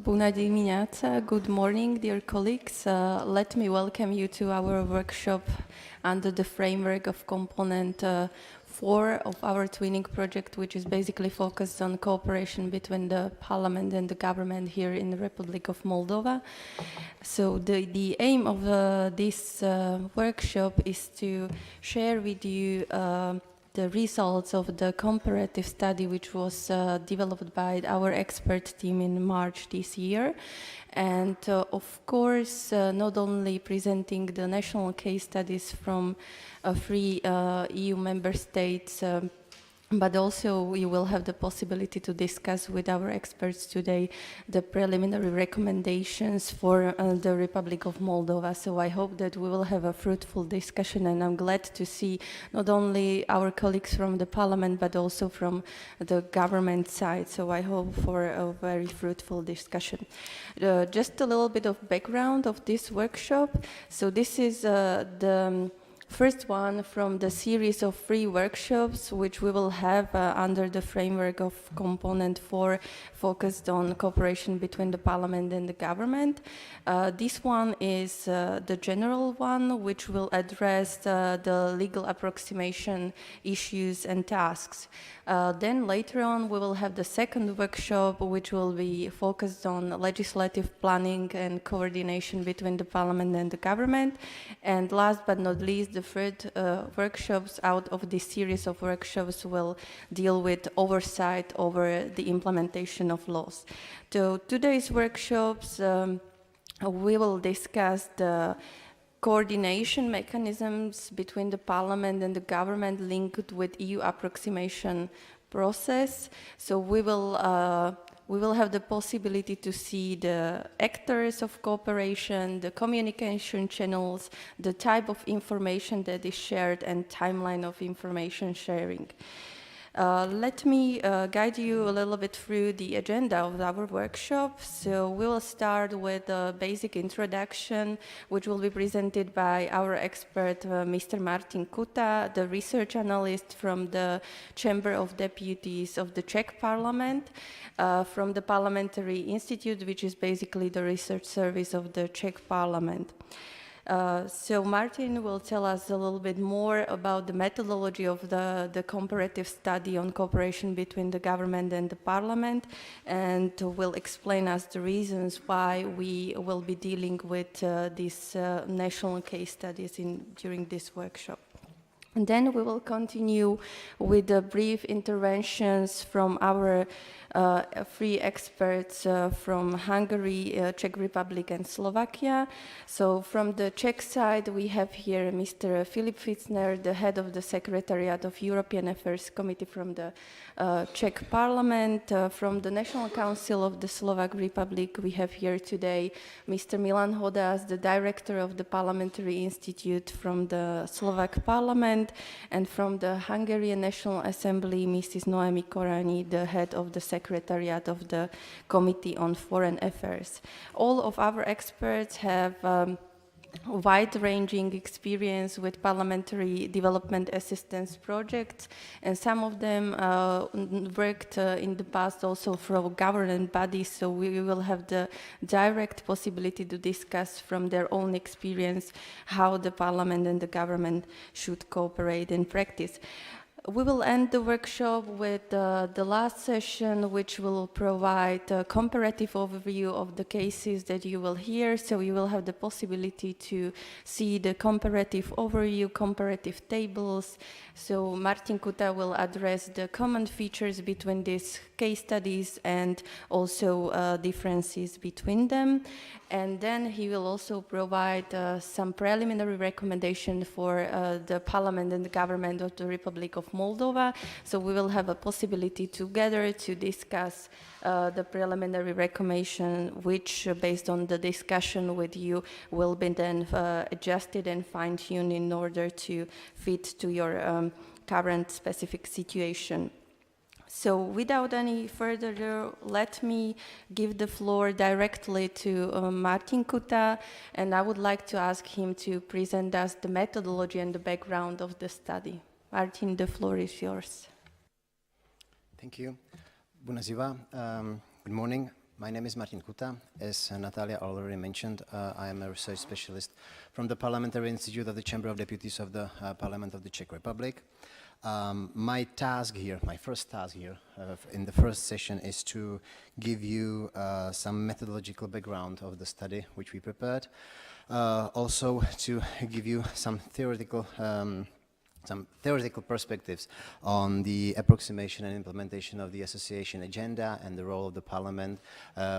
Bună dimineața, good morning, dear colleagues. Let me welcome you to our workshop under the framework of component 4 of our twinning project, which is basically focused on cooperation between the Parliament and the government here in the Republic of Moldova. So the aim of this workshop is to share with you the results of the comparative study which was developed by our expert team in March this year. And of course, not only presenting the national case studies from 3 EU member states, but also you will have the possibility to discuss with our experts today the preliminary recommendations for the Republic of Moldova. So I hope that we will have a fruitful discussion, and I'm glad to see not only our colleagues from the Parliament, but also from the government side. So I hope for a very fruitful discussion. Just a little bit of background of this workshop. So this is the first one from the series of 3 workshops which we will have under the framework of component 4 focused on cooperation between the Parliament and the government. This one is the general one which will address the legal approximation issues and tasks. Then later on we will have the second workshop which will be focused on legislative planning and coordination between the Parliament and the government. And last but not least, the third workshops out of this series of workshops will deal with oversight over the implementation of laws. So today's workshops we will discuss the coordination mechanisms between the Parliament and the government linked with EU approximation process. So we will have the possibility to see the actors of cooperation, the communication channels, the type of information that is shared, and timeline of information sharing. Let me guide you a little bit through the agenda of our workshop. So we will start with a basic introduction, which will be presented by our expert, Mr. Martin Kuta, the research analyst from the Chamber of Deputies of the Czech Parliament, from the Parliamentary Institute, which is basically the research service of the Czech Parliament. So Martin will tell us a little bit more about the methodology of the comparative study on cooperation between the government and the Parliament, and will explain us the reasons why we will be dealing with these national case studies during this workshop. And then we will continue with the brief interventions from our 3 experts from Hungary, Czech Republic and Slovakia. So from the Czech side we have here Mr. Filip Fitzner, the head of the Secretariat of European Affairs Committee from the Czech Parliament. From the National Council of the Slovak Republic we have here today Mr. Milan Hodas, the director of the Parliamentary Institute from the Slovak Parliament, and from the Hungarian National Assembly Mrs. Noemi Korányi, the head of the Secretariat of the Committee on Foreign Affairs. All of our experts have wide-ranging experience with parliamentary development assistance projects, and some of them worked in the past also for government bodies, so we will have the direct possibility to discuss from their own experience how the Parliament and the government should cooperate in practice. We will end the workshop with the last session, which will provide a comparative overview of the cases that you will hear. So you will have the possibility to see the comparative overview, comparative tables. So Martin Kuta will address the common features between these case studies and also differences between them. And then he will also provide some preliminary recommendation for the Parliament and the government of the Republic of Moldova. So we will have a possibility together to discuss the preliminary recommendation, which based on the discussion with you will be then adjusted and fine-tuned in order to fit to your current specific situation. So without any further ado, let me give the floor directly to Martin Kuta, and I would like to ask him to present us the methodology and the background of the study. Martin, the floor is yours. Thank you. Bună ziua. Good morning. My name is Martin Kuta. As Natalia already mentioned, I am a research specialist from the Parliamentary Institute of the Chamber of Deputies of the Parliament of the Czech Republic. My task here, my first task here in the first session is to give you some methodological background of the study which we prepared. Also to give you some theoretical perspectives on the approximation and implementation of the association agenda and the role of the Parliament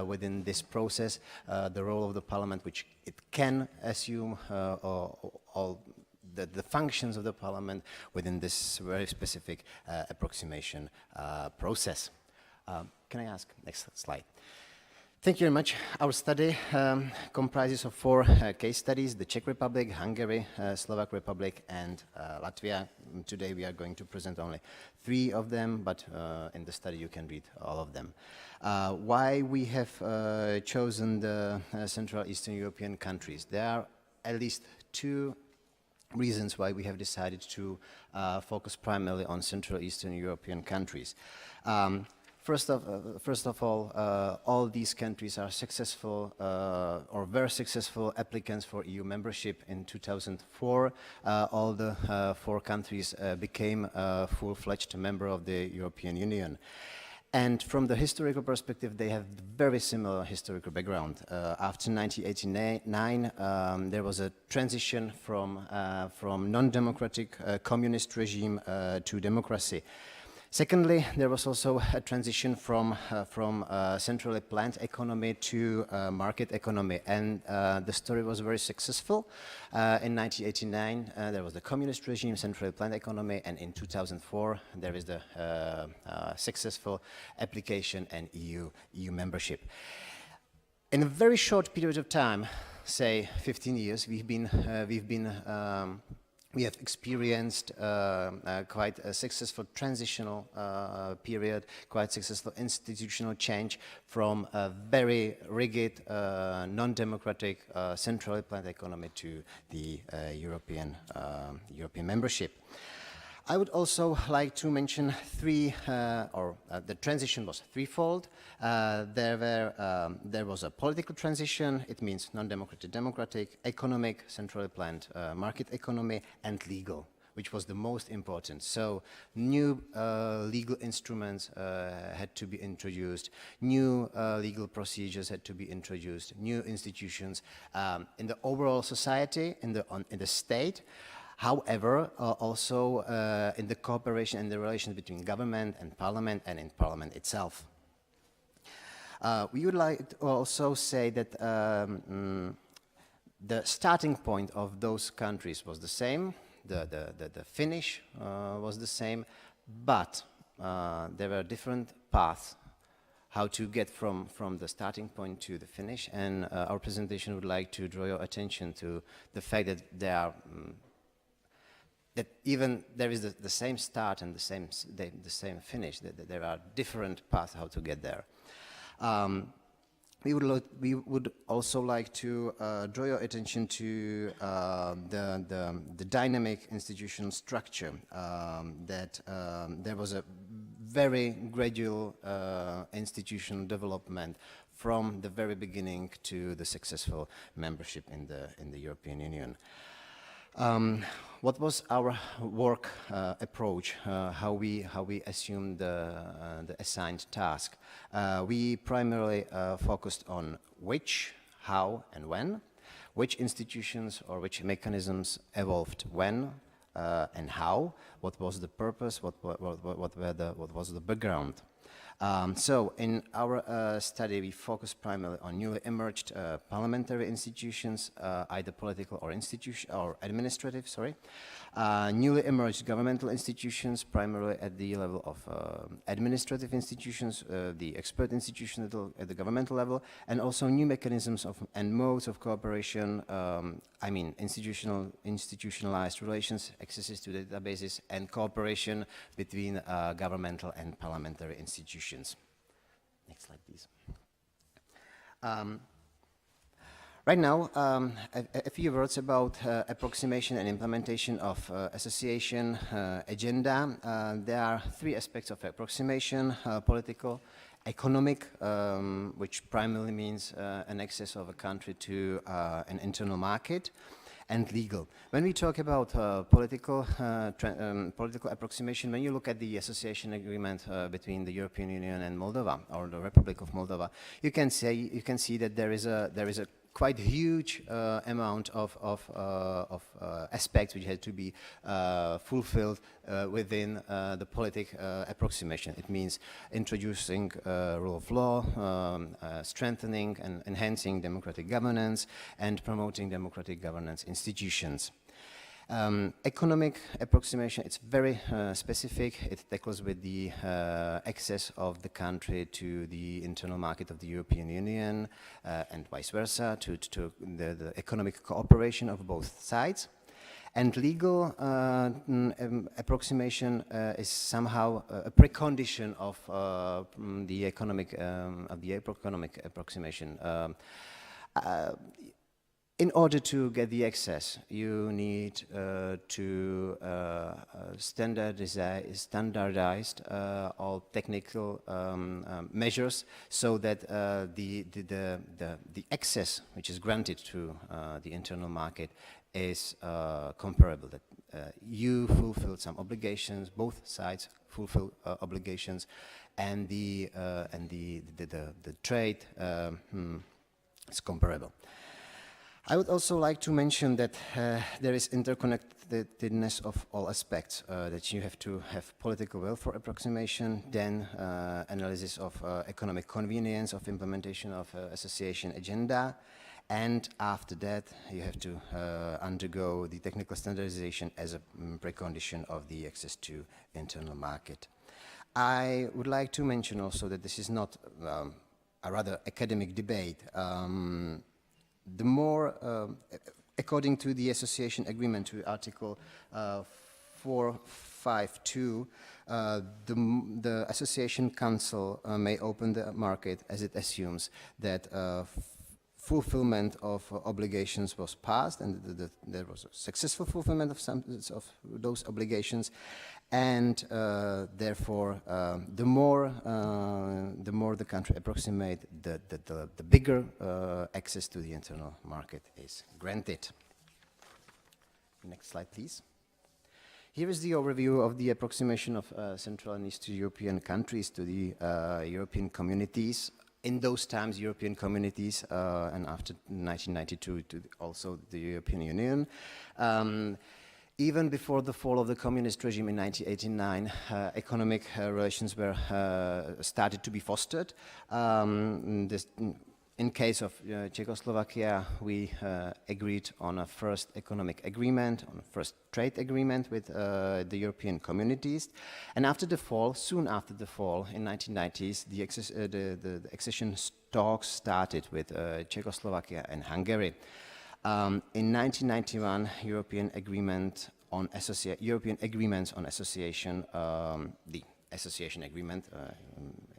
within this process, the role of the Parliament which it can assume, all the functions of the Parliament within this very specific approximation process. Can I ask? Next slide. Thank you very much. Our study comprises of 4 case studies: the Czech Republic, Hungary, Slovak Republic, and Latvia. Today we are going to present only 3 of them, but in the study you can read all of them. Why we have chosen the Central Eastern European countries? There are at least 2 reasons why we have decided to focus primarily on Central Eastern European countries. First of all these countries are successful or were successful applicants for EU membership in 2004. All the 4 countries became a full-fledged member of the European Union. And from the historical perspective, they have very similar historical background. After 1989, there was a transition from non-democratic communist regime to democracy. Secondly, there was also a transition from centrally planned economy to market economy, and the story was very successful. In 1989, there was the communist regime, centrally planned economy, and in 2004, there is the successful application and EU membership. In a very short period of time, say 15 years, we have experienced quite a successful transitional period, quite successful institutional change from a very rigid, non-democratic, centrally planned economy to the European membership. I would also like to mention 3, the transition was threefold. There was a political transition, it means non-democratic, democratic, economic, centrally planned market economy, and legal, which was the most important. So new legal instruments had to be introduced, new legal procedures had to be introduced, new institutions in the overall society, in the state. However, also in the cooperation and the relations between government and in parliament itself. We would like to also say that the starting point of those countries was the same, the finish was the same, but there were different paths how to get from the starting point to the finish, and our presentation would like to draw your attention to the fact that there are that even there is the same start and the same finish, that there are different paths how to get there. We would also like to draw your attention to the dynamic institutional structure, that there was a very gradual institutional development from the very beginning to the successful membership in the European Union. What was our work approach? How we assumed the assigned task? We primarily focused on which, how, and when, which institutions or which mechanisms evolved when and how, what was the purpose, what was the background. So in our study, we focused primarily on newly emerged parliamentary institutions, either political or administrative, newly emerged governmental institutions, primarily at the level of administrative institutions, the expert institutions at the governmental level, and also new mechanisms and modes of cooperation, institutionalized relations, accesses to databases, and cooperation between governmental and parliamentary institutions. Next slide, please. Right now, a few words about approximation and implementation of association agenda. There are 3 aspects of approximation: political, economic, which primarily means an access of a country to an internal market, and legal. When we talk about political approximation, when you look at the association agreement between the European Union and Moldova, or the Republic of Moldova, you can see that there is a quite huge amount of aspects which had to be fulfilled within the political approximation. It means introducing rule of law, strengthening and enhancing democratic governance, and promoting democratic governance institutions. Economic approximation, it's very specific. It tackles with the access of the country to the internal market of the European Union and vice versa, to the economic cooperation of both sides. And legal approximation is somehow a precondition of the economic approximation. In order to get the access, you need to standardize all technical measures so that the access which is granted to the internal market is comparable. That you fulfill some obligations, both sides fulfill obligations, and the trade is comparable. I would also like to mention that there is interconnectedness of all aspects, that you have to have political will for approximation, then analysis of economic convenience of implementation of association agenda, and after that you have to undergo the technical standardization as a precondition of the access to internal market. I would like to mention also that this is not a rather academic debate. The more, according to the association agreement, to Article 4.5.2, the Association Council may open the market as it assumes that fulfillment of obligations was passed, and there was a successful fulfillment of some of those obligations, and therefore the more the country approximate, the bigger access to the internal market is granted. Next slide, please. Here is the overview of the approximation of Central and Eastern European countries to the European communities. In those times, European communities, and after 1992 to also the European Union. Even before the fall of the communist regime in 1989, economic relations were started to be fostered. In case of Czechoslovakia, we agreed on a first economic agreement, on a first trade agreement with the European communities. And after the fall, soon after the fall, in 1990s, the accession talks started with Czechoslovakia and Hungary. In 1991, European agreements on association, the association agreement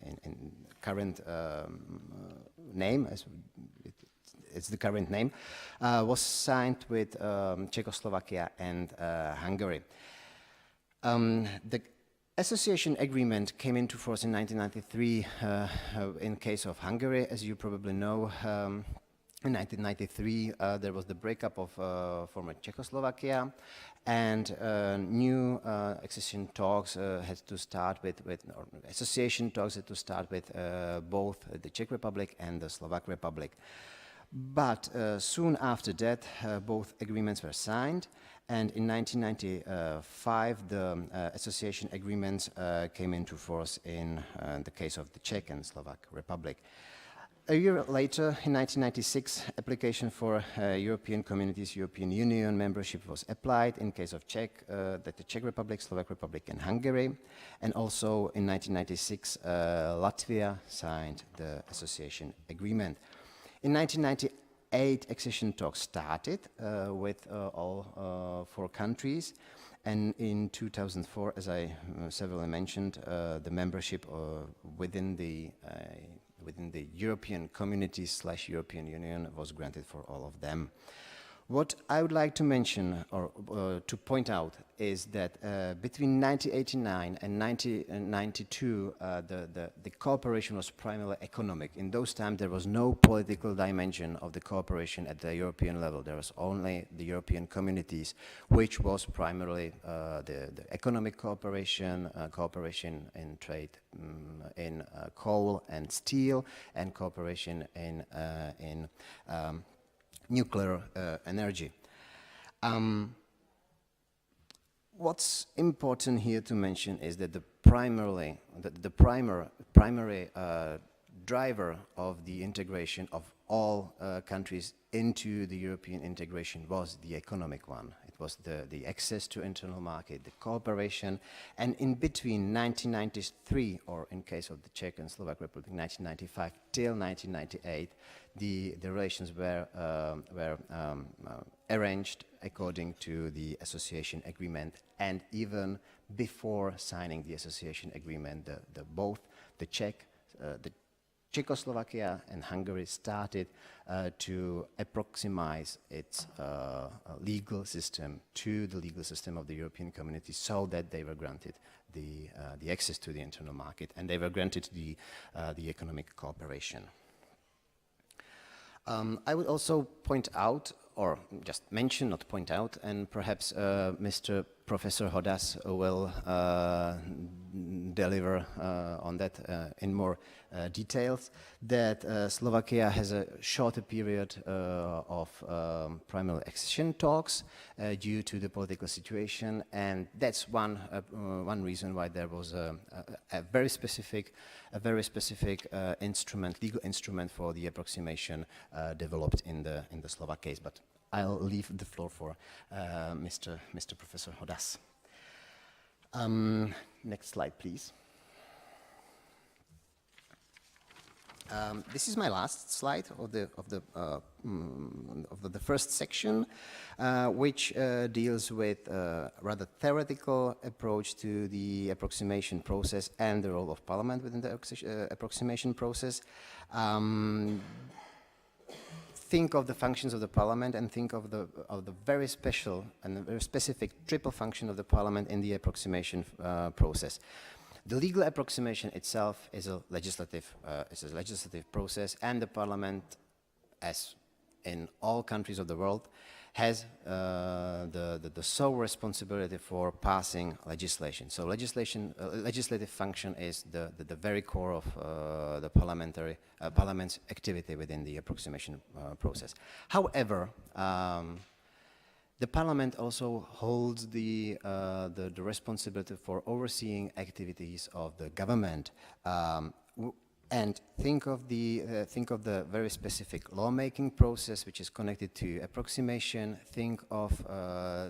in current name, as it's the current name, was signed with Czechoslovakia and Hungary. The association agreement came into force in 1993 in case of Hungary. As you probably know, in 1993 there was the breakup of former Czechoslovakia, and new accession talks had to start or association talks had to start with both the Czech Republic and the Slovak Republic. But soon after that, both agreements were signed, and in 1995 the association agreements came into force in the case of the Czech and Slovak Republic. A year later, in 1996, application for European Communities, European Union membership was applied in case of Czech, the Czech Republic, Slovak Republic and Hungary. And also in 1996, Latvia signed the association agreement. In 1998, accession talks started with all 4 countries. And in 2004, as I severally mentioned, the membership within the European Communities / European Union was granted for all of them. What I would like to mention or to point out is that between 1989 and 1992, the cooperation was primarily economic. In those times, there was no political dimension of the cooperation at the European level. There was only the European communities, which was primarily the economic cooperation, cooperation in trade, in coal and steel, and cooperation in nuclear energy. What's important here to mention is that the primary driver of the integration of all countries into the European integration was the economic one. It was the access to internal market, the cooperation, and in between 1993, or in case of the Czech and Slovak Republic, 1995 till 1998, the relations were arranged according to the association agreement, and even before signing the association agreement, both the Czechoslovakia and Hungary started to approximate its legal system to the legal system of the European Community, so that they were granted the access to the internal market, and they were granted the economic cooperation. I would also point out, or just mention, not point out, and perhaps Mr. Professor Hodas will deliver on that in more details, that Slovakia has a shorter period of primary accession talks due to the political situation, and that's one reason why there was a very specific instrument, legal instrument for the approximation developed in the Slovak case. But I'll leave the floor for Mr. Professor Hodas. Next slide, please. This is my last slide of the first section, which deals with a rather theoretical approach to the approximation process and the role of Parliament within the approximation process. Think of the functions of the Parliament, and think of the very special and very specific triple function of the Parliament in the approximation process. The legal approximation itself is a legislative process, and the Parliament, as in all countries of the world, has the sole responsibility for passing legislation. So legislative function is the very core of the Parliament's activity within the approximation process. However, the Parliament also holds the responsibility for overseeing activities of the government. And think of the very specific lawmaking process which is connected to approximation. Think of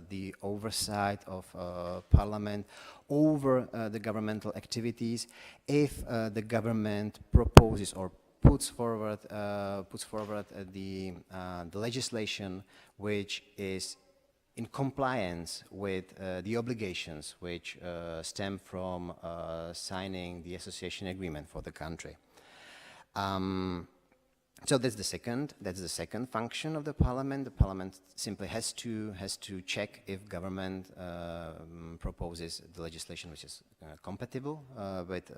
the oversight of Parliament over the governmental activities. If the government proposes or puts forward the legislation which is in compliance with the obligations which stem from signing the association agreement for the country. So that's the second function of the Parliament. The Parliament simply has to check if government proposes the legislation which is compatible with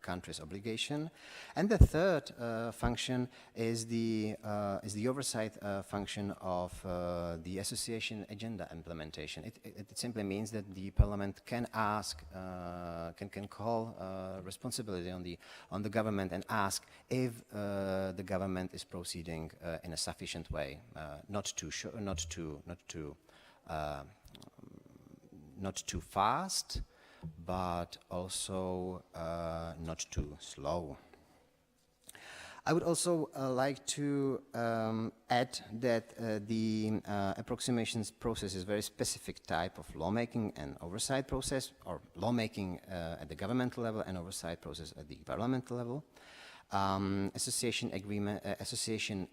country's obligation. And the third function is the oversight function of the association agenda implementation. It simply means that the Parliament can ask, can call responsibility on the government and ask if the government is proceeding in a sufficient way, not too fast, but also not too slow. I would also like to add that the approximations process is a very specific type of lawmaking and oversight process, or lawmaking at the governmental level and oversight process at the parliamentary level. Association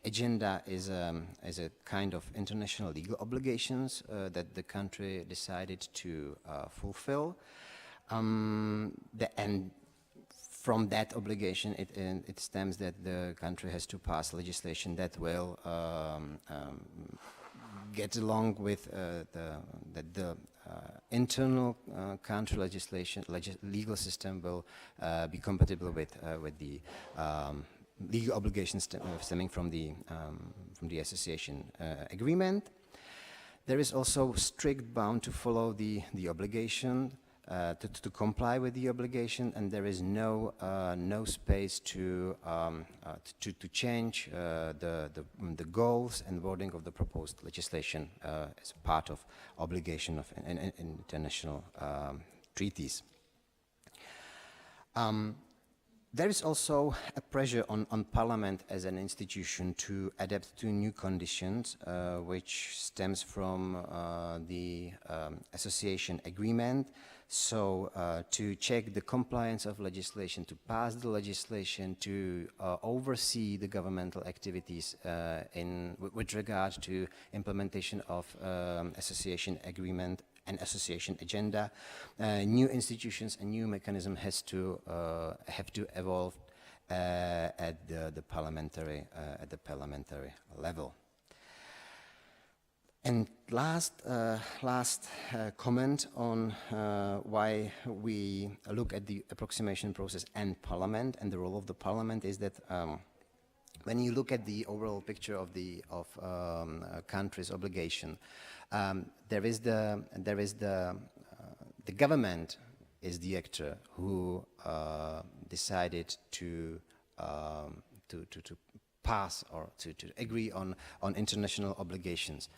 agenda is a kind of international legal obligations that the country decided to fulfill, and from that obligation it stems that the country has to pass legislation that will get along with the internal country legislation, legal system will be compatible with the legal obligations stemming from the association agreement. There is also strict bound to follow the obligation, to comply with the obligation, and there is no space to change the goals and wording of the proposed legislation as part of obligation of international treaties. There is also a pressure on Parliament as an institution to adapt to new conditions, which stems from the association agreement. So to check the compliance of legislation, to pass the legislation, to oversee the governmental activities with regard to implementation of association agreement and association agenda, new institutions and new mechanism have to evolve at the parliamentary level. And last comment on why we look at the approximation process and Parliament and the role of the Parliament is that when you look at the overall picture of the country's obligation, the government is the actor who decided to pass or to agree on international obligations.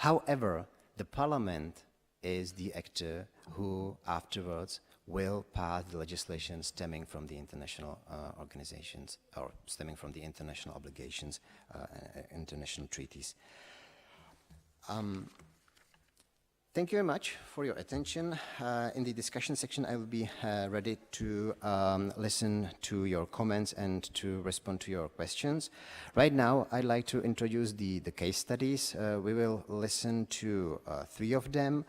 However, the Parliament is the actor who afterwards will pass the legislation stemming from the international organizations or stemming from the international obligations, international treaties. Thank you very much for your attention. In the discussion section, I will be ready to listen to your comments and to respond to your questions. Right now, I'd like to introduce the case studies. We will listen to 3 of them.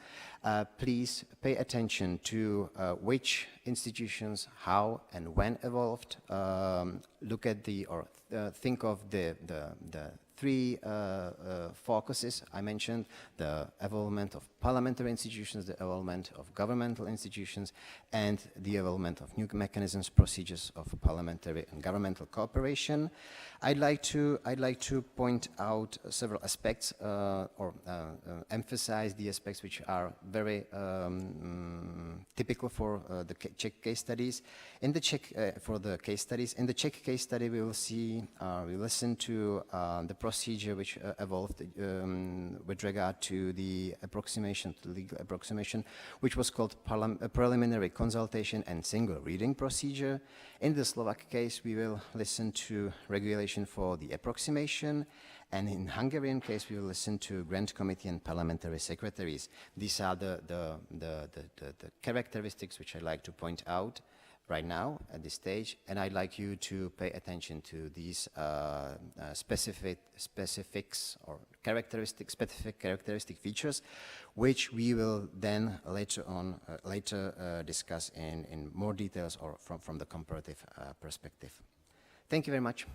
Please pay attention to which institutions, how and when evolved. Look at think of the 3 focuses I mentioned: the evolvement of parliamentary institutions, the evolvement of governmental institutions, and the evolvement of new mechanisms, procedures of parliamentary and governmental cooperation. I'd like to point out several aspects or emphasize the aspects which are very typical for the Czech case studies. In the Czech case study, we will see, we listen to the procedure which evolved with regard to the approximation, the legal approximation, which was called preliminary consultation and single reading procedure. In the Slovak case, we will listen to regulation for the approximation, and in Hungarian case, we will listen to Grant Committee and parliamentary secretaries. These are the characteristics which I like to point out right now at this stage, and I'd like you to pay attention to these specifics or specific characteristic features, which we will then later discuss in more details or from the comparative perspective. Thank you very much.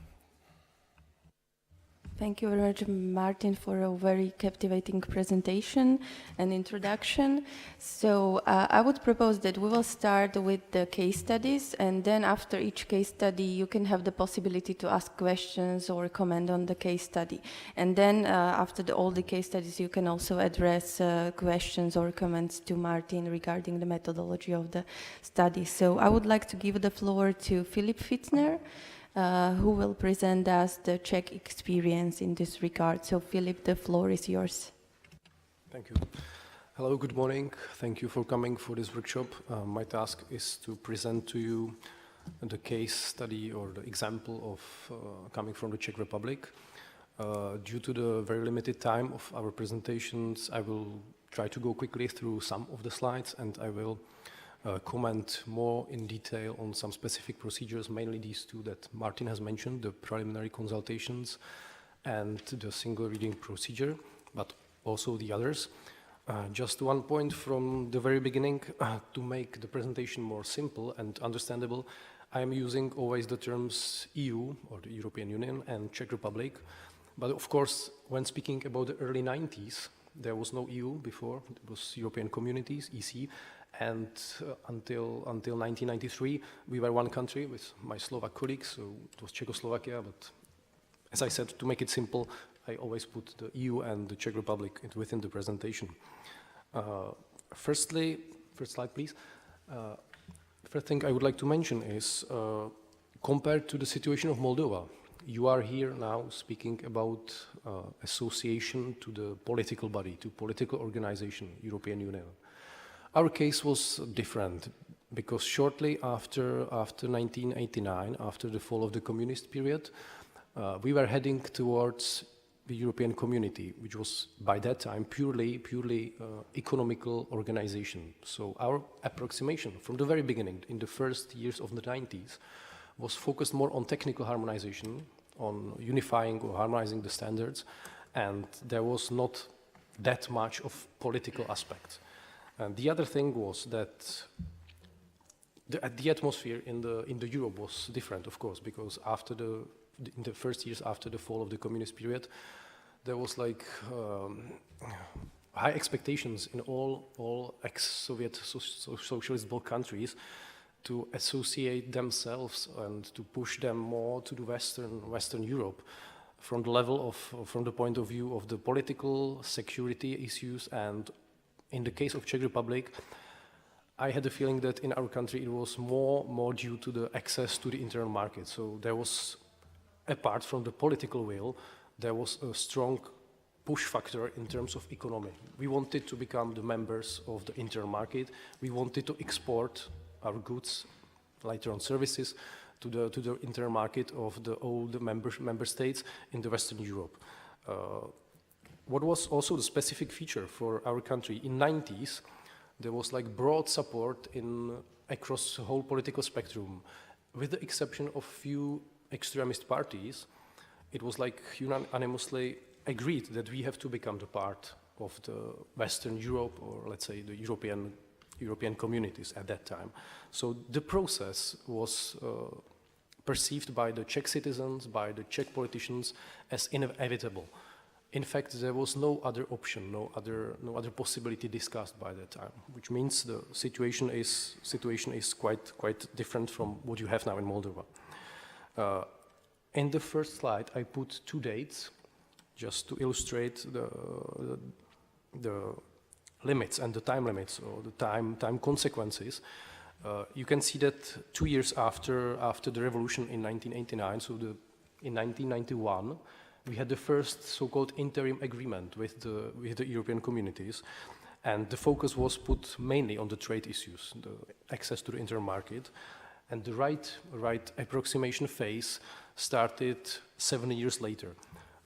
Thank you very much, Martin, for a very captivating presentation and introduction. So I would propose that we will start with the case studies, and then after each case study, you can have the possibility to ask questions or comment on the case study. And then after all the case studies, you can also address questions or comments to Martin regarding the methodology of the study. So I would like to give the floor to Filip Fitzner, who will present us the Czech experience in this regard. So, Filip, the floor is yours. Thank you. Hello, good morning. Thank you for coming for this workshop. My task is to present to you the case study or the example of coming from the Czech Republic. Due to the very limited time of our presentations, I will try to go quickly through some of the slides, and I will comment more in detail on some specific procedures, mainly these 2 that Martin has mentioned, the preliminary consultations and the single reading procedure, but also the others. Just one point from the very beginning, to make the presentation more simple and understandable, I am using always the terms EU, or the European Union, and Czech Republic. But of course, when speaking about the early 90s, There was no EU before, it was European Communities, EC, and until 1993, we were one country with my Slovak colleagues, so it was Czechoslovakia, but as I said, to make it simple, I always put the EU and the Czech Republic within the presentation. Firstly, first slide please. First thing I would like to mention is, compared to the situation of Moldova, you are here now speaking about association to the political body, to political organization, European Union. Our case was different because shortly after 1989, after the fall of the communist period, we were heading towards the European Community, which was by that time purely economical organization. So our approximation from the very beginning, in the first years of the 90s, was focused more on technical harmonization, on unifying or harmonizing the standards, and there was not that much of political aspect. And the other thing was that the atmosphere in the Europe was different, of course, because in the first years after the fall of the communist period, there was like high expectations in all ex-Soviet socialist bloc countries to associate themselves and to push them more to the Western Europe from the point of view of the political security issues. And in the case of Czech Republic, I had the feeling that in our country it was more due to the access to the internal market. So there was, apart from the political will, there was a strong push factor in terms of economy. We wanted to become the members of the internal market. We wanted to export our goods, later on services, to the internal market of the old member states in the Western Europe. What was also the specific feature for our country in 90s, there was like broad support across the whole political spectrum, with the exception of few extremist parties. It was like unanimously agreed that we have to become the part of the Western Europe, or let's say the European communities at that time. So the process was perceived by the Czech citizens, by the Czech politicians as inevitable. In fact, there was no other option, no other possibility discussed by that time, which means the situation is quite different from what you have now in Moldova. In the first slide, I put two dates just to illustrate the limits and the time limits, or the time consequences. You can see that 2 years after the revolution in 1989, so in 1991, we had the first so-called interim agreement with the European communities, and the focus was put mainly on the trade issues, the access to the internal market, and the right approximation phase started 7 years later.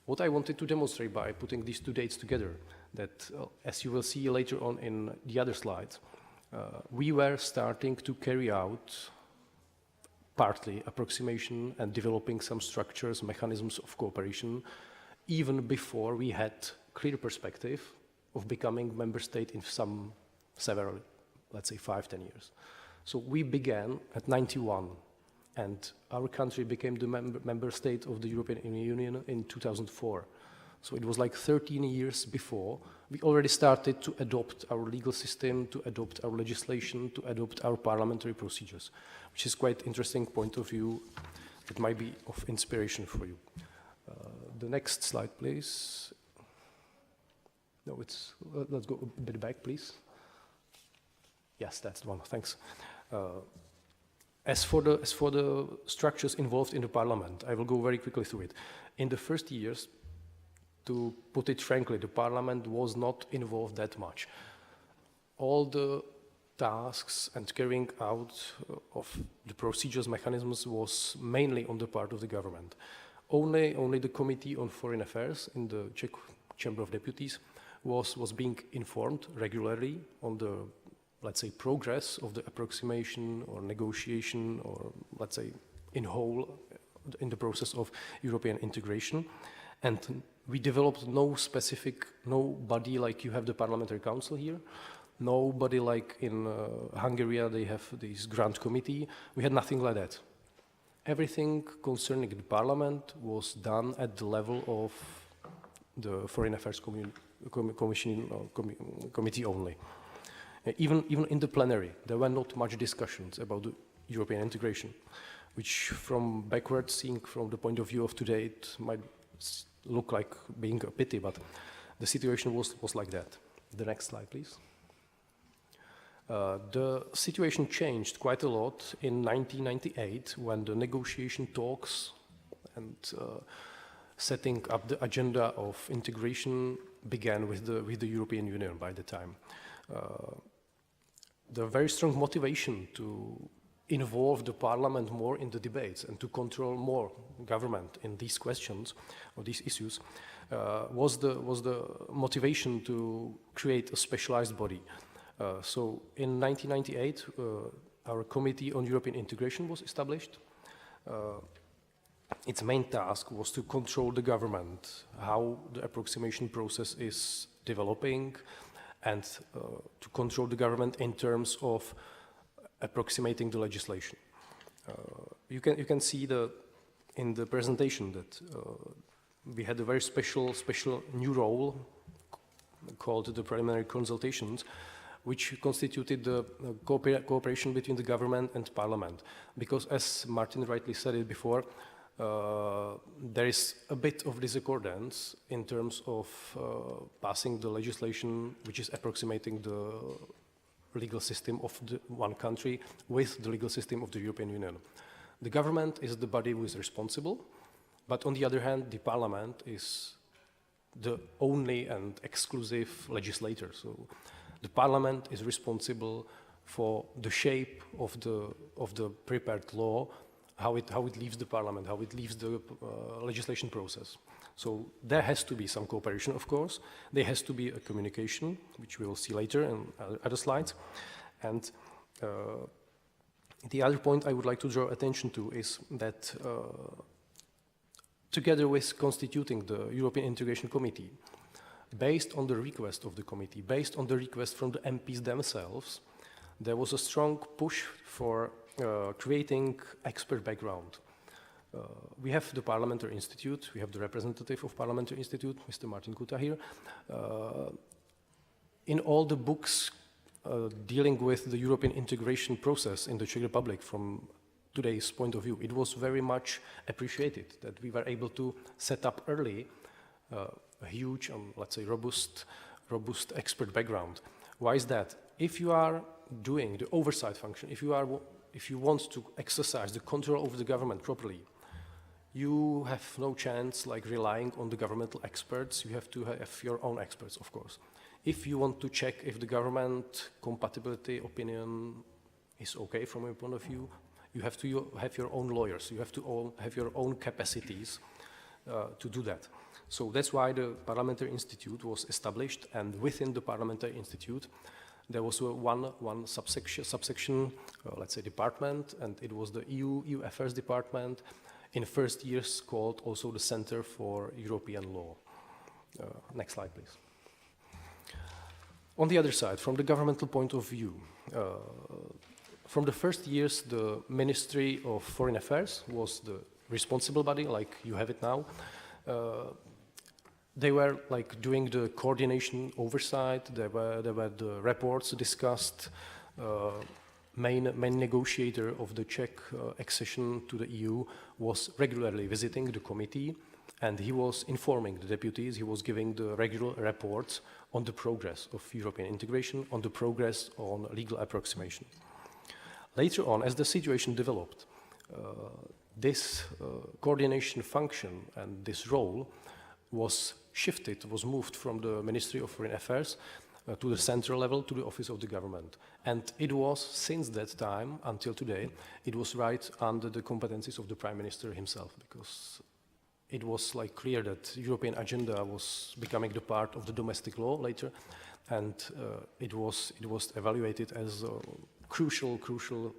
What I wanted to demonstrate by putting these two dates together, that as you will see later on in the other slides, we were starting to carry out partly approximation and developing some structures, mechanisms of cooperation, even before we had clear perspective of becoming member state in several, let's say 5-10 years. So we began at 91, and our country became the member state of the European Union in 2004. So it was like 13 years before we already started to adopt our legal system, to adopt our legislation, to adopt our parliamentary procedures, which is quite interesting point of view that might be of inspiration for you. The next slide, please. No, let's go a bit back, please. Yes, that's the one, thanks. As for the structures involved in the parliament, I will go very quickly through it. In the first years, to put it frankly, the parliament was not involved that much. All the tasks and carrying out of the procedures, mechanisms was mainly on the part of the government. Only the Committee on Foreign Affairs in the Czech Chamber of Deputies was being informed regularly on the, let's say, progress of the approximation or negotiation, or let's say in whole in the process of European integration. And we developed nobody like you have the Parliamentary Council here, nobody like in Hungary, they have this Grand Committee. We had nothing like that. Everything concerning the Parliament was done at the level of the Foreign Affairs committee only. Even in the plenary, there were not much discussions about the European integration, which from backward seeing from the point of view of today, it might look like being a pity, but the situation was like that. The next slide, please. The situation changed quite a lot in 1998 when the negotiation talks and setting up the agenda of integration began with the European Union by the time. The very strong motivation to involve the parliament more in the debates and to control more government in these questions or these issues was the motivation to create a specialized body. So in 1998, our Committee on European Integration was established. Its main task was to control the government, how the approximation process is developing, and to control the government in terms of approximating the legislation. You can see in the presentation that we had a very special new role called the Preliminary Consultations, which constituted the cooperation between the government and parliament. Because as Martin rightly said it before, there is a bit of discordance in terms of passing the legislation which is approximating the legal system of the one country with the legal system of the European Union. The government is the body who is responsible, but on the other hand, the parliament is the only and exclusive legislator. So the parliament is responsible for the shape of the prepared law, how it leaves the parliament, how it leaves the legislation process. So there has to be some cooperation, of course. There has to be a communication, which we will see later in other slides. And the other point I would like to draw attention to is that together with constituting the European Integration Committee, based on the request of the committee, based on the request from the MPs themselves, there was a strong push for creating expert background. We have the Parliamentary Institute, we have the representative of Parliamentary Institute, Mr. Martin Kuta here. In all the books dealing with the European integration process in the Czech Republic from today's point of view, it was very much appreciated that we were able to set up early a huge, let's say, robust expert background. Why is that? If you are doing the oversight function, if you want to exercise the control over the government properly, you have no chance like relying on the governmental experts. You have to have your own experts, of course. If you want to check if the government compatibility opinion is okay from your point of view, you have to have your own lawyers. You have to have your own capacities to do that. So that's why the Parliamentary Institute was established, and within the Parliamentary Institute, there was one subsection, let's say, department, and it was the EU Affairs Department, in first years called also the Center for European Law. Next slide, please. On the other side, from the governmental point of view, from the first years, the Ministry of Foreign Affairs was the responsible body, like you have it now. They were like doing the coordination oversight. There were the reports discussed. Main negotiator of the Czech accession to the EU was regularly visiting the committee, and he was informing the deputies. He was giving the regular reports on the progress of European integration, on the progress on legal approximation. Later on, as the situation developed, this coordination function and this role was shifted, was moved from the Ministry of Foreign Affairs to the central level, to the office of the government. And it was, since that time until today, it was right under the competencies of the Prime Minister himself, because it was like clear that European agenda was becoming the part of the domestic law later, and it was evaluated as a crucial,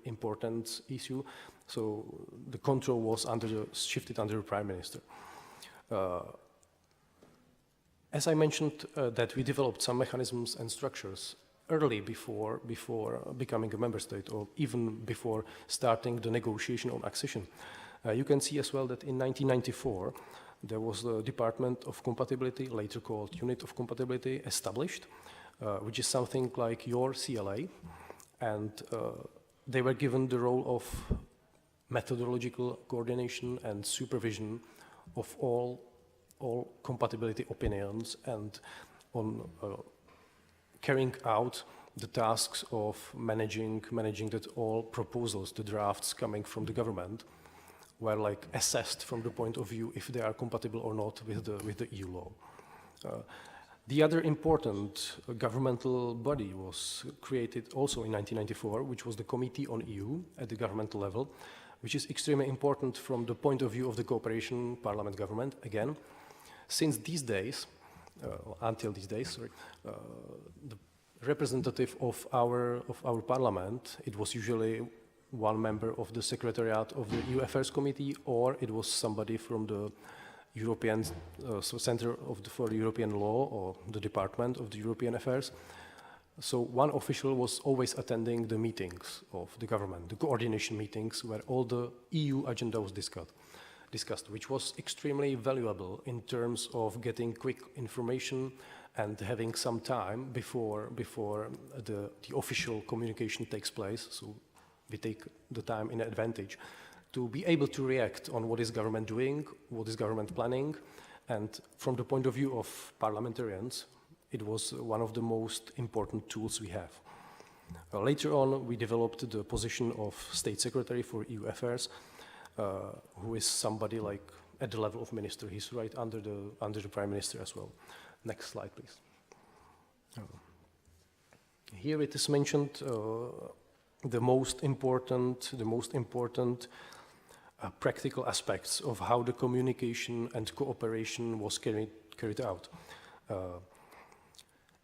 important issue. So the control was shifted under the Prime Minister. As I mentioned, that we developed some mechanisms and structures early before becoming a member state, or even before starting the negotiation on accession. You can see as well that in 1994, there was the Department of Compatibility, later called Unit of Compatibility, established, which is something like your CLA, and they were given the role of methodological coordination and supervision of all compatibility opinions and on carrying out the tasks of managing that all proposals, the drafts coming from the government, were like assessed from the point of view if they are compatible or not with the EU law. The other important governmental body was created also in 1994, which was the Committee on EU at the governmental level, which is extremely important from the point of view of the cooperation parliament-government. Again, since these days, until these days, sorry, the representative of our parliament, it was usually one member of the Secretariat of the EU Affairs Committee, or it was somebody from the European Center for European Law or the Department of the European Affairs. So one official was always attending the meetings of the government, the coordination meetings where all the EU agenda was discussed, which was extremely valuable in terms of getting quick information and having some time before the official communication takes place. So we take the time in advantage to be able to react on what is government doing, what is government planning, and from the point of view of parliamentarians, it was one of the most important tools we have. Later on, we developed the position of State Secretary for EU Affairs, who is somebody like at the level of minister. He's right under the Prime Minister as well. Next slide, please. Here it is mentioned the most important practical aspects of how the communication and cooperation was carried out.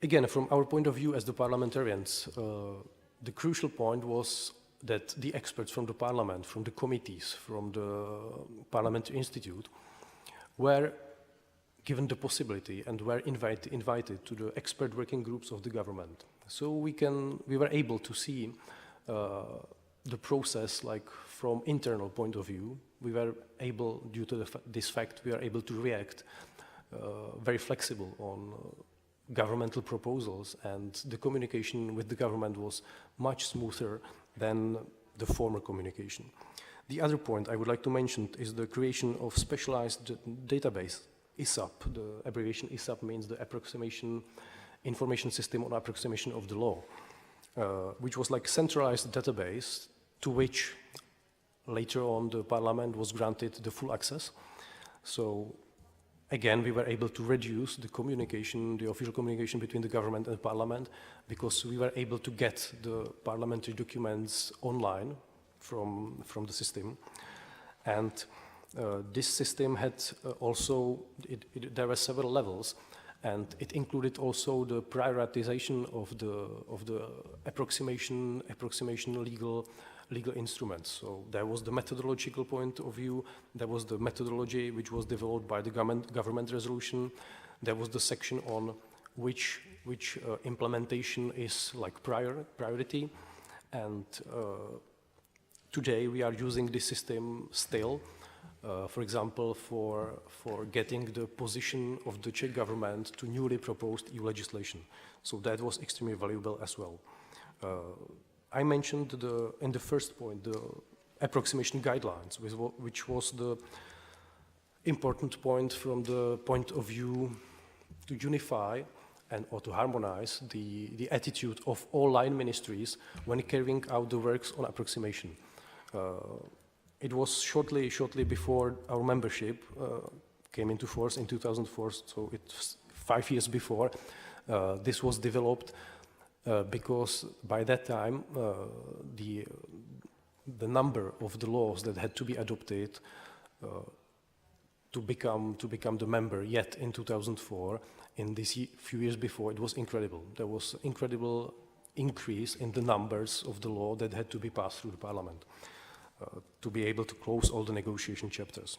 Again, from our point of view as the parliamentarians, the crucial point was that the experts from the parliament, from the committees, from the Parliamentary Institute, were given the possibility and were invited to the expert working groups of the government. So we were able to see the process like from internal point of view. We were able, due to this fact, we are able to react very flexible on governmental proposals, and the communication with the government was much smoother than the former communication. The other point I would like to mention is the creation of specialized database, ISAP. The abbreviation ISAP means the Information System on Approximation of the Law, which was like centralized database to which later on the Parliament was granted the full access. So again, we were able to reduce the communication, the official communication between the government and the Parliament, because we were able to get the parliamentary documents online from the system. And this system had there were several levels, and it included also the prioritization of the approximation legal instruments. So there was the methodological point of view, there was the methodology which was developed by the government resolution, there was the section on which implementation is like priority, and today we are using this system still, for example, for getting the position of the Czech government to newly proposed EU legislation. So that was extremely valuable as well. I mentioned in the first point the approximation guidelines, which was the important point from the point of view to unify or to harmonize the attitude of all line ministries when carrying out the works on approximation. It was shortly before our membership came into force in 2004, so it's 5 years before this was developed. Because by that time, the number of the laws that had to be adopted to become the member yet in 2004, in this few years before, it was incredible. There was incredible increase in the numbers of the law that had to be passed through the Parliament to be able to close all the negotiation chapters.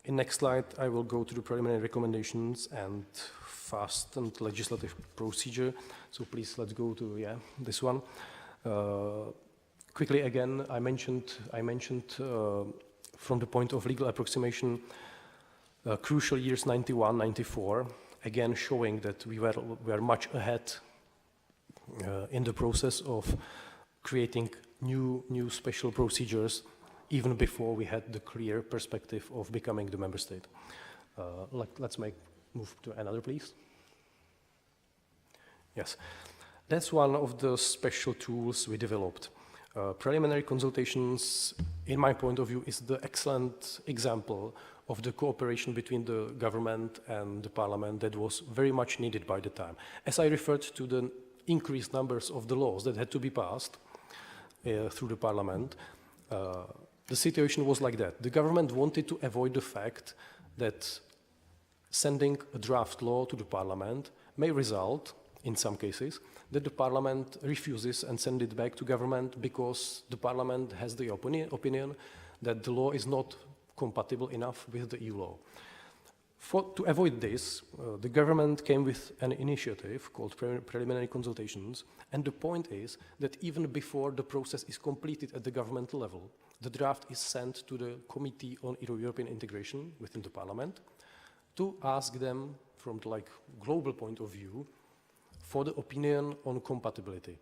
In next slide, I will go to the preliminary recommendations and fastened legislative procedure. So please, let's go to this one. Quickly again, I mentioned from the point of legal approximation crucial years 91, 94, again showing that we were much ahead in the process of creating new special procedures even before we had the clear perspective of becoming the member state. Let's move to another, please. Yes, that's one of the special tools we developed. Preliminary consultations, in my point of view, is the excellent example of the cooperation between the government and the parliament that was very much needed by the time. As I referred to the increased numbers of the laws that had to be passed through the parliament, the situation was like that. The government wanted to avoid the fact that sending a draft law to the parliament may result, in some cases, that the parliament refuses and sends it back to government because the parliament has the opinion that the law is not compatible enough with the EU law. To avoid this, the government came with an initiative called preliminary consultations, and the point is that even before the process is completed at the governmental level, the draft is sent to the Committee on European Integration within the parliament to ask them from the global point of view for the opinion on compatibility.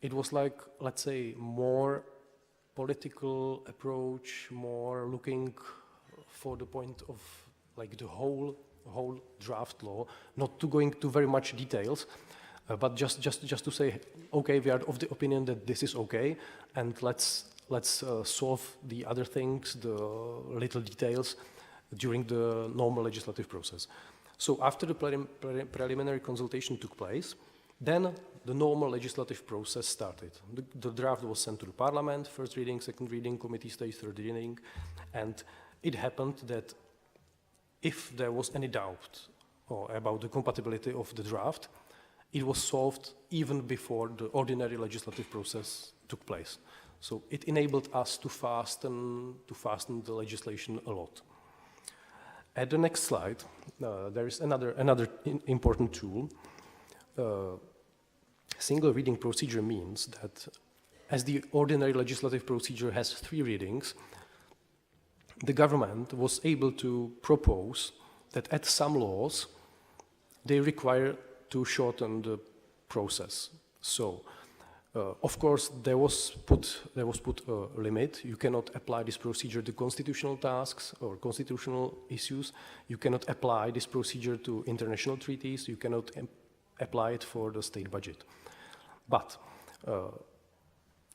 It was like, let's say, more political approach, more looking for the point of the whole draft law, not to go into very much details, but just to say, okay, we are of the opinion that this is okay, and let's solve the other things, the little details, during the normal legislative process. So after the preliminary consultation took place, then the normal legislative process started. The draft was sent to the parliament, first reading, second reading, committee stage, third reading, and it happened that if there was any doubt about the compatibility of the draft, it was solved even before the ordinary legislative process took place. So it enabled us to fasten the legislation a lot. At the next slide, there is another important tool. Single reading procedure means that as the ordinary legislative procedure has 3 readings, the government was able to propose that at some laws, they require to shorten the process. So, of course, there was put a limit. You cannot apply this procedure to constitutional tasks or constitutional issues. You cannot apply this procedure to international treaties. You cannot apply it for the state budget. But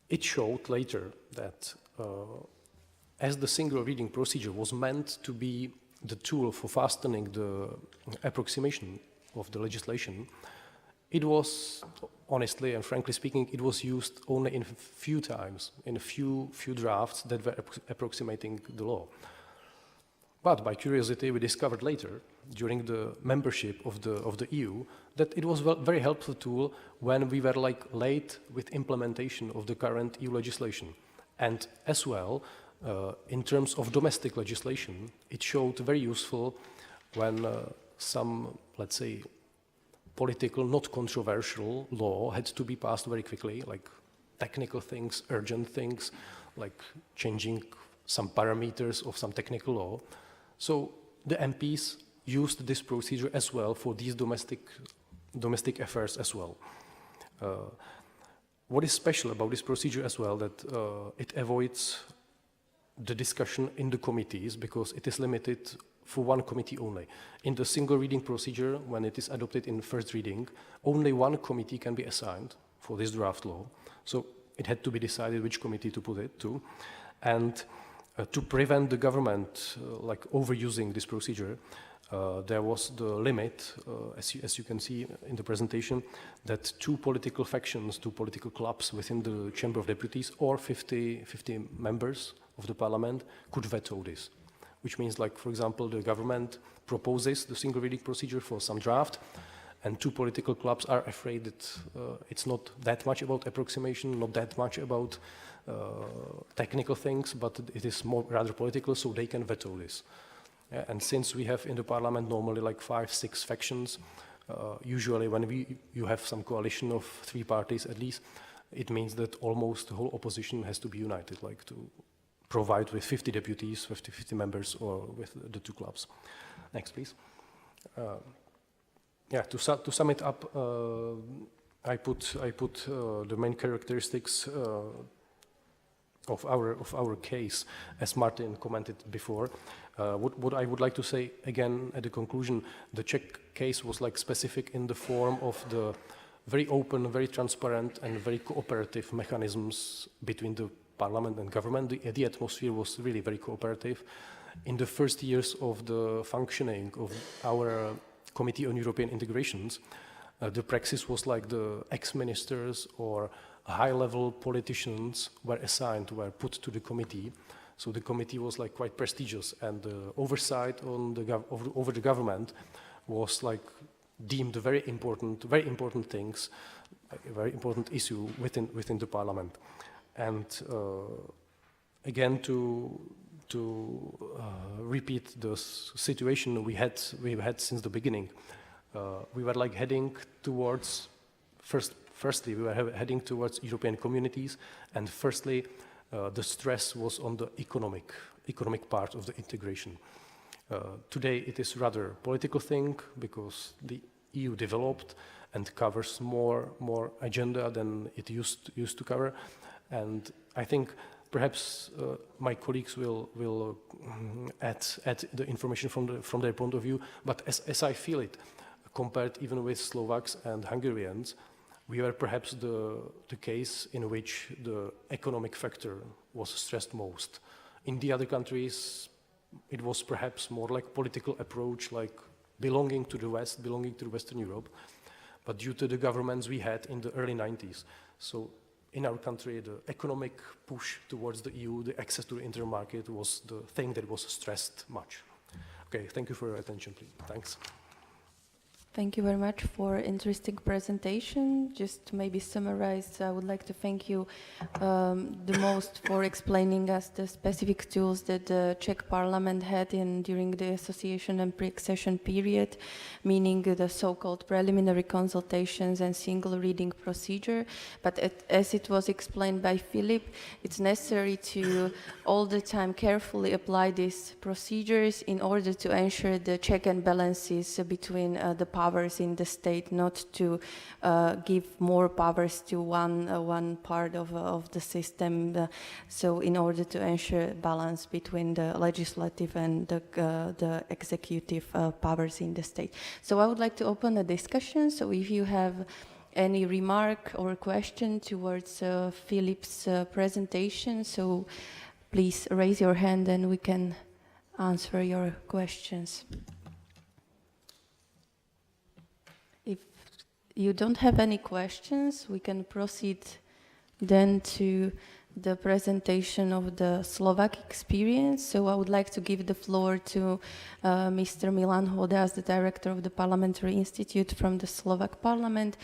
it showed later that as the single reading procedure was meant to be the tool for fastening the approximation of the legislation, it was, honestly and frankly speaking, it was used only in a few times, in a few drafts that were approximating the law. But by curiosity, we discovered later, during the membership of the EU, that it was a very helpful tool when we were late with implementation of the current EU legislation. And as well, in terms of domestic legislation, it showed very useful when some, let's say, political, not controversial law had to be passed very quickly, like technical things, urgent things, like changing some parameters of some technical law. So the MPs used this procedure as well for these domestic affairs as well. What is special about this procedure as well, that it avoids the discussion in the committees because it is limited for one committee only. In the single reading procedure, when it is adopted in first reading, only one committee can be assigned for this draft law. So it had to be decided which committee to put it to. And to prevent the government overusing this procedure, there was the limit, as you can see in the presentation, that 2 political factions, 2 political clubs within the Chamber of Deputies or 50 members of the parliament could veto this. Which means, for example, the government proposes the single reading procedure for some draft, and 2 political clubs are afraid that it's not that much about approximation, not that much about technical things, but it is more rather political, so they can veto this. And since we have in the parliament normally 5-6 factions, usually when you have some coalition of 3 parties at least, it means that almost the whole opposition has to be united, provide with 50 deputies, 50 members, or with the 2 clubs. Next, please. Yeah, to sum it up, I put the main characteristics of our case, as Martin commented before. What I would like to say again at the conclusion, the Czech case was like specific in the form of the very open, very transparent, and very cooperative mechanisms between the parliament and government. The atmosphere was really very cooperative. In the first years of the functioning of our Committee on European Integrations, the praxis was like the ex-ministers or high-level politicians were put to the committee. So the committee was like quite prestigious, and the oversight on over the government was like deemed very important things, a very important issue within the parliament. And again, to repeat the situation we've had since the beginning, we were like heading towards firstly we were heading towards European communities, and firstly the stress was on the economic part of the integration. Today it is rather a political thing, because the EU developed and covers more agenda than it used to cover, and I think perhaps my colleagues will add the information from their point of view. But as I feel it, compared even with Slovaks and Hungarians, we were perhaps the case in which the economic factor was stressed most. In the other countries, it was perhaps more like political approach, like belonging to the West, belonging to Western Europe, but due to the governments we had in the early 90s. So in our country, the economic push towards the EU, the access to the internal market, was the thing that was stressed much. Okay, thank you for your attention, please. Thanks. Thank you very much for interesting presentation. Just to maybe summarize, I would like to thank you the most for explaining us the specific tools that the Czech Parliament had during the association and pre-accession period, meaning the so-called preliminary consultations and single reading procedure. But as it was explained by Philip, it's necessary to all the time carefully apply these procedures in order to ensure the check and balances between the powers in the state, not to give more powers to one part of the system. So in order to ensure balance between the legislative and the executive powers in the state. So I would like to open a discussion. So if you have any remark or question towards Philip's presentation, so please raise your hand and we can answer your questions. If you don't have any questions, we can proceed then to the presentation of the Slovak experience. So I would like to give the floor to Mr. Milan Hodas, the director of the Parliamentary Institute from the Slovak Parliament,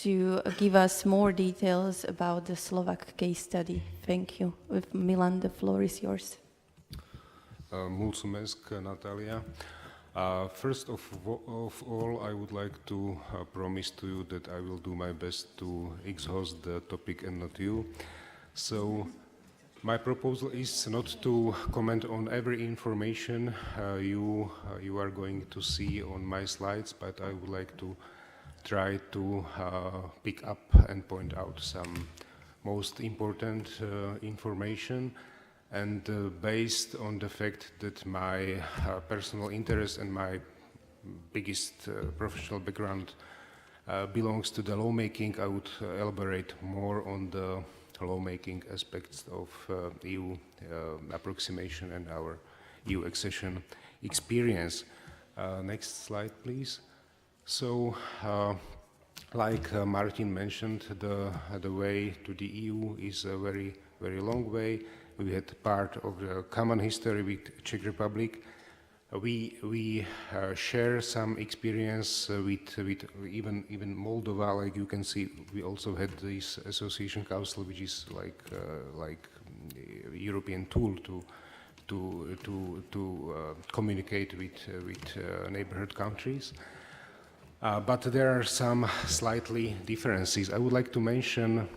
to give us more details about the Slovak case study. Thank you. With Milan, the floor is yours. Mulțumesc, Natalia. First of all, I would like to promise to you that I will do my best to exhaust the topic and not you. So, my proposal is not to comment on every information you are going to see on my slides, but I would like to try to pick up and point out some most important information. And based on the fact that my personal interest and my biggest professional background belongs to the lawmaking, I would elaborate more on the lawmaking aspects of EU approximation and our EU accession experience. Next slide, please. So, like Martin mentioned, the way to the EU is a very, very long way. We had part of the common history with Czech Republic. We share some experience with even Moldova. Like you can see, we also had this association council, which is like a European tool to communicate with neighborhood countries. But there are some slightly differences. I would like to mention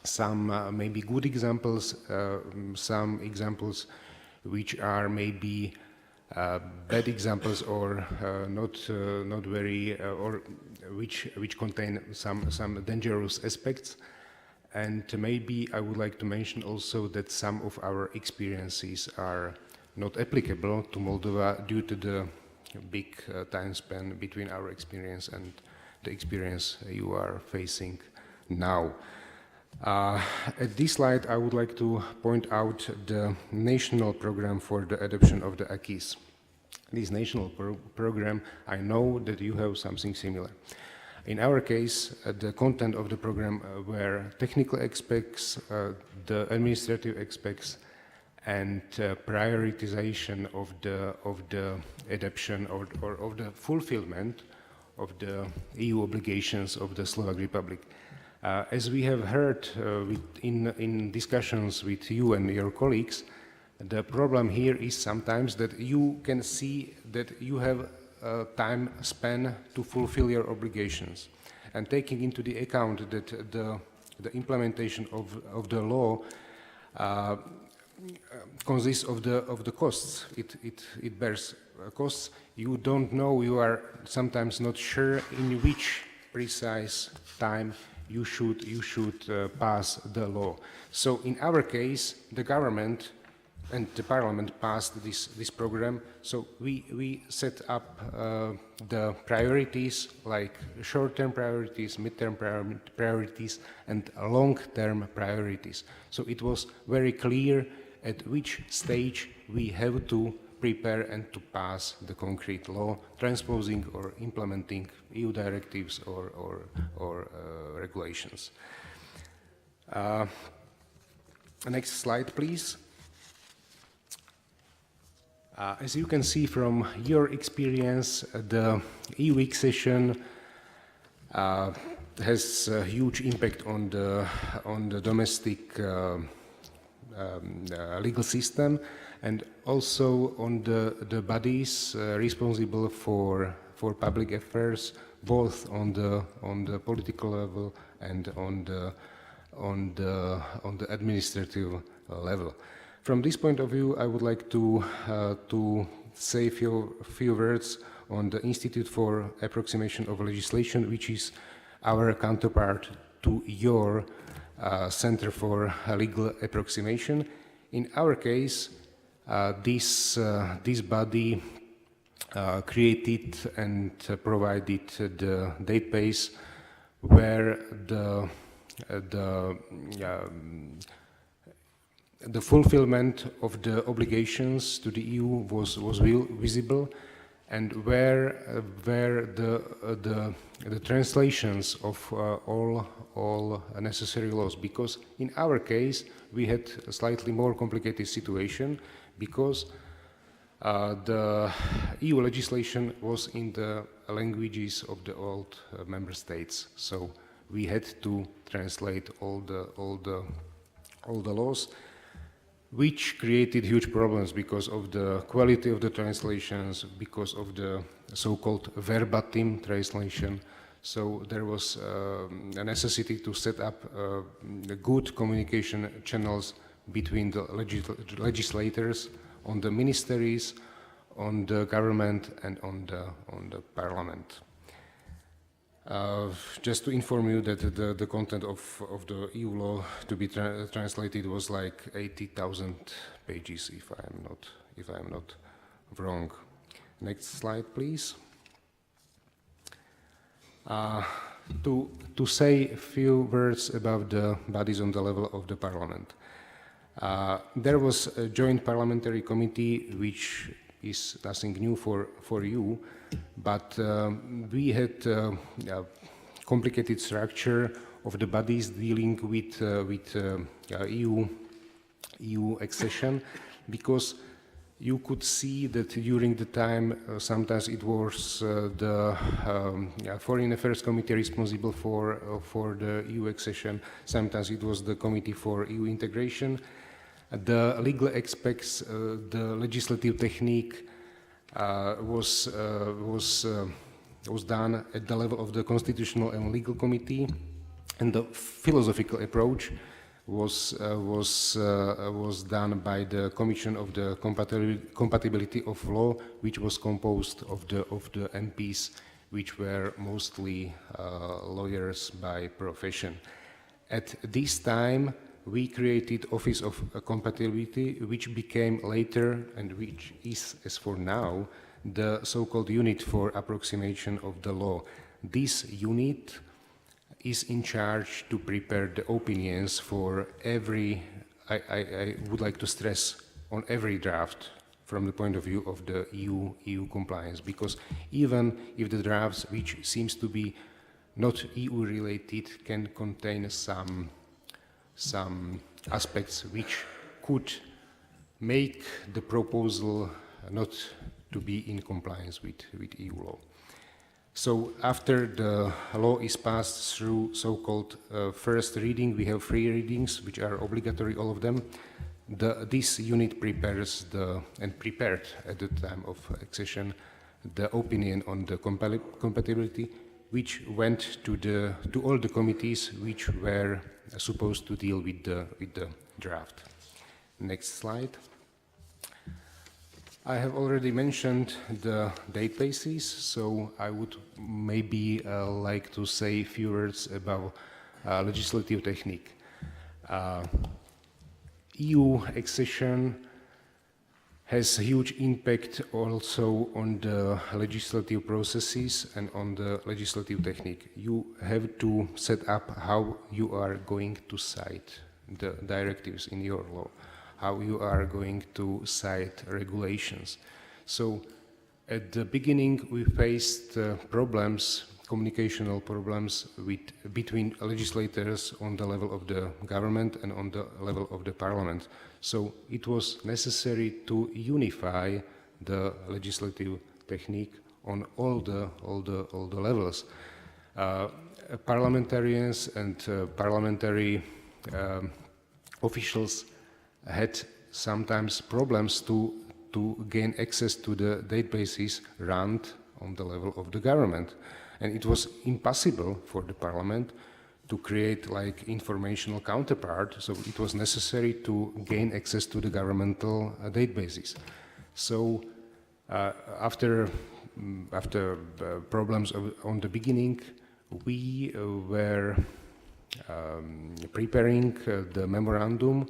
some maybe good examples, some examples which are maybe bad examples or not very or which contain some dangerous aspects. And maybe I would like to mention also that some of our experiences are not applicable to Moldova due to the big time span between our experience and the experience you are facing now. At this slide, I would like to point out the national program for the adoption of the acquis. This national program, I know that you have something similar. In our case, the content of the program were technical aspects, the administrative aspects, and prioritization of the adoption or of the fulfillment of the EU obligations of the Slovak Republic. As we have heard in discussions with you and your colleagues, the problem here is sometimes that you can see that you have time span to fulfill your obligations. And taking into the account that the implementation of the law consists of the costs, it bears costs, you don't know, you are sometimes not sure in which precise time you should pass the law. So in our case, the government and the parliament passed this program, so we set up the priorities like short-term priorities, mid-term priorities, and long-term priorities. So it was very clear at which stage we have to prepare and to pass the concrete law, transposing or implementing EU directives or regulations. Next slide, please. As you can see from your experience, the EU accession has a huge impact on the domestic legal system and also on the bodies responsible for public affairs, both on the political level and on the administrative level. From this point of view, I would like to say a few words on the Institute for Approximation of Legislation, which is our counterpart to your Center for Legal Approximation. In our case, this body created and provided the database where the fulfillment of the obligations to the EU was visible, and where the translations of all necessary laws. Because in our case we had a slightly more complicated situation, because the EU legislation was in the languages of the old member states, so we had to translate all the laws, which created huge problems because of the quality of the translations, because of the so-called verbatim translation. So there was a necessity to set up good communication channels between the legislators, on the ministries, on the government, and on the parliament. Just to inform you that the content of the EU law to be translated was like 80,000 pages, if I'm not wrong. Next slide, please. To say a few words about the bodies on the level of the parliament. There was a joint parliamentary committee, which is nothing new for you, but we had a complicated structure of the bodies dealing with EU accession, because you could see that during the time sometimes it was the Foreign Affairs Committee responsible for the EU accession, sometimes it was the Committee for EU Integration. The legal aspects, the legislative technique was done at the level of the Constitutional and Legal Committee, And the philosophical approach was done by the Commission of the Compatibility of Law, which was composed of the MPs, which were mostly lawyers by profession. At this time, we created Office of Compatibility, which became later, and which is, as for now, the so-called Unit for Approximation of the Law. This unit is in charge to prepare the opinions for every, I would like to stress, on every draft from the point of view of the EU compliance, because even if the drafts, which seems to be not EU related, can contain some aspects which could make the proposal not to be in compliance with EU law. So after the law is passed through so-called first reading, we have 3 readings, which are obligatory, all of them. This unit prepares and prepared at the time of accession the opinion on the compatibility, which went to all the committees which were supposed to deal with the draft. Next slide. I have already mentioned the databases, so I would maybe like to say a few words about legislative technique. EU accession has a huge impact also on the legislative processes and on the legislative technique. You have to set up how you are going to cite the directives in your law, how you are going to cite regulations. So at the beginning we faced problems, communicational problems between legislators on the level of the government and on the level of the parliament. So it was necessary to unify the legislative technique on all the levels. Parliamentarians and parliamentary officials had sometimes problems to gain access to the databases run on the level of the government. And it was impossible for the parliament to create like informational counterpart, so it was necessary to gain access to the governmental databases. So after problems on the beginning, we were preparing the memorandum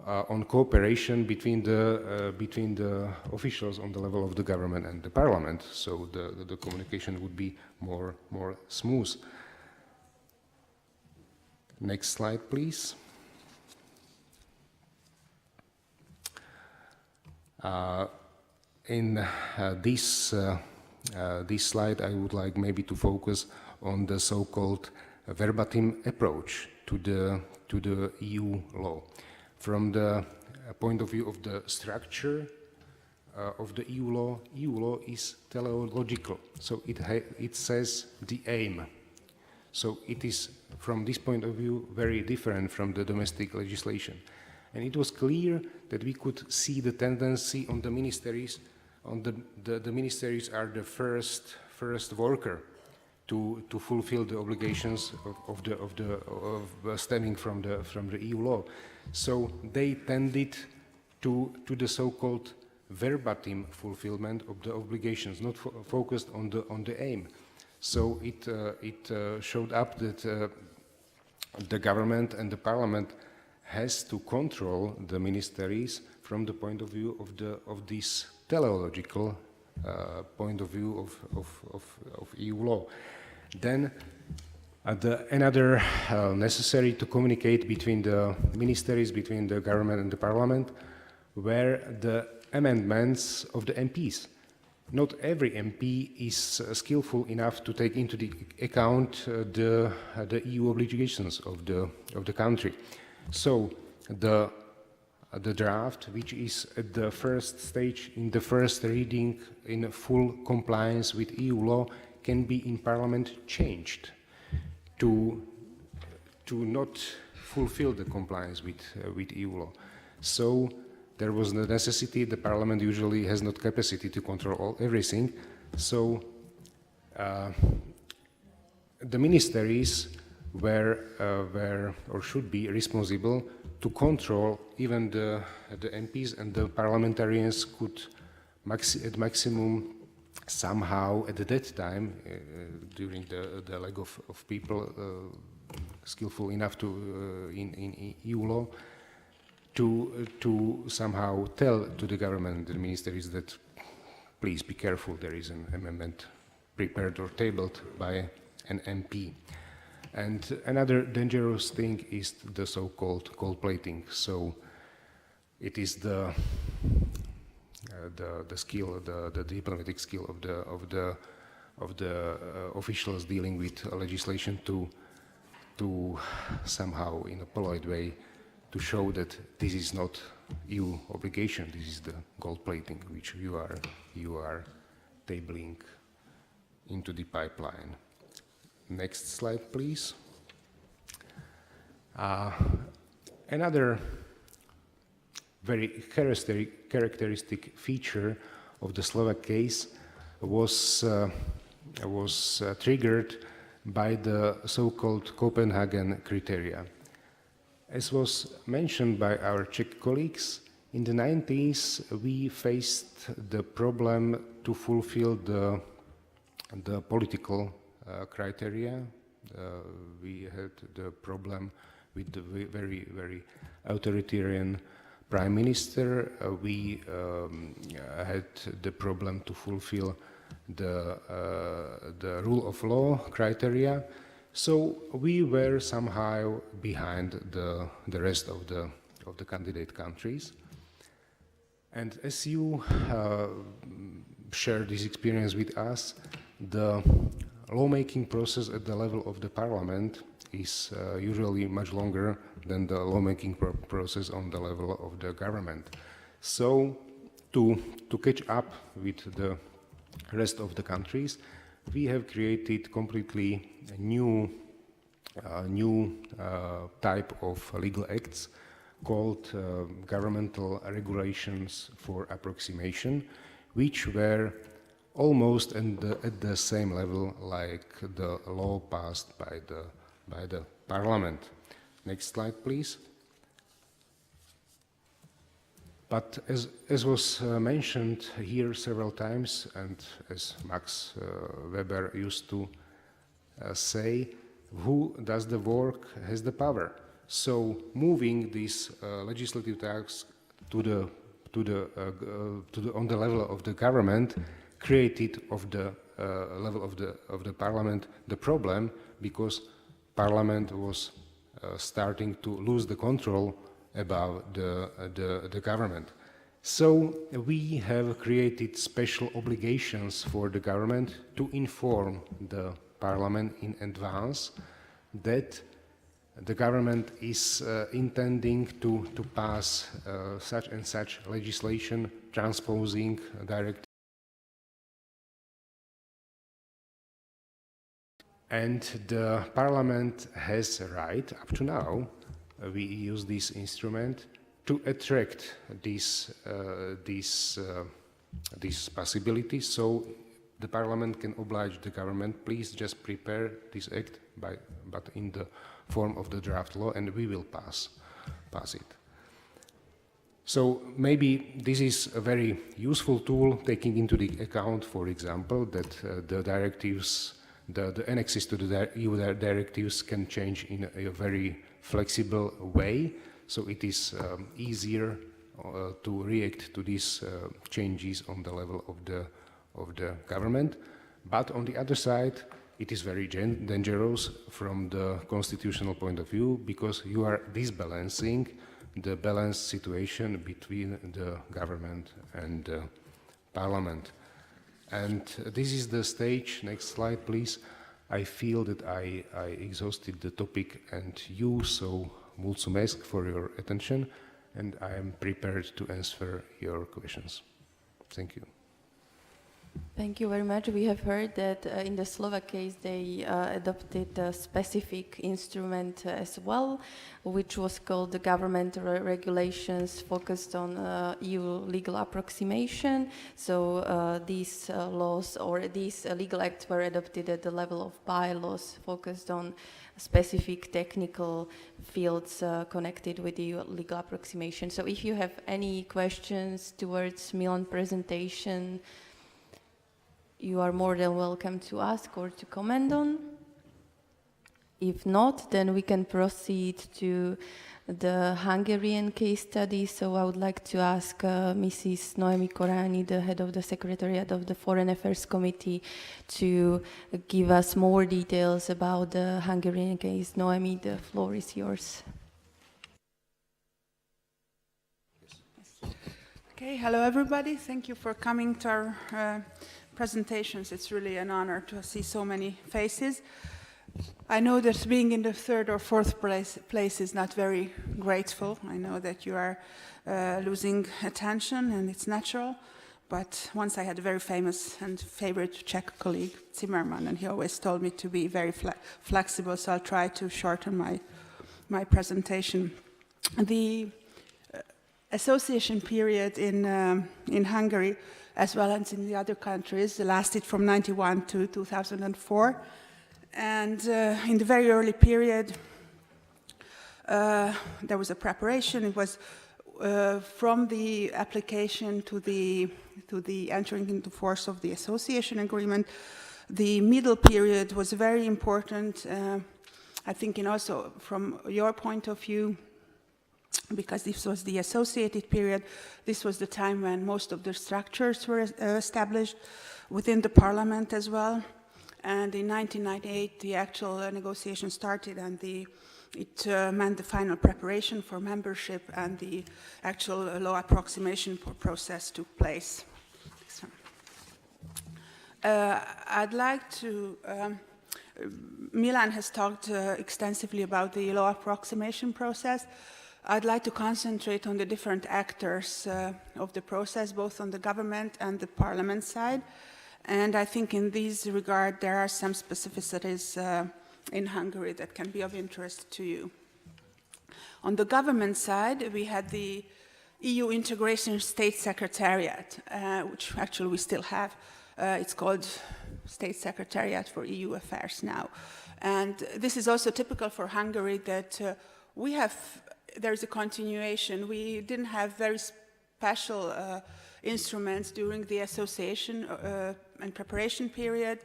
on cooperation between the officials on the level of the government and the parliament, so the communication would be more smooth. Next slide, please. In this slide, I would like maybe to focus on the so-called verbatim approach to the EU law. From the point of view of the structure of the EU law is teleological, so it says the aim. So it is, from this point of view, very different from the domestic legislation. And it was clear that we could see the tendency on the ministries, the ministries are the first worker to fulfill the obligations of stemming from the EU law. So they tended to the so-called verbatim fulfillment of the obligations, not focused on the aim. So it showed up that the government and the parliament has to control the ministries from the point of view of this teleological point of view of EU law. Then another necessary to communicate between the ministries, between the government and the parliament, were the amendments of the MPs. Not every MP is skillful enough to take into the account the EU obligations of the country. So the draft, which is at the first stage in the first reading in full compliance with EU law, can be in Parliament changed to not fulfill the compliance with EU law. So there was the necessity. The Parliament usually has not capacity to control everything. So the ministries were or should be responsible to control even the MPs and the parliamentarians could at maximum somehow at that time during the lack of people skillful enough to in EU law to somehow tell to the government, the ministries, that please be careful, there is an amendment prepared or tabled by an MP. And another dangerous thing is the so-called gold plating. So it is the skill, the diplomatic skill of the officials dealing with legislation to somehow, in a polite way, to show that this is not EU obligation. This is the gold plating which you are tabling into the pipeline. Next slide, please. Another very characteristic feature of the Slovak case was triggered by the so-called Copenhagen Criteria. As was mentioned by our Czech colleagues, in the 90s we faced the problem to fulfill the political criteria. We had the problem with the very, very authoritarian prime minister. We had the problem to fulfill the rule of law criteria. So we were somehow behind the rest of the candidate countries. And as you share this experience with us, the lawmaking process at the level of the parliament is usually much longer than the lawmaking process on the level of the government. So to catch up with the rest of the countries, we have created completely a new type of legal acts called Governmental Regulations for Approximation, which were almost at the same level like the law passed by the parliament. Next slide, please. But as was mentioned here several times, and as Max Weber used to say, who does the work has the power. So moving these legislative tasks on the level of the government created of the level of the parliament the problem, because parliament was starting to lose the control about the government. So we have created special obligations for the government to inform the parliament in advance that the government is intending to pass such and such legislation transposing direct. And the parliament has a right, up to now, we use this instrument to attract this possibility. So the parliament can oblige the government, please just prepare this act, but in the form of the draft law, and we will pass it. So maybe this is a very useful tool, taking into the account, for example, that the directives, the annexes to the EU directives can change in a very flexible way. So it is easier to react to these changes on the level of the government. But on the other side, it is very dangerous from the constitutional point of view, because you are disbalancing the balanced situation between the government and the parliament. And this is the stage. Next slide, please. I feel that I exhausted the topic and you, so mulțumesc for your attention, and I am prepared to answer your questions. Thank you. Thank you very much. We have heard that in the Slovak case they adopted a specific instrument as well, which was called the Governmental Regulations focused on EU legal approximation. So these laws or these legal acts were adopted at the level of bylaws focused on specific technical fields connected with the legal approximation. So if you have any questions towards Milan's presentation, you are more than welcome to ask or to comment on. If not, then we can proceed to the Hungarian case study. So I would like to ask Mrs. Noemi Korányi, the head of the Secretariat of the Foreign Affairs Committee, to give us more details about the Hungarian case. Noemi, the floor is yours. Okay, hello everybody. Thank you for coming to our presentations. It's really an honor to see so many faces. I know that being in the third or fourth place is not very grateful. I know that you are losing attention, and it's natural. But once I had a very famous and favorite Czech colleague, Zimmermann, and he always told me to be very flexible, so I'll try to shorten my presentation. The association period in Hungary, as well as in the other countries, lasted from 1991 to 2004. And in the very early period, there was a preparation. It was from the application to the entering into force of the association agreement. The middle period was very important, I think, and also from your point of view, because this was the associated period. This was the time when most of the structures were established within the parliament as well. And in 1998, the actual negotiation started, and it meant the final preparation for membership, and the actual law approximation process took place. I'd like to, Milan has talked extensively about the law approximation process. I'd like to concentrate on the different actors of the process, both on the government and the parliament side. And I think in this regard, there are some specificities in Hungary that can be of interest to you. On the government side, we had the EU Integration State Secretariat, which actually we still have. It's called State Secretariat for EU Affairs now. And this is also typical for Hungary, that there's a continuation. We didn't have very special instruments during the association and preparation period.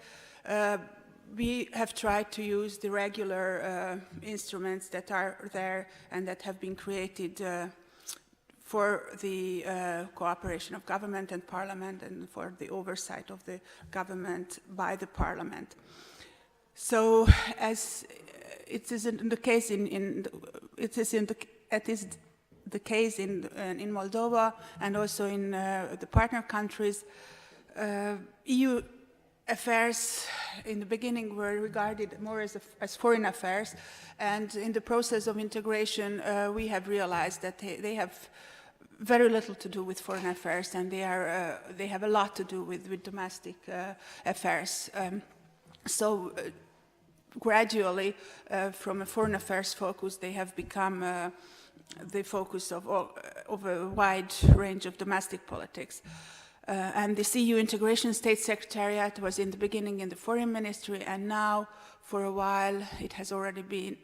We have tried to use the regular instruments that are there and that have been created for the cooperation of government and parliament, and for the oversight of the government by the parliament. So, as it is the case the case in Moldova and also in the partner countries, EU affairs in the beginning were regarded more as foreign affairs, and in the process of integration we have realized that they have very little to do with foreign affairs, and they have a lot to do with domestic affairs. So gradually, from a foreign affairs focus, they have become the focus of a wide range of domestic politics. And the EU Integration State Secretariat was in the beginning in the Foreign Ministry, and now for a while it has already been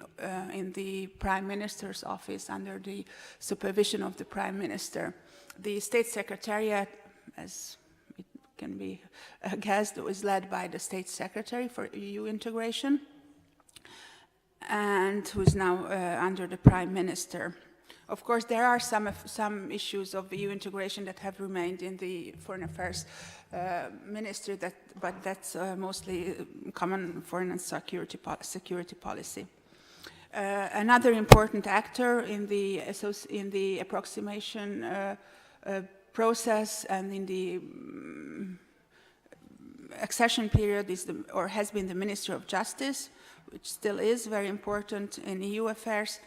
in the Prime Minister's office under the supervision of the Prime Minister. The State Secretariat, as it can be guessed, was led by the State Secretary for EU integration, and who is now under the Prime Minister. Of course, there are some issues of EU integration that have remained in the Foreign Affairs Ministry, but that's mostly common foreign and security policy. Another important actor in the approximation process and in the accession period has been the Ministry of Justice, which still is very important in EU affairs.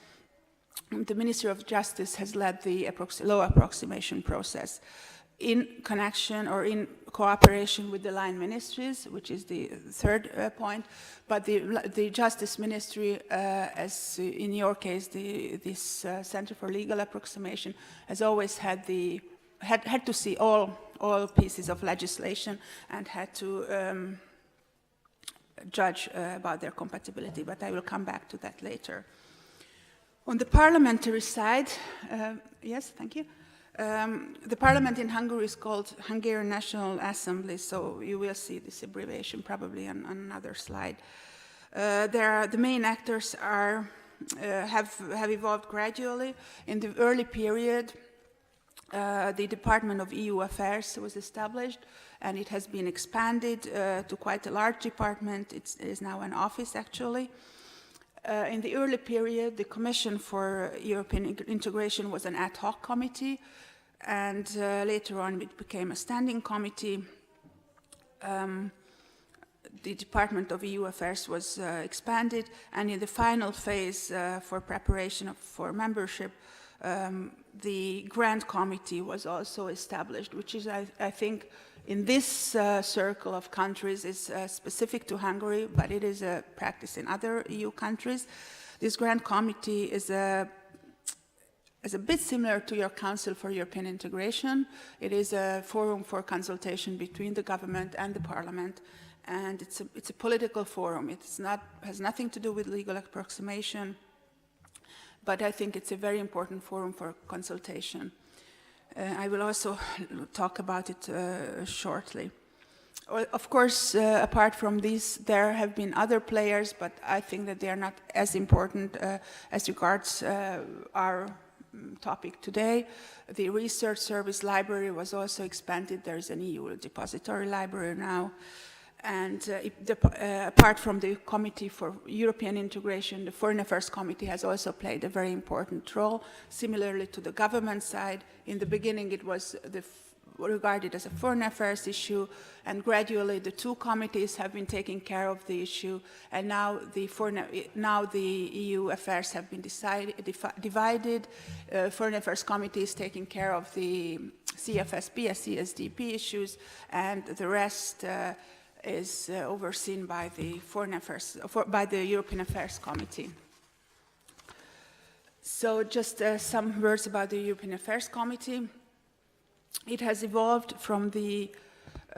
The Ministry of Justice has led the law approximation process. in connection or in cooperation with the line ministries, which is the third point. But the Justice Ministry, as in your case, this Center for Legal Approximation, has always had to see all pieces of legislation and had to judge about their compatibility, but I will come back to that later. On the parliamentary side, yes, thank you. The parliament in Hungary is called Hungarian National Assembly, so you will see this abbreviation probably on another slide. The main actors have evolved gradually. In the early period, the Department of EU Affairs was established, and it has been expanded to quite a large department. It is now an office, actually. In the early period, the Commission for European Integration was an ad hoc committee, and later on it became a standing committee. The Department of EU Affairs was expanded, and in the final phase for preparation for membership, the Grand Committee was also established, which is, I think, in this circle of countries is specific to Hungary, but it is a practice in other EU countries. This Grand Committee is a bit similar to your Council for European Integration. It is a forum for consultation between the government and the parliament, and it's a political forum. Has nothing to do with legal approximation, but I think it's a very important forum for consultation. I will also talk about it shortly. Of course, apart from these, there have been other players, but I think that they are not as important as regards our topic today. The research service library was also expanded. There is an EU depository library now. And apart from the Committee for European Integration, the Foreign Affairs Committee has also played a very important role, similarly to the government side. In the beginning, it was regarded as a foreign affairs issue, and gradually the two committees have been taking care of the issue, and now the EU affairs have been divided. Foreign Affairs Committee is taking care of the CFSP and CSDP issues, and the rest is overseen by the European Affairs Committee. So just some words about the European Affairs Committee. It has evolved from the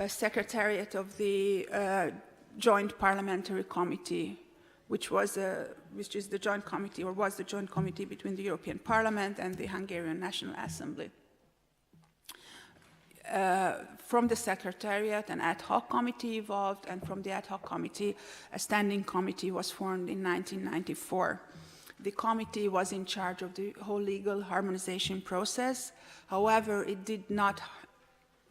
Secretariat of the Joint Parliamentary Committee, which is the joint committee, or was the joint committee between the European Parliament and the Hungarian National Assembly. From the Secretariat, an ad hoc committee evolved, and from the ad hoc committee, a standing committee was formed in 1994. The committee was in charge of the whole legal harmonization process. However, it did not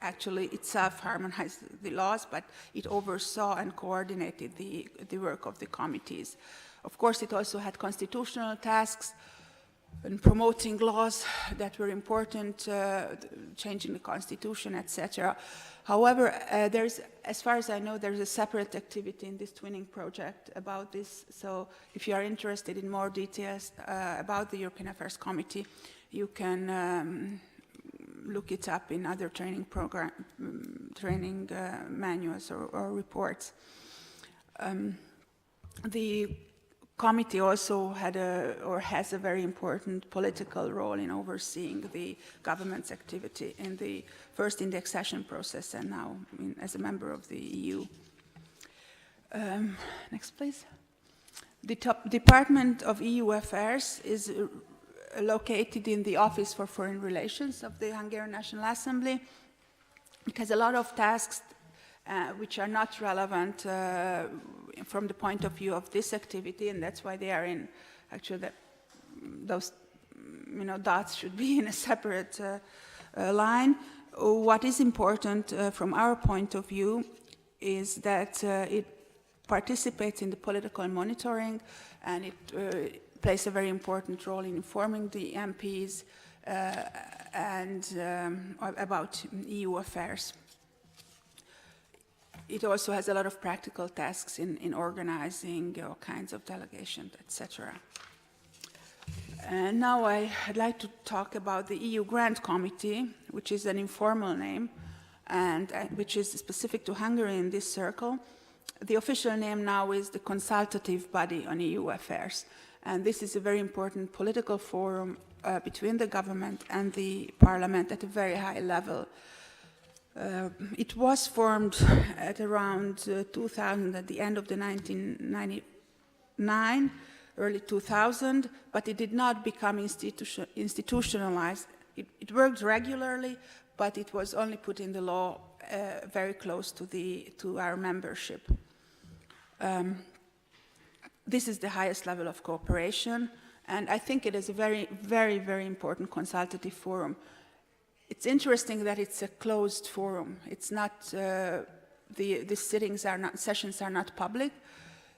actually itself harmonize the laws, but it oversaw and coordinated the work of the committees. Of course, it also had constitutional tasks, and promoting laws that were important, changing the constitution, etc. However, as far as I know, there's a separate activity in this twinning project about this. So if you are interested in more details about the European Affairs Committee, you can look it up in other training manuals or reports. The committee also had has a very important political role in overseeing the government's activity first in the accession process and now as a member of the EU. Next, please. The Department of EU Affairs is located in the Office for Foreign Relations of the Hungarian National Assembly. It has a lot of tasks which are not relevant from the point of view of this activity, and that's why they are in, actually, those dots should be in a separate line. What is important from our point of view is that it participates in the political monitoring, and it plays a very important role in informing the MPs about EU affairs. It also has a lot of practical tasks in organizing all kinds of delegations, etc. And now I'd like to talk about the EU Grant Committee, which is an informal name, and which is specific to Hungary in this circle. The official name now is the Consultative Body on EU Affairs, and this is a very important political forum between the government and the parliament at a very high level. It was formed at around 2000, at the end of the 1999, early 2000, but it did not become institutionalized. It worked regularly, but it was only put in the law very close to our membership. This is the highest level of cooperation, and I think it is a very, very, very important consultative forum. It's interesting that it's a closed forum. It's not, the sessions are not public.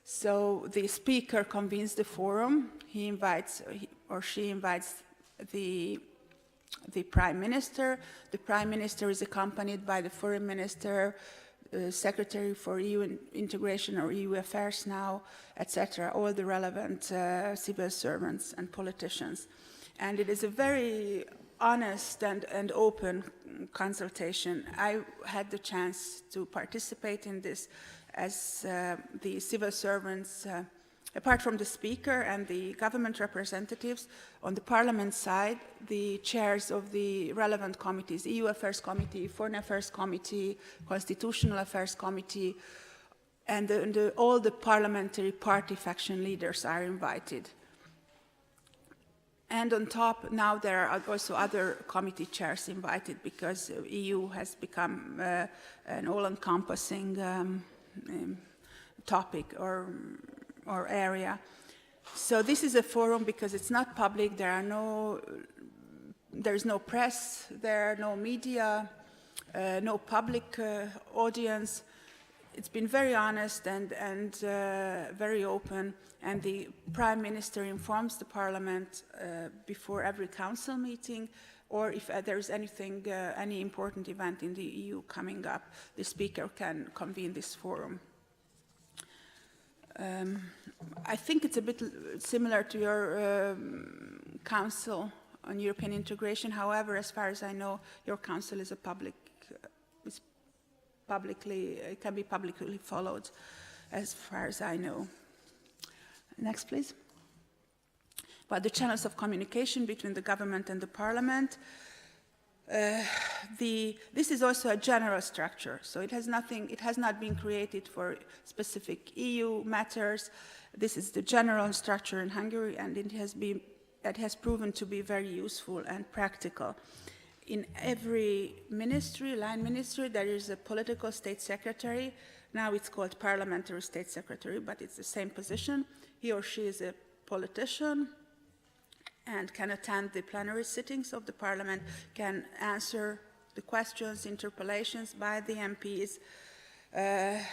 So the speaker convenes the forum. He invites, or she invites the prime minister. The prime minister is accompanied by the foreign minister, secretary for EU integration or EU affairs now, etc., all the relevant civil servants and politicians. And it is a very honest and open consultation. I had the chance to participate in this as the civil servants, apart from the speaker and the government representatives, on the parliament side, the chairs of the relevant committees, EU Affairs Committee, Foreign Affairs Committee, Constitutional Affairs Committee, and all the parliamentary party faction leaders are invited. And on top, now there are also other committee chairs invited because EU has become an all-encompassing topic or area. So this is a forum because it's not public, there's no press, there are no media, no public audience. It's been very honest and very open, and the Prime Minister informs the Parliament before every Council meeting, or if there's anything, any important event in the EU coming up, the Speaker can convene this forum. I think it's a bit similar to your Council on European Integration. However, as far as I know, your Council is a it can be publicly followed, as far as I know. Next, please. About the channels of communication between the government and the parliament. This is also a general structure, so it has not been created for specific EU matters. This is the general structure in Hungary, and it has proven to be very useful and practical. In every ministry, line ministry, there is a political state secretary. Now it's called parliamentary state secretary, but it's the same position. He or she is a politician and can attend the plenary sittings of the parliament, can answer the questions, interpellations by the MPs.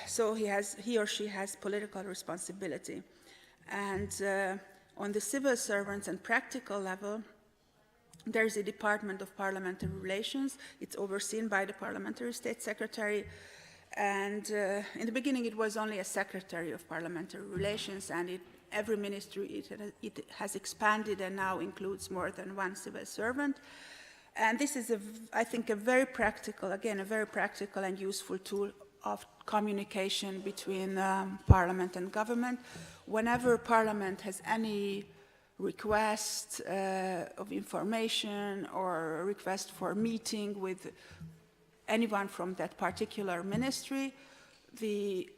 So he or she has political responsibility. And on the civil servants and practical level, there is a Department of Parliamentary Relations. It's overseen by the Parliamentary State Secretary. And in the beginning, it was only a Secretary of Parliamentary Relations, and every ministry it has expanded and now includes more than one civil servant. And this is, I think, a very practical and useful tool of communication between Parliament and government. Whenever Parliament has any request of information or a request for a meeting with anyone from that particular ministry, the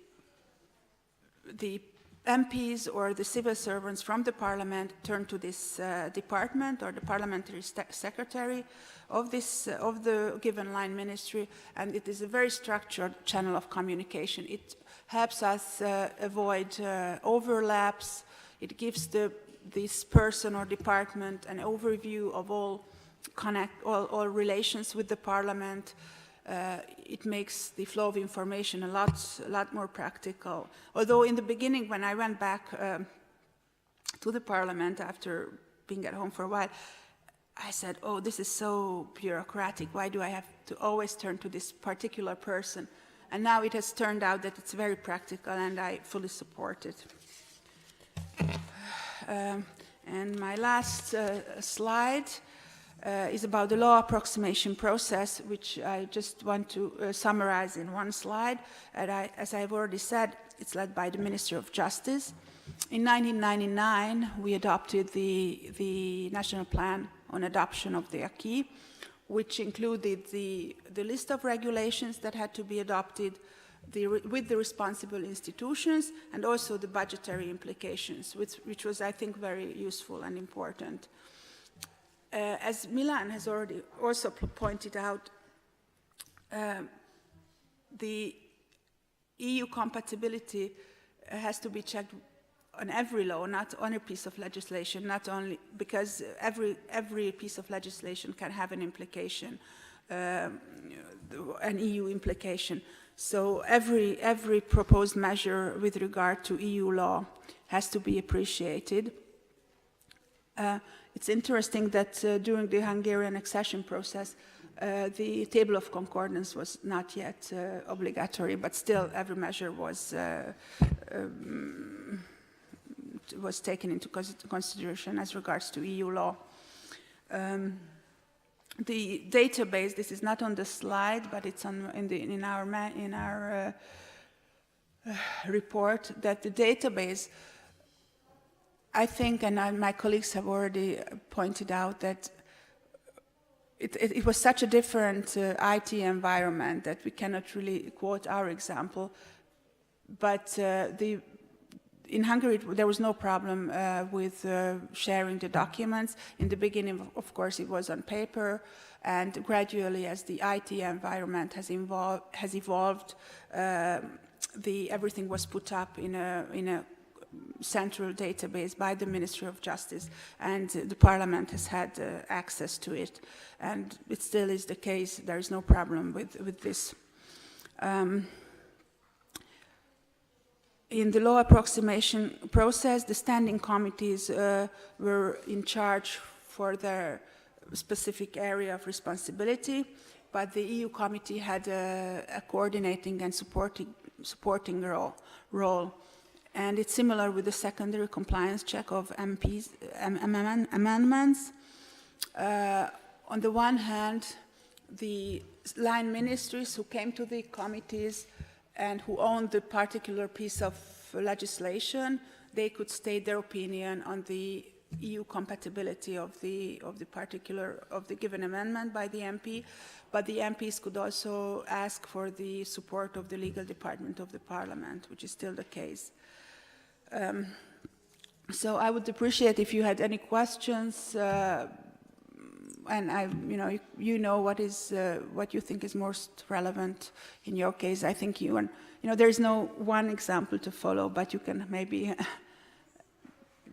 MPs or the civil servants from the parliament turn to this department or the parliamentary secretary of the given line ministry, and it is a very structured channel of communication. It helps us avoid overlaps. It gives this person or department an overview of all relations with the parliament. It makes the flow of information a lot more practical. Although in the beginning, when I went back to the parliament after being at home for a while, I said, oh, this is so bureaucratic. Why do I have to always turn to this particular person? And now it has turned out that it's very practical, and I fully support it. And my last slide is about the law approximation process, which I just want to summarize in one slide. And as I've already said, it's led by the Ministry of Justice. In 1999, we adopted the National Plan on Adoption of the Acquis, which included the list of regulations that had to be adopted with the responsible institutions, and also the budgetary implications, which was, I think, very useful and important. As Milan has already also pointed out, the EU compatibility has to be checked on every law, not on a piece of legislation, not only because every piece of legislation can have an implication, an EU implication. So every proposed measure with regard to EU law has to be appreciated. It's interesting that during the Hungarian accession process, the table of concordance was not yet obligatory, but still every measure was taken into consideration as regards to EU law. The database, this is not on the slide, but it's in our report, that the database, I think, and my colleagues have already pointed out, that it was such a different IT environment that we cannot really quote our example. But in Hungary, there was no problem with sharing the documents. In the beginning, of course, it was on paper, and gradually, as the IT environment has evolved, everything was put up in a central database by the Ministry of Justice, and the Parliament has had access to it. And it still is the case. There is no problem with this. In the law approximation process, the standing committees were in charge for their specific area of responsibility, but the EU committee had a coordinating and supporting role. And it's similar with the secondary compliance check of MPs' amendments. On the one hand, the line ministries who came to the committees and who owned the particular piece of legislation, they could state their opinion on the EU compatibility of the given amendment by the MP, but the MPs could also ask for the support of the legal department of the Parliament, which is still the case. So I would appreciate if you had any questions, and you know what you think is most relevant in your case. I think there is no one example to follow, but you can maybe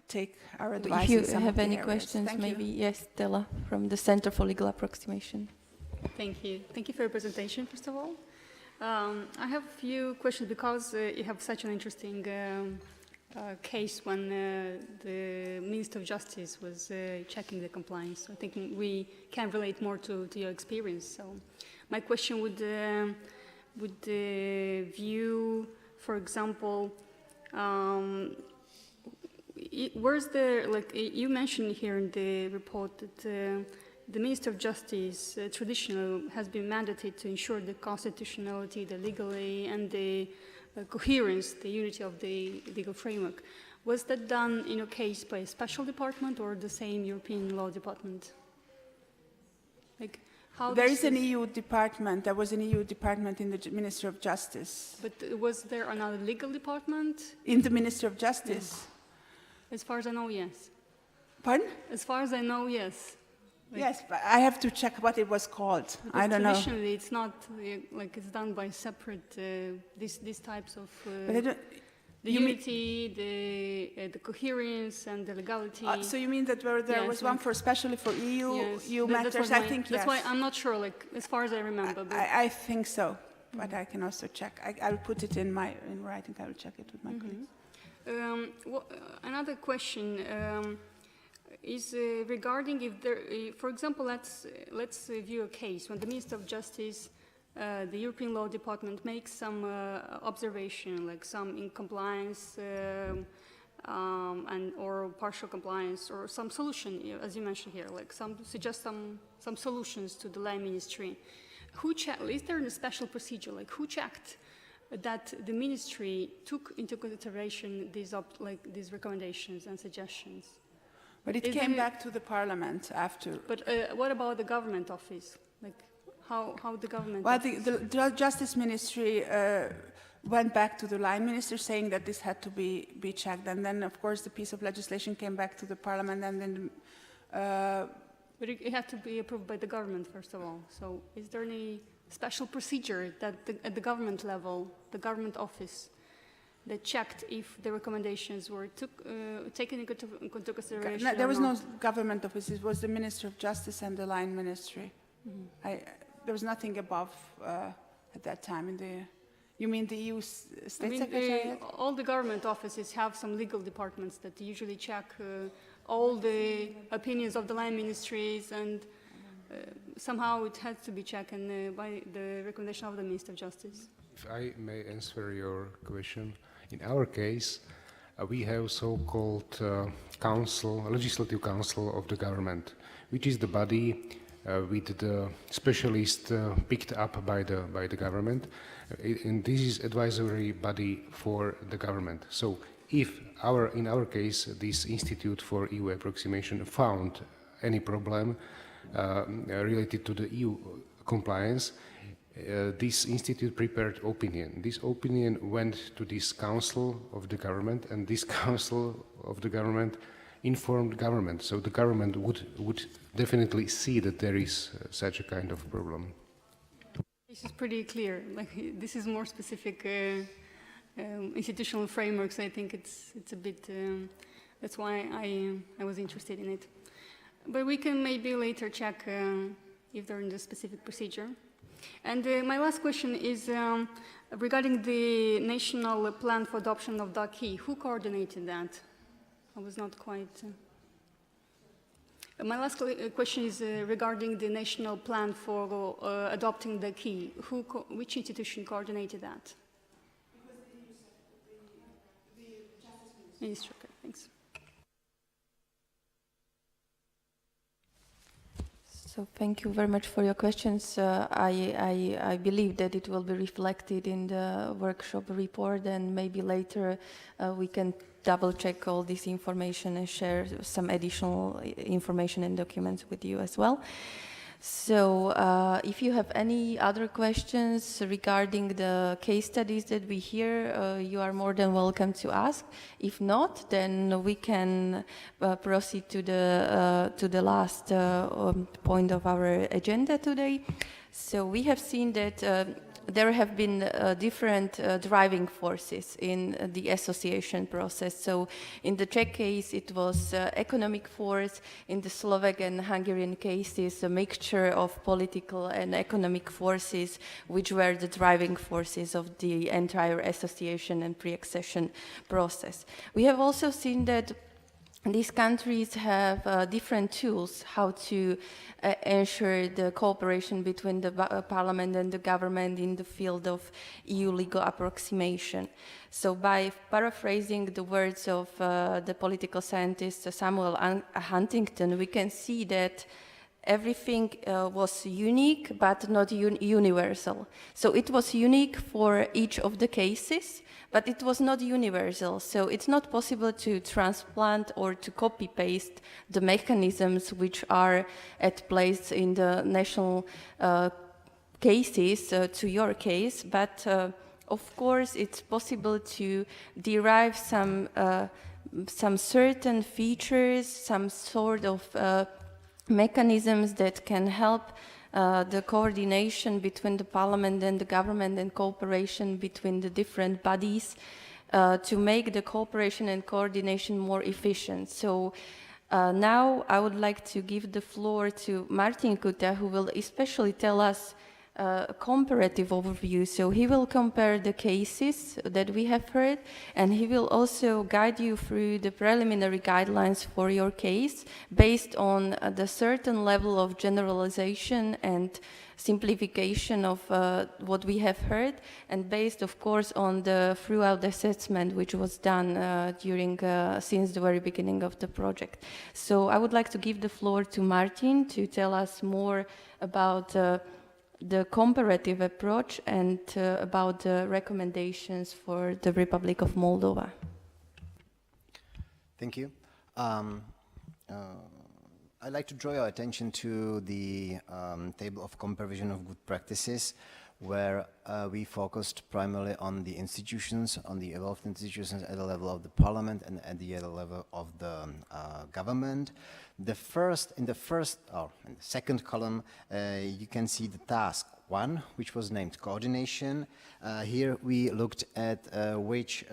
take our advice. If you have any questions, maybe yes, Stella from the Center for Legal Approximation. Thank you. Thank you for your presentation, first of all. I have a few questions because you have such an interesting case when the Minister of Justice was checking the compliance. So I think we can relate more to your experience. So my question would view, for example, where's you mentioned here in the report that the Minister of Justice traditionally has been mandated to ensure the constitutionality, the legality, and the coherence, the unity of the legal framework. Was that done in a case by a special department or the same European law department? There is an EU department. There was an EU department in the Ministry of Justice. But was there another legal department? In the Ministry of Justice? Yes. As far as I know, yes. Pardon? As far as I know, yes. Yes, but I have to check what it was called. I don't know. Traditionally, it's not it's done by separate these types of the unity, the coherence, and the legality. So you mean that there was one especially for EU matters? I think yes. That's why I'm not sure. As far as I remember. I think so, but I can also check. I'll put it in writing. I will check it with my colleagues. Another question. Is regarding if there, for example, let's view a case when the Minister of Justice, the European Law Department makes some observation, like some incompliance and or partial compliance or some solution, as you mentioned here, like suggest some solutions to the Land Ministry. Who checked? Is there a special procedure? Like who checked that the ministry took into consideration these recommendations and suggestions? But it came back to the Parliament after. But what about the government office? Like how the government? Well, office? the Justice Ministry went back to the Line Minister saying that this had to be checked, and then of course the piece of legislation came back to the Parliament, and then. But it had to be approved by the government first of all. So is there any special procedure that at the government level, the government office, that checked if the recommendations were taken into consideration? No, there was no government office. It was the Minister of Justice and the Line Ministry. Mm-hmm. There was nothing above at that time in the. You mean the EU State Secretariat? All the government offices have some legal departments that usually check all the opinions of the Line Ministries, and somehow it has to be checked by the recommendation of the Minister of Justice. If I may answer your question, in our case, we have so-called Legislative Council of the Government, which is the body with the specialist picked up by the government, and this is advisory body for the government. So, if in our case, this Institute for EU Approximation found any problem related to the EU compliance, this institute prepared opinion. This opinion went to this council of the government, and this council of the government informed government. So the government would definitely see that there is such a kind of problem. This is pretty clear. Like this is more specific institutional frameworks. I think it's a bit. That's why I was interested in it. But we can maybe later check if they're in the specific procedure. And my last question is regarding the national plan for adoption of the acquis. Who coordinated that? I was not quite. My last question is regarding the national plan for adopting the acquis. Which institution coordinated that? The Justice Ministry. Okay, thanks. So thank you very much for your questions. I believe that it will be reflected in the workshop report, and maybe later we can double check all this information and share some additional information and documents with you as well. So if you have any other questions regarding the case studies that we hear, you are more than welcome to ask. If not, then we can proceed to the last point of our agenda today. So we have seen that there have been different driving forces in the association process. So in the Czech case, it was economic force. In the Slovak and Hungarian cases, a mixture of political and economic forces, which were the driving forces of the entire association and pre-accession process. We have also seen that these countries have different tools how to ensure the cooperation between the parliament and the government in the field of EU legal approximation. So by paraphrasing the words of the political scientist Samuel Huntington, we can see that everything was unique but not universal. So it was unique for each of the cases, but it was not universal. So it's not possible to transplant or to copy-paste the mechanisms which are at place in the national cases to your case, but of course it's possible to derive some certain features, some sort of mechanisms that can help the coordination between the parliament and the government and cooperation between the different bodies to make the cooperation and coordination more efficient. So now I would like to give the floor to Martin Kuta, who will especially tell us a comparative overview. So he will compare the cases that we have heard, and he will also guide you through the preliminary guidelines for your case based on the certain level of generalization and simplification of what we have heard, and based, of course, on the throughout assessment which was done since the very beginning of the project. So I would like to give the floor to Martin to tell us more about the comparative approach and about the recommendations for the Republic of Moldova. Thank you. I'd like to draw your attention to the table of comparison of good practices, where we focused primarily on the institutions, on the evolved institutions at the level of the parliament and at the level of the government. In the second column, you can see the task 1, which was named coordination. Here we looked at which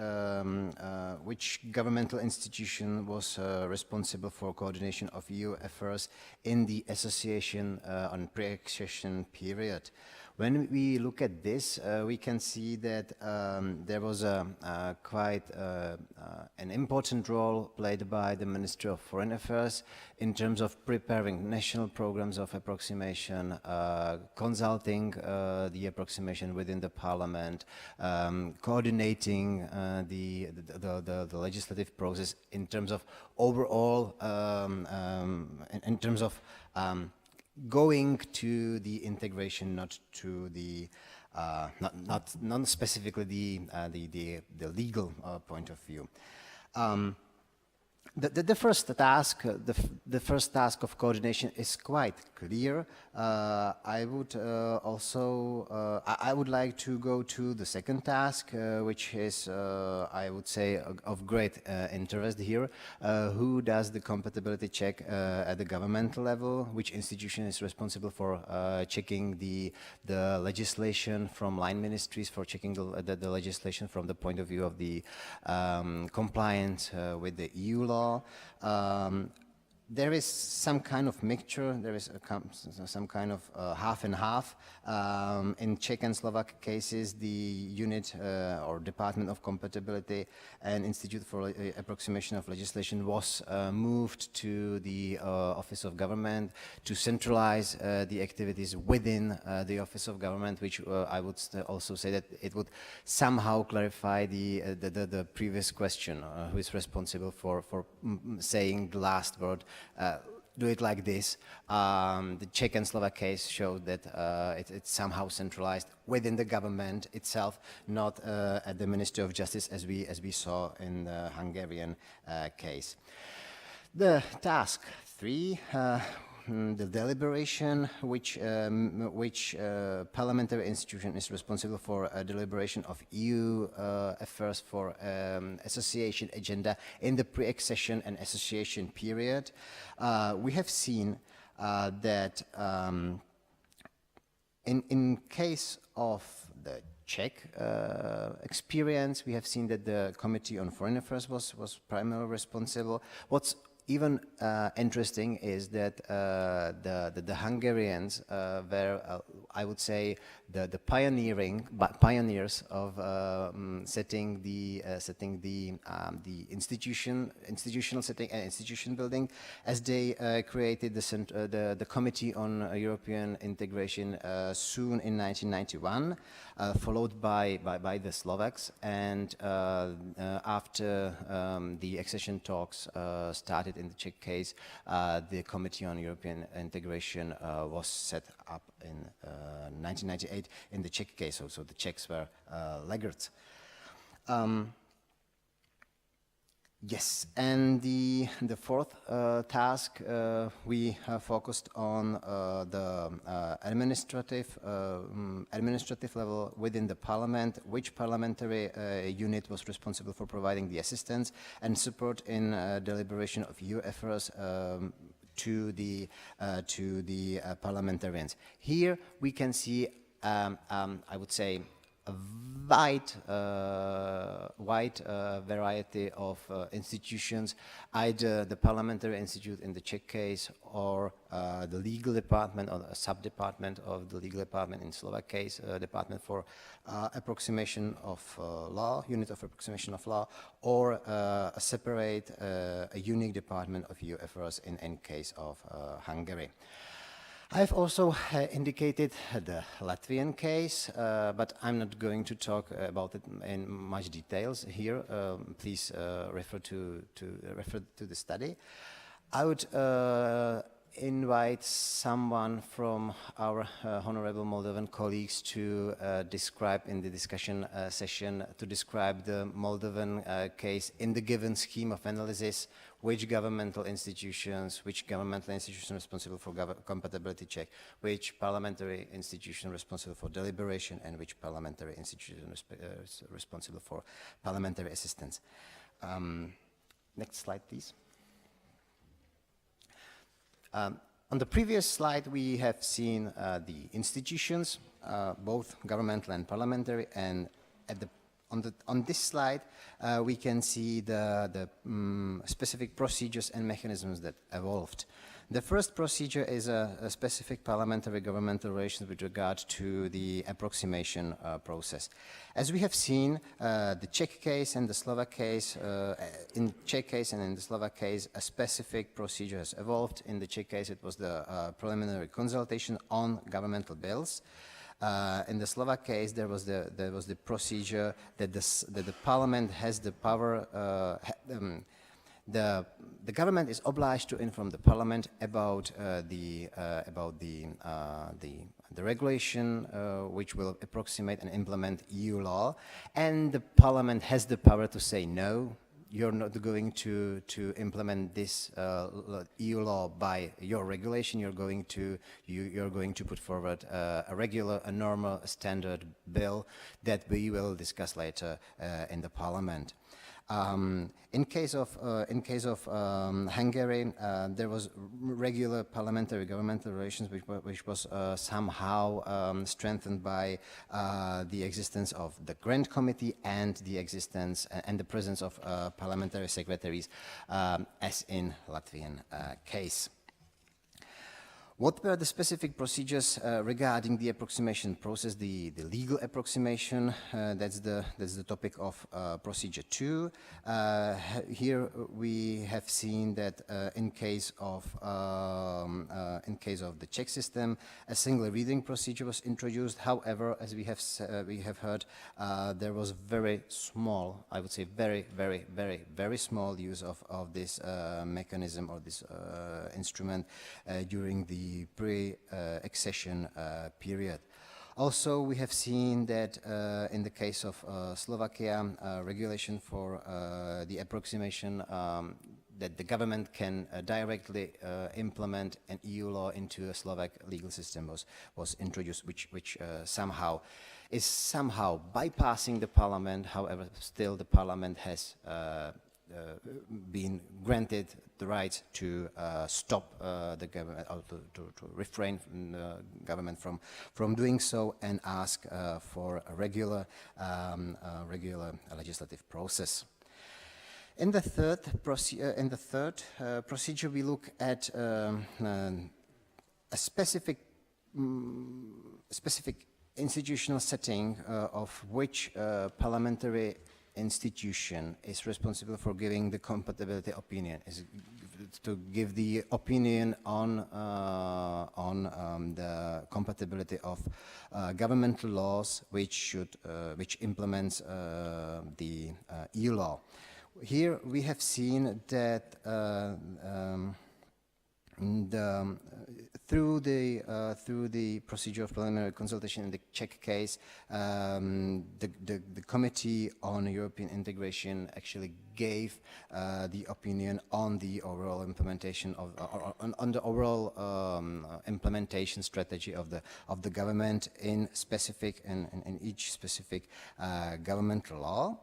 governmental institution was responsible for coordination of EU affairs in the association on pre-accession period. When we look at this, we can see that there was quite an important role played by the Ministry of Foreign Affairs in terms of preparing national programs of approximation, consulting the approximation within the parliament, coordinating the legislative process in terms of overall, in terms of going to the integration, not to the not specifically the legal point of view. The first task, the first task of coordination is quite clear. I would I would like to go to the second task, which is, I would say, of great interest here. Who does the compatibility check at the governmental level? Which institution is responsible for checking the legislation from line ministries, for checking the legislation from the point of view of the compliance with the EU law? There is some kind of mixture, there is some kind of half and half. In Czech and Slovak cases, the unit or Department of Compatibility and Institute for Approximation of Legislation was moved to the Office of Government to centralize the activities within the Office of Government, which I would also say that it would somehow clarify the previous question, who is responsible for saying the last word. Do it like this. The Czech and Slovak case showed that it's somehow centralized within the government itself, not at the Ministry of Justice as we saw in the Hungarian case. The task 3, the deliberation, which parliamentary institution is responsible for deliberation of EU affairs for association agenda in the pre-accession and association period. We have seen that in case of the Czech experience, we have seen that the Committee on Foreign Affairs was primarily responsible. What's even interesting is that the Hungarians were, I would say, the pioneers of setting the institutional setting and institution building, as they created the Committee on European Integration soon in 1991, followed by the Slovaks, and after the accession talks started in the Czech case, the Committee on European Integration was set up in 1998 in the Czech case. So the Czechs were laggards. Yes, and the fourth task, we focused on the administrative level within the parliament, which parliamentary unit was responsible for providing the assistance and support in deliberation of EU affairs to the parliamentarians. Here we can see, I would say, a wide variety of institutions, either the Parliamentary Institute in the Czech case or the legal department or a sub-department of the legal department in Slovak case, Department for Approximation of Law, Unit of Approximation of Law, or a separate, a unique department of EU affairs in case of Hungary. I've also indicated the Latvian case, but I'm not going to talk about it in much details here. Please refer to the study. I would invite someone from our honorable Moldovan colleagues to describe in the discussion session, to describe the Moldovan case in the given scheme of analysis, which governmental institutions responsible for compatibility check, which parliamentary institution responsible for deliberation, and which parliamentary institution responsible for parliamentary assistance. Next slide, please. On the previous slide, we have seen the institutions, both governmental and parliamentary, and on this slide, we can see the specific procedures and mechanisms that evolved. The first procedure is a specific parliamentary governmental relations with regard to the approximation process. As we have seen, the Czech case and the Slovak case, in Czech case and in the Slovak case, a specific procedure has evolved. In the Czech case, it was the preliminary consultation on governmental bills. In the Slovak case, there was the procedure that the Parliament has the power. The government is obliged to inform the Parliament about the regulation which will approximate and implement EU law, and the Parliament has the power to say no. You're not going to implement this EU law by your regulation. You're going to put forward a normal, standard bill that we will discuss later in the Parliament. In case of Hungary, there was regular parliamentary governmental relations, which was somehow strengthened by the existence of the Grand Committee and the existence and the presence of parliamentary secretaries, as in Latvian case. What were the specific procedures regarding the approximation process, the legal approximation? That's the topic of procedure 2. Here we have seen that in case of the Czech system, a single reading procedure was introduced. However, as we have heard, there was very small, I would say very small use of this mechanism or this instrument during the pre-accession period. Also, we have seen that in the case of Slovakia, regulation for the approximation that the government can directly implement an EU law into a Slovak legal system was introduced, which is somehow bypassing the Parliament. However, still the Parliament has been granted the right to stop the government, or to refrain from the government from doing so, and ask for a regular legislative process. In the third procedure, we look at a specific institutional setting of which parliamentary institution is responsible for giving the compatibility opinion, is to give the opinion on the compatibility of governmental laws which implements the EU law. Here we have seen that through the procedure of preliminary consultation in the Czech case, the Committee on European Integration actually gave the opinion on the overall implementation on the overall implementation strategy of the government in each specific governmental law.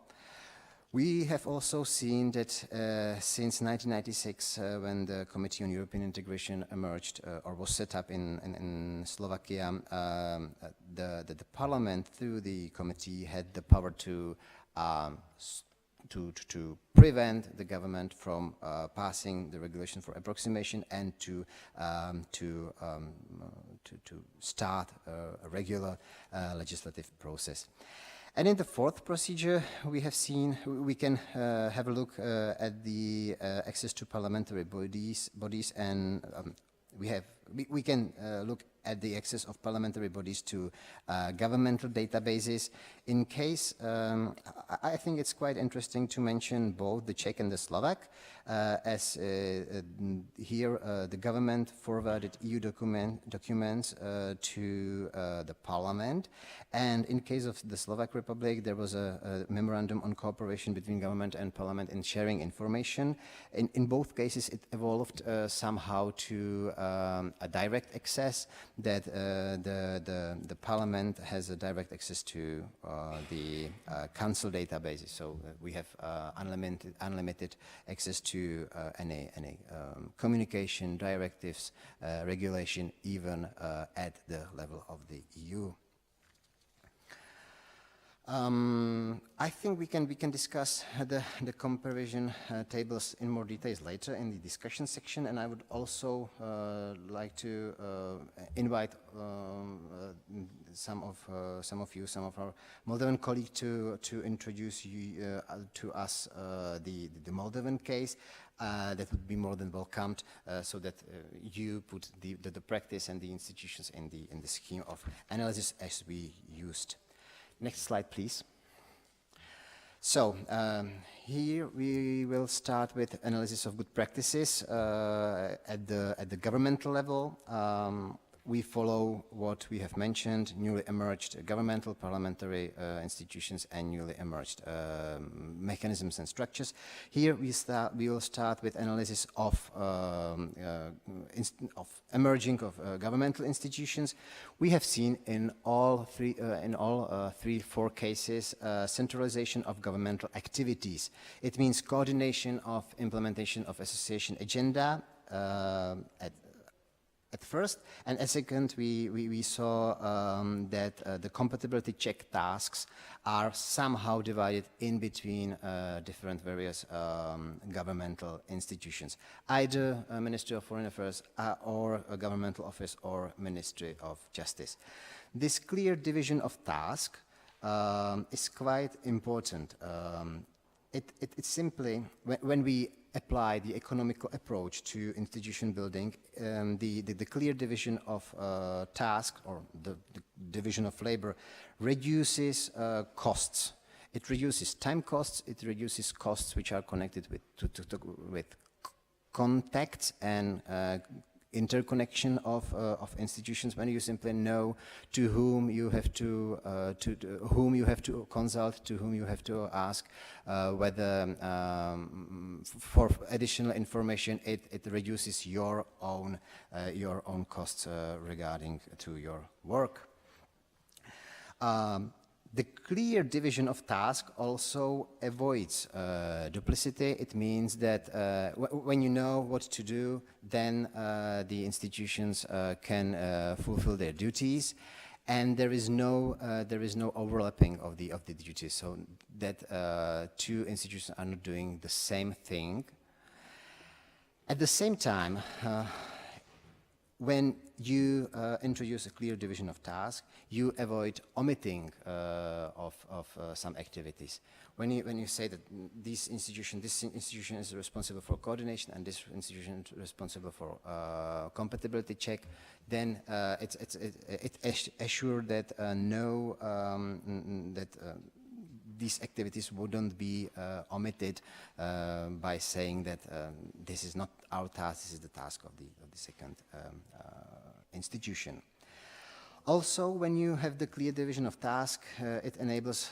We have also seen that since 1996, when the Committee on European Integration emerged or was set up in Slovakia, the Parliament, through the committee, had the power to to prevent the government from passing the regulation for approximation and to start a regular legislative process. And in the fourth procedure, we have seen, we can have a look at the access to parliamentary bodies and we can look at the access of parliamentary bodies to governmental databases. In case, I think it's quite interesting to mention both the Czech and the Slovak, as here the government forwarded EU documents to the parliament, and in case of the Slovak Republic there was a memorandum on cooperation between government and parliament in sharing information. In both cases it evolved somehow to a direct access, that the parliament has a direct access to the council databases, so we have unlimited access to any communication, directives, regulation, even at the level of the EU. I think we can discuss the comparison tables in more details later in the discussion section, and I would also like to invite some of our Moldovan colleagues to introduce you, to us the Moldovan case. That would be more than welcomed, so that you put the practice and the institutions in the scheme of analysis as we used. Next slide, please. So here we will start with analysis of good practices at the governmental level. We follow what we have mentioned: newly emerged governmental, parliamentary institutions, and newly emerged mechanisms and structures. Here we will start with analysis of governmental institutions. We have seen in all four cases centralization of governmental activities. It means coordination of implementation of association agenda at first, and at second we saw that the compatibility check tasks are somehow divided in between different various governmental institutions, either a Ministry of Foreign Affairs or a governmental office or Ministry of Justice. This clear division of task is quite important. It's simply, when we apply the economical approach to institution building, the clear division of task, or the division of labor, reduces costs. It reduces time costs, it reduces costs which are connected with contacts and interconnection of institutions, when you simply know to whom you have to consult, to whom you have to ask whether for additional information. It reduces your own costs regarding to your work. The clear division of task also avoids duplicity. It means that when you know what to do, then the institutions can fulfill their duties, and there is no overlapping of the duties, so that two institutions are not doing the same thing. At the same time, when you introduce a clear division of tasks, you avoid omitting of some activities. When you say that this institution is responsible for coordination and this institution is responsible for compatibility check, then it assures that these activities wouldn't be omitted by saying that this is not our task, this is the task of the second institution. Also, when you have the clear division of task, it enables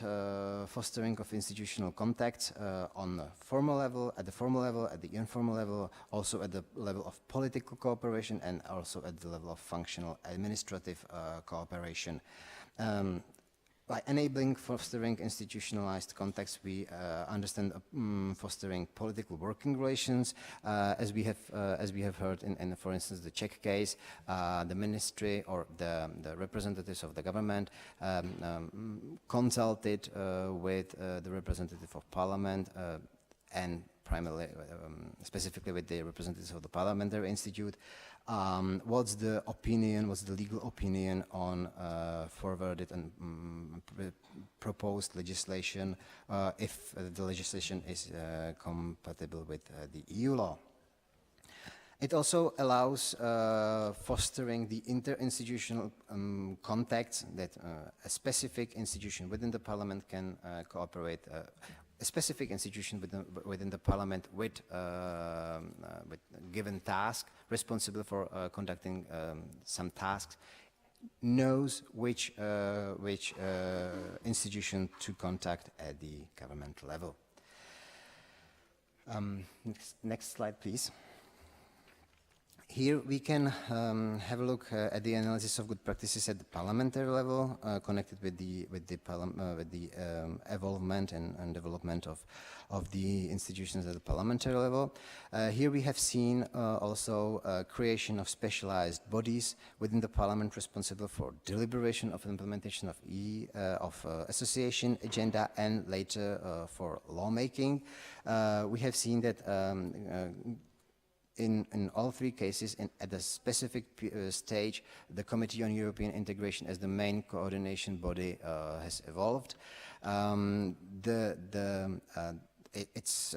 fostering of institutional contacts on the formal level, at the informal level, also at the level of political cooperation, and also at the level of functional administrative cooperation. by enabling fostering institutionalized contacts, we understand fostering political working relations, as we have heard in for instance, the Czech case. The ministry or the representatives of the government consulted with the representative of parliament and primarily, specifically with the representatives of the Parliamentary Institute. What's the opinion, what's the legal opinion on forwarded and proposed legislation, if the legislation is compatible with the EU law. It also allows fostering the interinstitutional contacts that a specific institution within the Parliament can cooperate, a specific institution within the Parliament with given task, responsible for conducting some tasks, knows which institution to contact at the governmental level. Next slide, please. Here we can have a look at the analysis of good practices at the parliamentary level, connected with the evolvement and development of the institutions at the parliamentary level. Here we have seen also creation of specialized bodies within the parliament responsible for deliberation of implementation of association agenda and later for lawmaking. We have seen that in all three cases, at a specific stage, the Committee on European Integration as the main coordination body has evolved. It's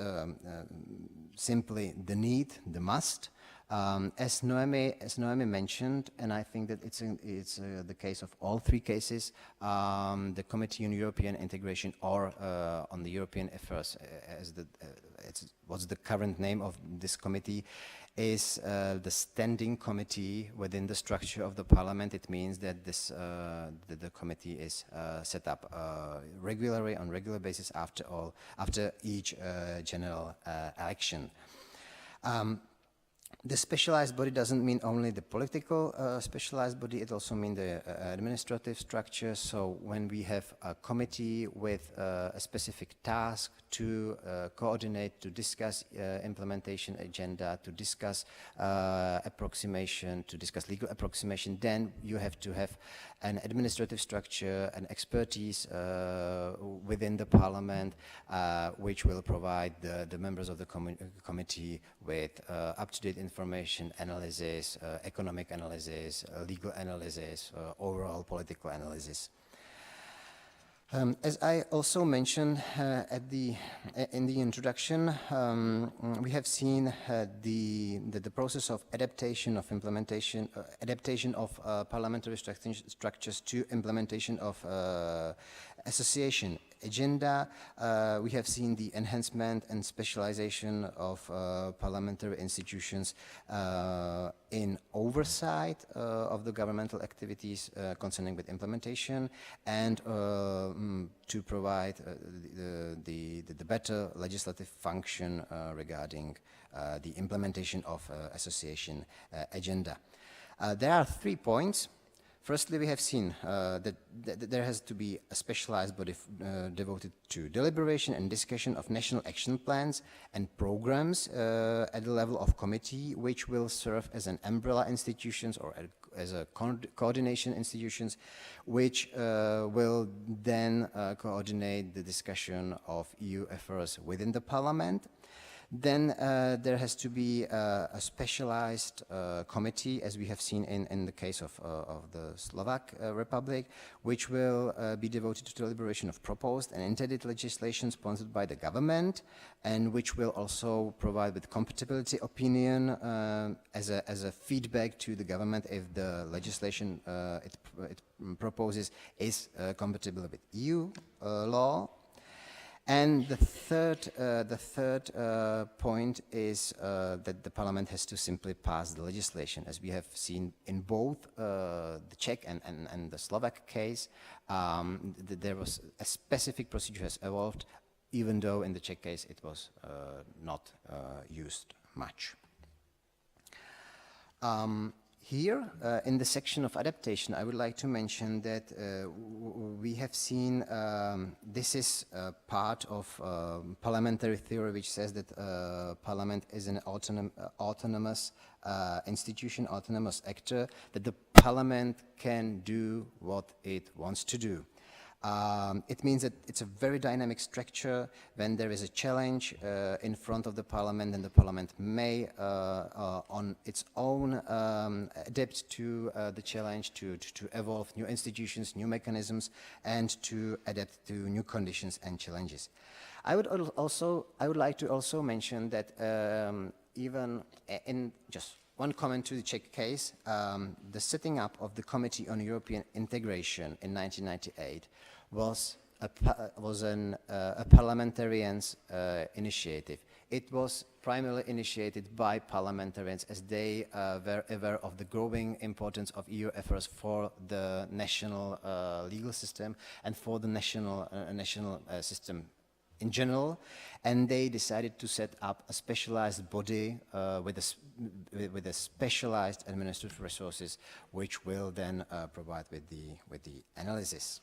simply the need, the must. As Noemi mentioned, and I think that it's the case of all three cases, the Committee on European Integration, or on the European Affairs, as what's the current name of this committee, is the standing committee within the structure of the Parliament. It means that the committee is set up regularly, on regular basis after each general election. The specialized body doesn't mean only the political specialized body, it also means the administrative structure. So when we have a committee with a specific task to coordinate, to discuss implementation agenda, to discuss approximation, to discuss legal approximation, then you have to have an administrative structure, an expertise within the Parliament, which will provide the members of the committee with up-to-date information, analysis, economic analysis, legal analysis, overall political analysis. As I also mentioned in the introduction, we have seen the process of adaptation of implementation, adaptation of parliamentary structures to implementation of association agenda. We have seen the enhancement and specialization of parliamentary institutions in oversight of the governmental activities concerning with implementation, and to provide the better legislative function regarding the implementation of association agenda. There are 3 points. Firstly, we have seen that there has to be a specialized body devoted to deliberation and discussion of national action plans and programs at the level of committee, which will serve as an umbrella institutions or as a coordination institutions, which will then coordinate the discussion of EU affairs within the Parliament. Then there has to be a specialized committee, as we have seen in the case of the Slovak Republic, which will be devoted to deliberation of proposed and intended legislation sponsored by the government, and which will also provide with compatibility opinion as a feedback to the government if the legislation it proposes is compatible with EU law. And the third point is that the Parliament has to simply pass the legislation. As we have seen in both the Czech and the Slovak case, there was a specific procedure has evolved, even though in the Czech case it was not used much. Here, in the section of adaptation, I would like to mention that we have seen this is part of parliamentary theory, which says that Parliament is an autonomous institution, autonomous actor, that the Parliament can do what it wants to do. It means that it's a very dynamic structure. When there is a challenge in front of the Parliament, then the Parliament may, on its own, adapt to the challenge, to evolve new institutions, new mechanisms, and to adapt to new conditions and challenges. I would like to also mention that even in just one comment to the Czech case, the setting up of the Committee on European Integration in 1998 was a parliamentarians' initiative. It was primarily initiated by parliamentarians as they were aware of the growing importance of EU efforts for the national legal system and for the national system in general, and they decided to set up a specialized body with a specialized administrative resources, which will then provide with the analysis.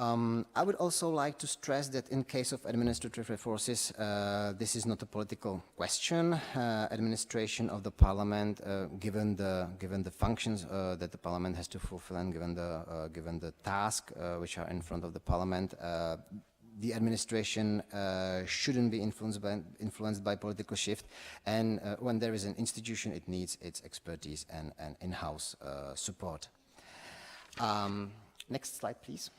I would also like to stress that in case of administrative resources, this is not a political question. Administration of the Parliament, given the functions that the Parliament has to fulfill and given the tasks which are in front of the Parliament, the administration shouldn't be influenced by political shift. And when there is an institution, it needs its expertise and in-house support. Next slide, please.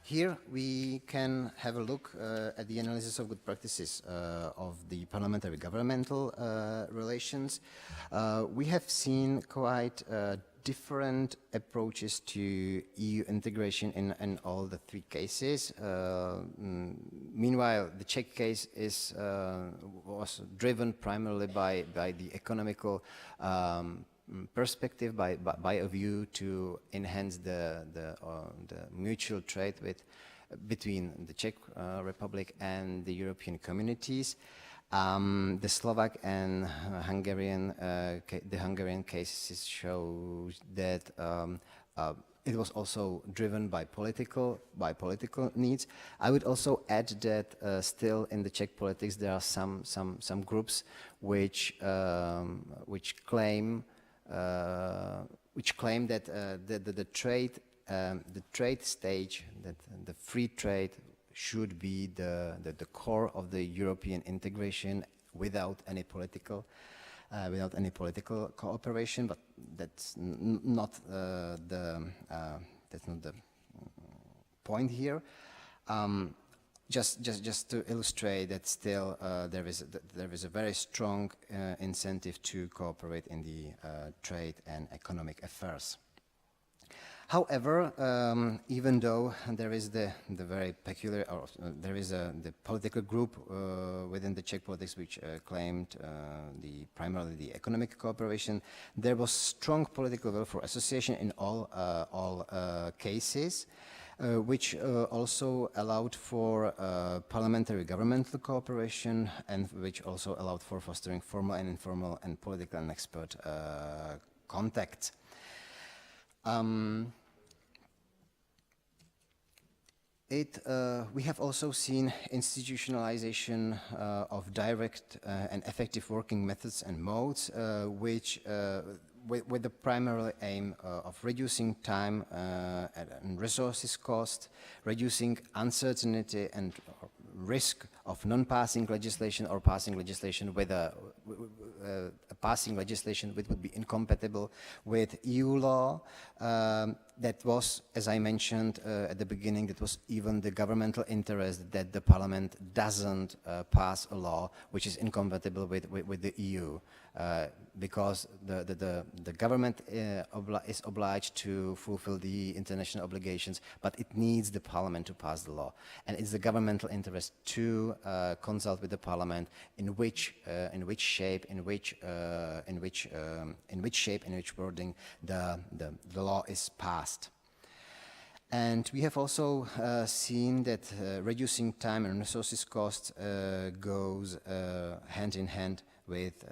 Here we can have a look at the analysis of good practices of the parliamentary governmental relations. We have seen quite different approaches to EU integration in all the three cases. Meanwhile, the Czech case was driven primarily by the economical perspective, by a view to enhance the mutual trade between the Czech Republic and the European communities. The Slovak and Hungarian cases show that it was also driven by political needs. I would also add that still in the Czech politics there are some groups which claim that the trade stage, that the free trade should be the core of the European integration without any political cooperation. But that's not the point here. Just to illustrate that still there is a very strong incentive to cooperate in the trade and economic affairs. However, even though there is the very peculiar, or there is the political group within the Czech politics which claimed primarily the economic cooperation, there was strong political will for association in all cases. Which also allowed for parliamentary governmental cooperation, and which also allowed for fostering formal and informal and political and expert contacts. We have also seen institutionalization of direct and effective working methods and modes, which with the primary aim of reducing time and resources cost, reducing uncertainty and risk of non-passing legislation or passing legislation with passing legislation which would be incompatible with EU law. That was, as I mentioned at the beginning, that was even the governmental interest that the Parliament doesn't pass a law which is incompatible with the EU. Because the government is obliged to fulfill the international obligations, but it needs the Parliament to pass the law, and it's the governmental interest to consult with the Parliament in which shape, in which wording the law is passed. And we have also seen that reducing time and resources costs goes hand in hand with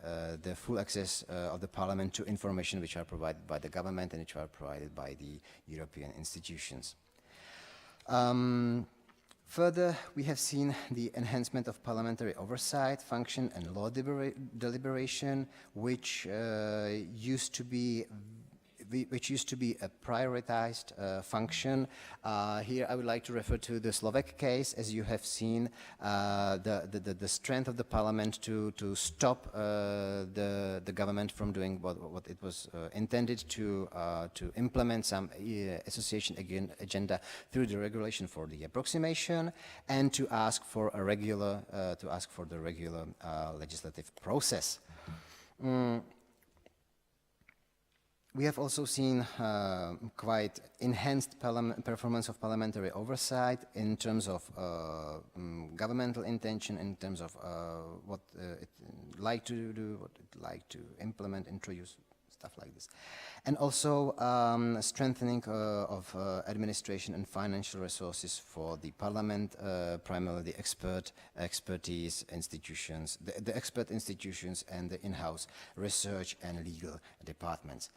the full access of the Parliament to information which are provided by the government and which are provided by the European institutions. Further, we have seen the enhancement of parliamentary oversight function and law deliberation, which used to be a prioritized function. Here I would like to refer to the Slovak case. As you have seen, the strength of the parliament to stop the government from doing what it was intended to implement some association agenda through the regulation for the approximation, and to ask for a regular legislative process. We have also seen quite enhanced performance of parliamentary oversight in terms of governmental intention, in terms of what it like to do, what it like to implement, introduce, stuff like this. And also strengthening of administration and financial resources for the parliament, primarily the expertise institutions, the expert institutions and the in-house research and legal departments.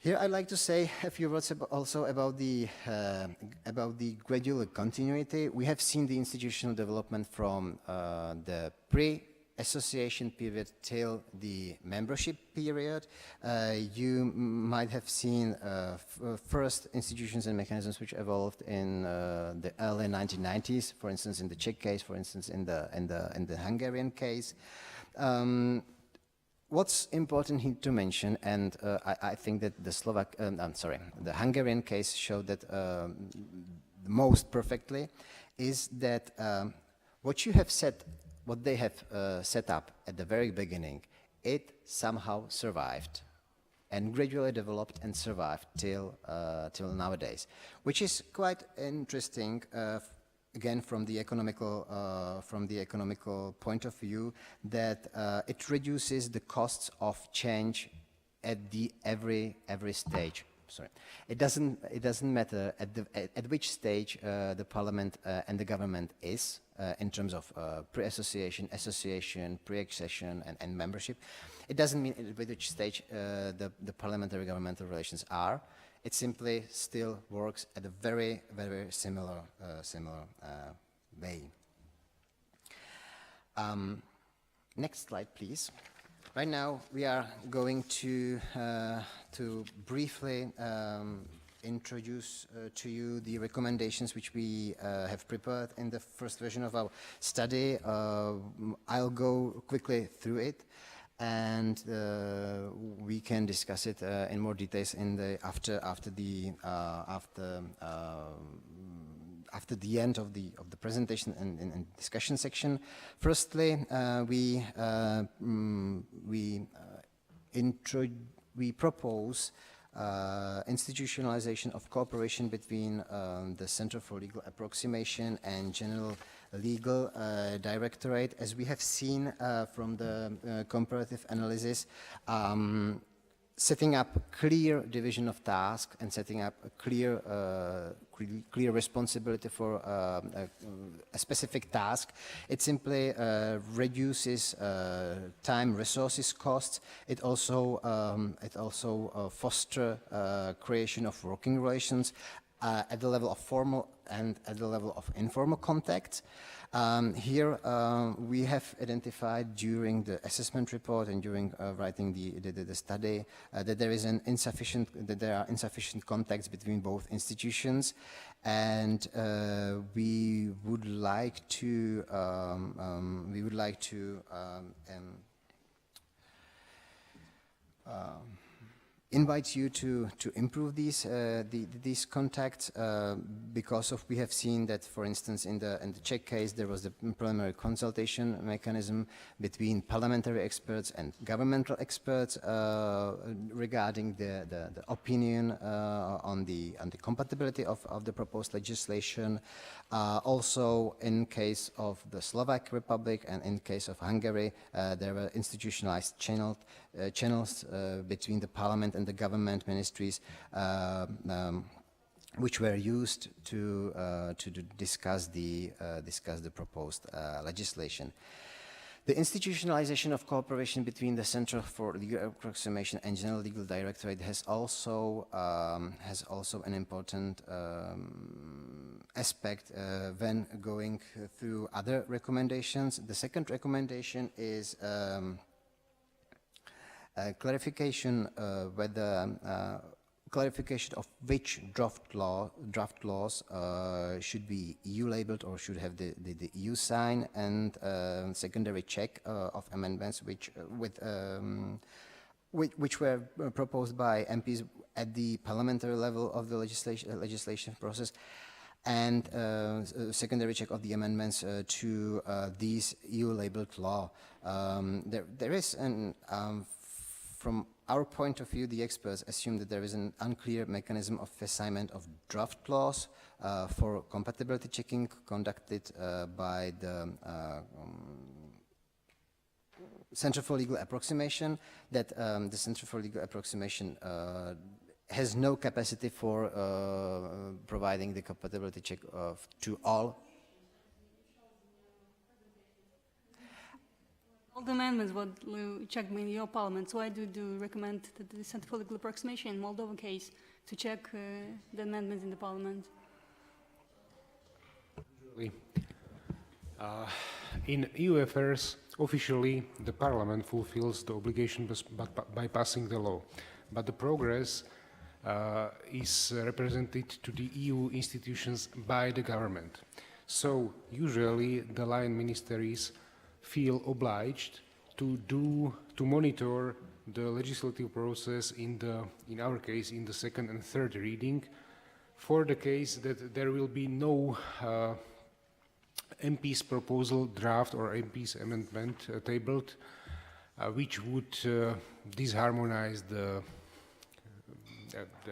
Here I'd like to say a few words also about the gradual continuity. We have seen the institutional development from the pre-association period till the membership period. You might have seen first institutions and mechanisms which evolved in the early 1990s, for instance in the Czech case, for instance in the Hungarian case. What's important here to mention, and I think that the Hungarian case showed that most perfectly, is that what they have set up at the very beginning, it somehow survived and gradually developed and survived till nowadays, which is quite interesting. Again, from the economical point of view, that it reduces the costs of change at every stage. Sorry, it doesn't matter at which stage the Parliament and the government is in terms of pre-association, association, pre-accession, and membership. It doesn't mean at which stage the parliamentary governmental relations are. It simply still works at a very, very similar way. Next slide, please. Right now, we are going to briefly introduce to you the recommendations which we have prepared in the first version of our study. I'll go quickly through it, and we can discuss it in more details in the after the end of the presentation and discussion section. Firstly, we propose institutionalization of cooperation between the Center for Legal Approximation and General Legal Directorate. As we have seen from the comparative analysis, setting up clear division of tasks and setting up a clear responsibility for a specific task, it simply reduces time, resources, costs. It also fosters creation of working relations at the level of formal and at the level of informal contacts. Here we have identified during the assessment report and during writing the study that there are insufficient contacts between both institutions, and we would like to invite you to improve these contacts because we have seen that, for instance, in the Czech case, there was the preliminary consultation mechanism between parliamentary experts and governmental experts regarding the opinion on the compatibility of the proposed legislation. Also, in case of the Slovak Republic and in case of Hungary, there were institutionalized channels between the parliament and the government ministries which were used to discuss the proposed legislation. The institutionalization of cooperation between the Center for Legal Approximation and General Legal Directorate has also an important aspect when going through other recommendations. The second recommendation is clarification clarification of which draft laws should be EU labeled or should have the EU sign, and secondary check of amendments which were proposed by MPs at the parliamentary level of the legislation process, and secondary check of the amendments to these EU labeled law. There is an from our point of view, the experts assume that there is an unclear mechanism of assignment of draft laws for compatibility checking conducted by the Center for Legal Approximation, that the Center for Legal Approximation has no capacity for providing the compatibility check to all. All the amendments were checked in your parliament, so why do you recommend the Center for Legal Approximation in Moldova case to check the amendments in the parliament? In EU affairs, officially, the Parliament fulfills the obligation by passing the law, but the progress is represented to the EU institutions by the government. So, usually, the line ministries feel obliged to monitor the legislative process in our case, in the second and third reading, for the case that there will be no MP's proposal draft or MP's amendment tabled, which would disharmonize the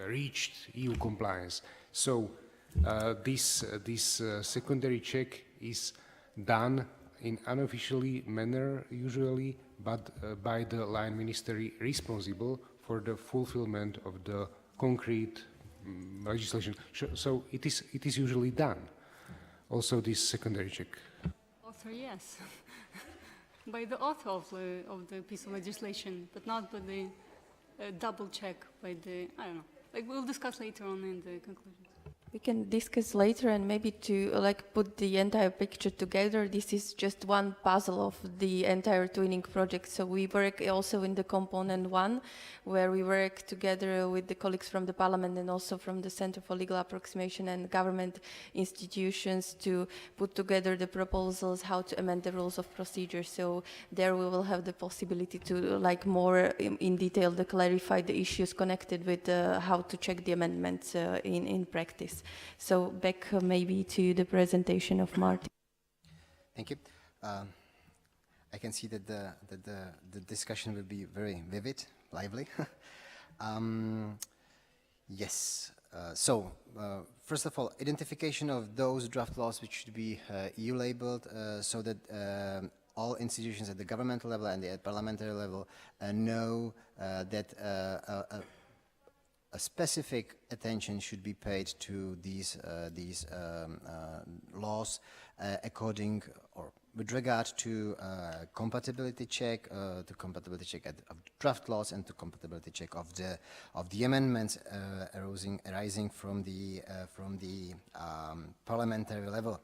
reached EU compliance. So this secondary check is done in unofficially manner usually, but by the line ministry responsible for the fulfillment of the concrete legislation. So it is usually done. Also this secondary check. Author, yes. By the author of the piece of legislation, but not by the double check by the, I don't know. Like we'll discuss later on in the conclusions. We can discuss later, and maybe to put the entire picture together, this is just one puzzle of the entire twinning project. So we work also in the component 1, where we work together with the colleagues from the Parliament and also from the Center for Legal Approximation and government institutions to put together the proposals, how to amend the rules of procedure. So there we will have the possibility to more in detail to clarify the issues connected with how to check the amendments in practice. So back maybe to the presentation of Martin. Thank you. I can see that the discussion will be very vivid, lively. Yes. So first of all, identification of those draft laws which should be EU labeled, so that all institutions at the governmental level and the parliamentary level know that a specific attention should be paid to these laws according or with regard to compatibility check, the compatibility check of draft laws, and the compatibility check of the amendments arising from the parliamentary level.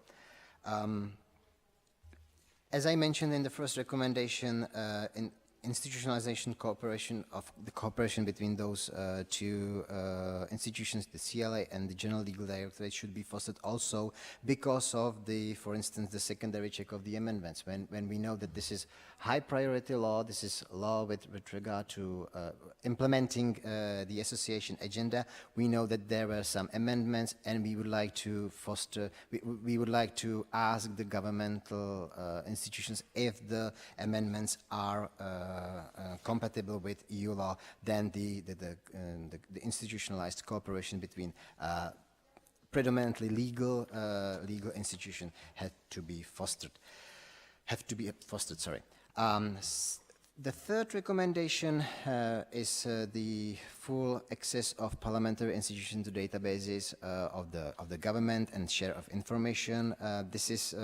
As I mentioned in the first recommendation, in institutionalization cooperation of the cooperation between those two institutions, the CLA and the General Legal Directorate, should be fostered also because of for instance, the secondary check of the amendments. When we know that this is high priority law, this is law with regard to implementing the association agenda, we know that there were some amendments, and we would like to foster, we would like to ask the governmental institutions if the amendments are compatible with EU law, then the institutionalized cooperation between predominantly legal institutions had to be fostered. Sorry. The third recommendation is the full access of parliamentary institutions to databases of the government and share of information. This is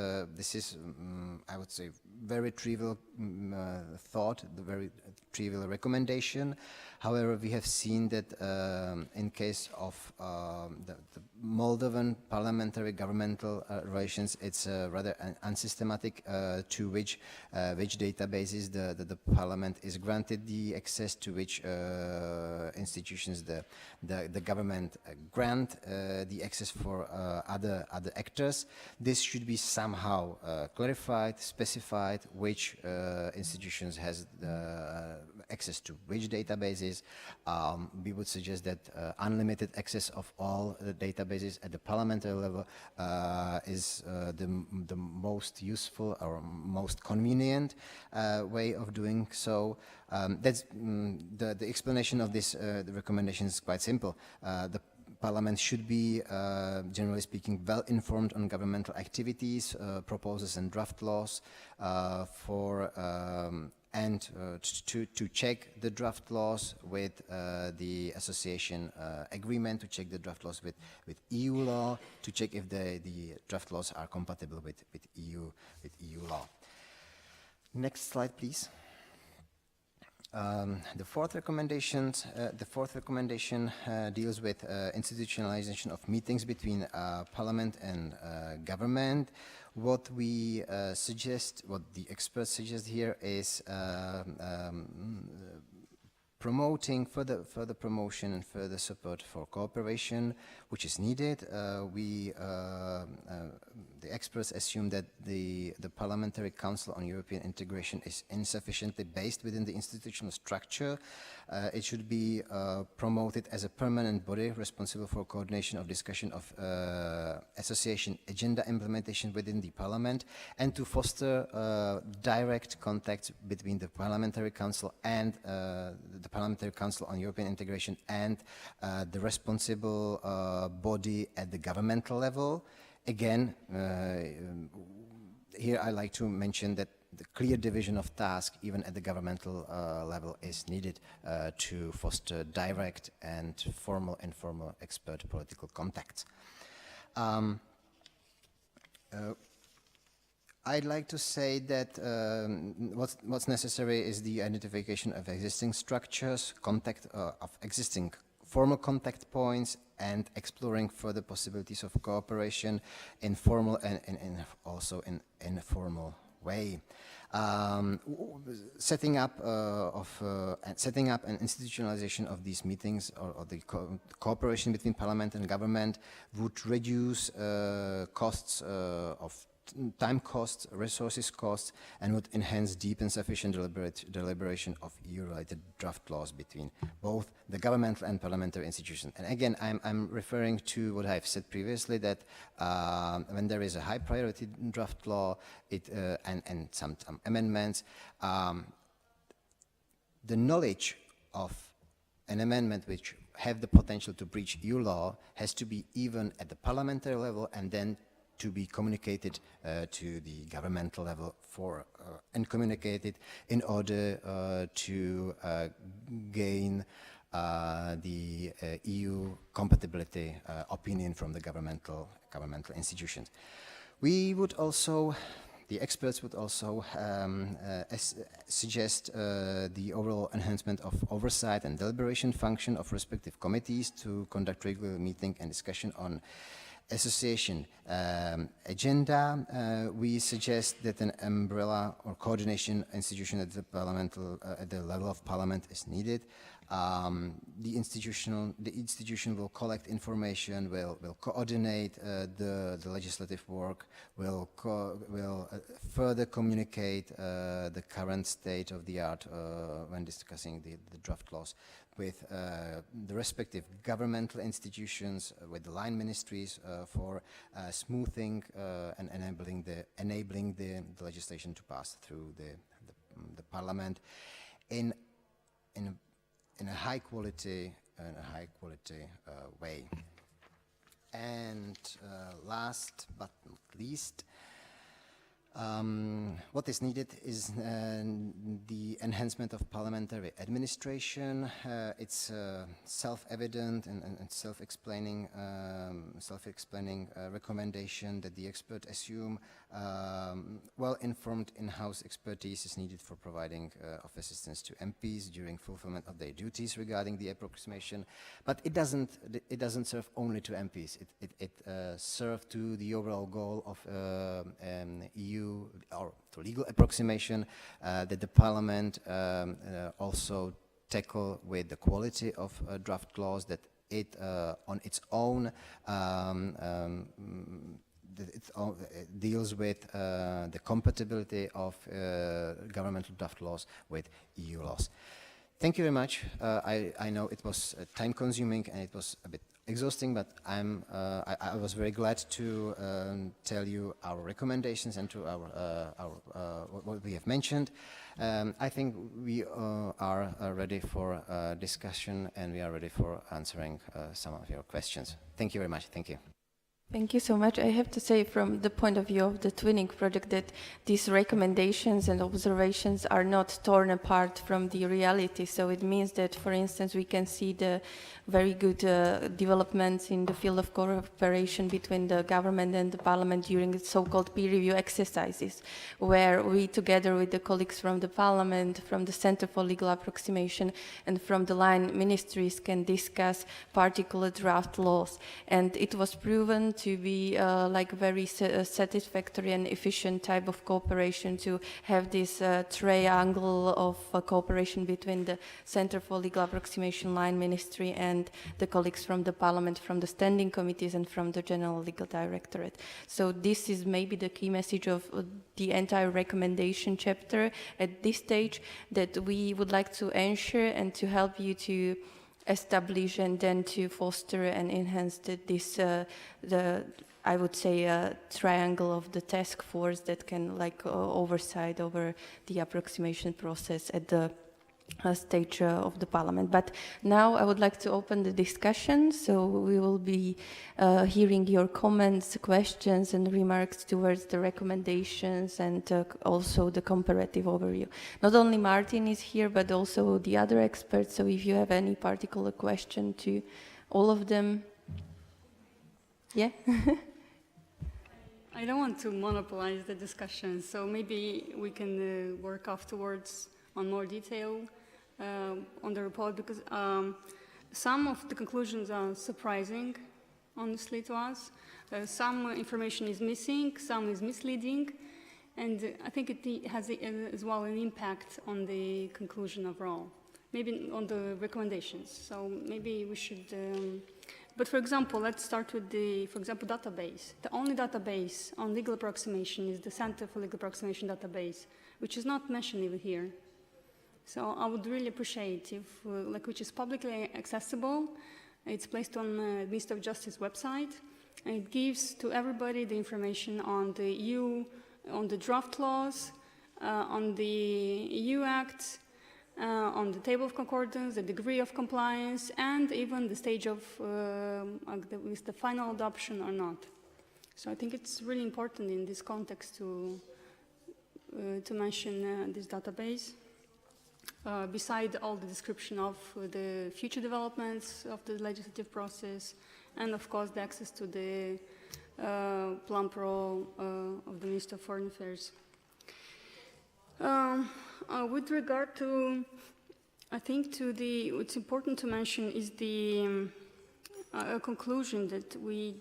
I would say, very trivial thought, the very trivial recommendation. However, we have seen that in case of the Moldovan parliamentary governmental relations, it's rather unsystematic to which databases the parliament is granted the access, to which institutions the government grant the access for other actors. This should be somehow clarified, specified, which institutions has access to which databases. We would suggest that unlimited access of all the databases at the parliamentary level is the most useful or most convenient way of doing so. That's the explanation of this the recommendation is quite simple. The Parliament should be, generally speaking, well informed on governmental activities, proposals and draft laws to check the draft laws with the association agreement, to check the draft laws with EU law, to check if the draft laws are compatible with EU law. Next slide, please. The fourth recommendation deals with institutionalization of meetings between Parliament and government. What we suggest, what the experts suggest here, is promoting further promotion and further support for cooperation, which is needed. The experts assume that the Parliamentary Council on European Integration is insufficiently based within the institutional structure. It should be promoted as a permanent body responsible for coordination of discussion of association agenda implementation within the Parliament, and to foster direct contacts between the Parliamentary Council and the Parliamentary Council on European Integration and the responsible body at the governmental level. Again, here I like to mention that the clear division of task, even at the governmental level, is needed to foster direct and formal, informal expert political contacts. I'd like to say that what's necessary is the identification of existing structures, of existing formal contact points, and exploring further possibilities of cooperation in formal and also in informal way. Setting up an institutionalization of these meetings, or the cooperation between Parliament and government, would reduce costs of time costs, resources costs, and would enhance deep and sufficient deliberation of EU-related draft laws between both the governmental and parliamentary institutions. And again, I'm referring to what I've said previously, that when there is a high priority draft law and some amendments, the knowledge of an amendment which have the potential to breach EU law has to be even at the parliamentary level, and then to be communicated to the governmental level and communicated in order to gain the EU compatibility opinion from the governmental institutions. We would also, the experts would also suggest the overall enhancement of oversight and deliberation function of respective committees to conduct regular meeting and discussion on association agenda. We suggest that an umbrella or coordination institution at the level of Parliament is needed. The institution will collect information, will coordinate the legislative work, will further communicate the current state of the art when discussing the draft laws with the respective governmental institutions, with the line ministries for smoothing and enabling the legislation to pass through the Parliament in a high quality way. And last but not least, What is needed is the enhancement of parliamentary administration. It's self-evident and self-explaining recommendation that the experts assume well-informed in-house expertise is needed for providing of assistance to MPs during fulfillment of their duties regarding the approximation. But it doesn't serve only to MPs. It serves to the overall goal of EU or to legal approximation that the Parliament also tackle with the quality of draft laws, that it on its own deals with the compatibility of governmental draft laws with EU laws. Thank you very much. I know it was time-consuming and it was a bit exhausting, but I was very glad to tell you our recommendations and to what we have mentioned. I think we are ready for discussion and we are ready for answering some of your questions. Thank you very much. Thank you. Thank you so much. I have to say, from the point of view of the twinning project, that these recommendations and observations are not torn apart from the reality. So it means that, for instance, we can see the very good developments in the field of cooperation between the government and the parliament during the so-called peer review exercises, where we, together with the colleagues from the parliament, from the Center for Legal Approximation, and from the line ministries, can discuss particular draft laws. And it was proven to be like very satisfactory and efficient type of cooperation, to have this triangle of cooperation between the Center for Legal Approximation line ministry and the colleagues from the parliament, from the standing committees and from the General Legal Directorate. So this is maybe the key message of the entire recommendation chapter at this stage, that we would like to ensure and to help you to establish and then to foster and enhance this, I would say, triangle of the task force that can oversight over the approximation process at the stage of the parliament. But now I would like to open the discussion, so we will be hearing your comments, questions and remarks towards the recommendations and also the comparative overview. Not only Martin is here, but also the other experts, so if you have any particular question to all of them. Yeah? I don't want to monopolize the discussion, so maybe we can work afterwards on more detail on the report, because some of the conclusions are surprising, honestly, to us. Some information is missing, some is misleading, and I think it has as well an impact on the conclusion overall, maybe on the recommendations. So maybe we should, but for example, let's start with the, for example, database. The only database on legal approximation is the Center for Legal Approximation database, which is not mentioned even here. So I would really appreciate if, which is publicly accessible, it's placed on the Ministry of Justice website, and it gives to everybody the information on the EU, on the draft laws, on the EU acts, on the table of concordance, the degree of compliance, and even the stage of is the final adoption or not. So I think it's really important in this context to mention this database. Beside all the description of the future developments of the legislative process, and of course the access to the Plan Pro of the Minister of Foreign Affairs. With regard to, I think what's important to mention is the conclusion that we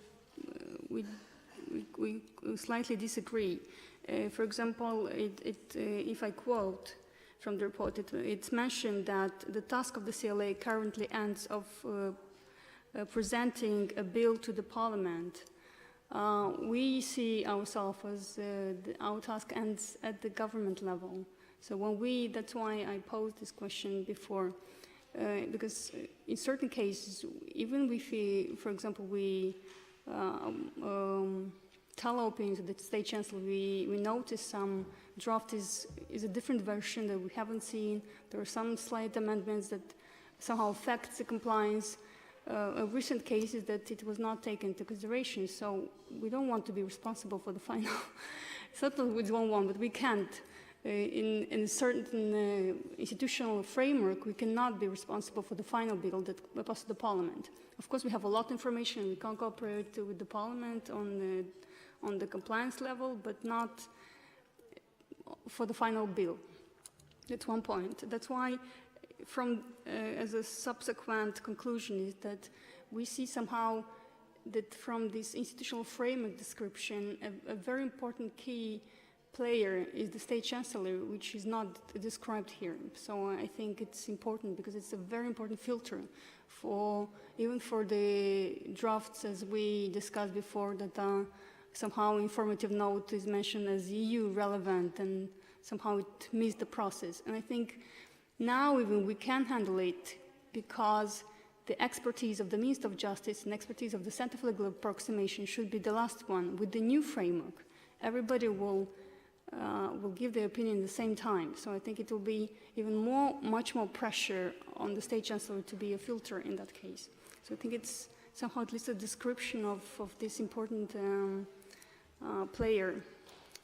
slightly disagree. For example, if I quote from the report, it's mentioned that the task of the CLA currently ends of presenting a bill to the Parliament. We see ourselves as our task ends at the government level. So that's why I posed this question before, because in certain cases, even if, for example, we tell our opinions to the State Chancellor, we notice some draft is a different version that we haven't seen. There are some slight amendments that somehow affect the compliance. a recent case is that it was not taken into consideration, so we don't want to be responsible for the final. Certainly we don't want, but we can't. In a certain institutional framework, we cannot be responsible for the final bill that passes the Parliament. Of course, we have a lot of information. We can cooperate with the Parliament on the compliance level, but not for the final bill. That's one point. That's why, as a subsequent conclusion, is that we see somehow that from this institutional framework description, a very important key player is the State Chancellor, which is not described here. So I think it's important because it's a very important filter even for the drafts, as we discussed before, that somehow informative note is mentioned as EU relevant and somehow it missed the process. And I think now even we can handle it because the expertise of the Minister of Justice and expertise of the Center for Legal Approximation should be the last one. With the new framework, everybody will give their opinion at the same time. So I think it will be even much more pressure on the State Chancellor to be a filter in that case. So I think it's somehow at least a description of this important player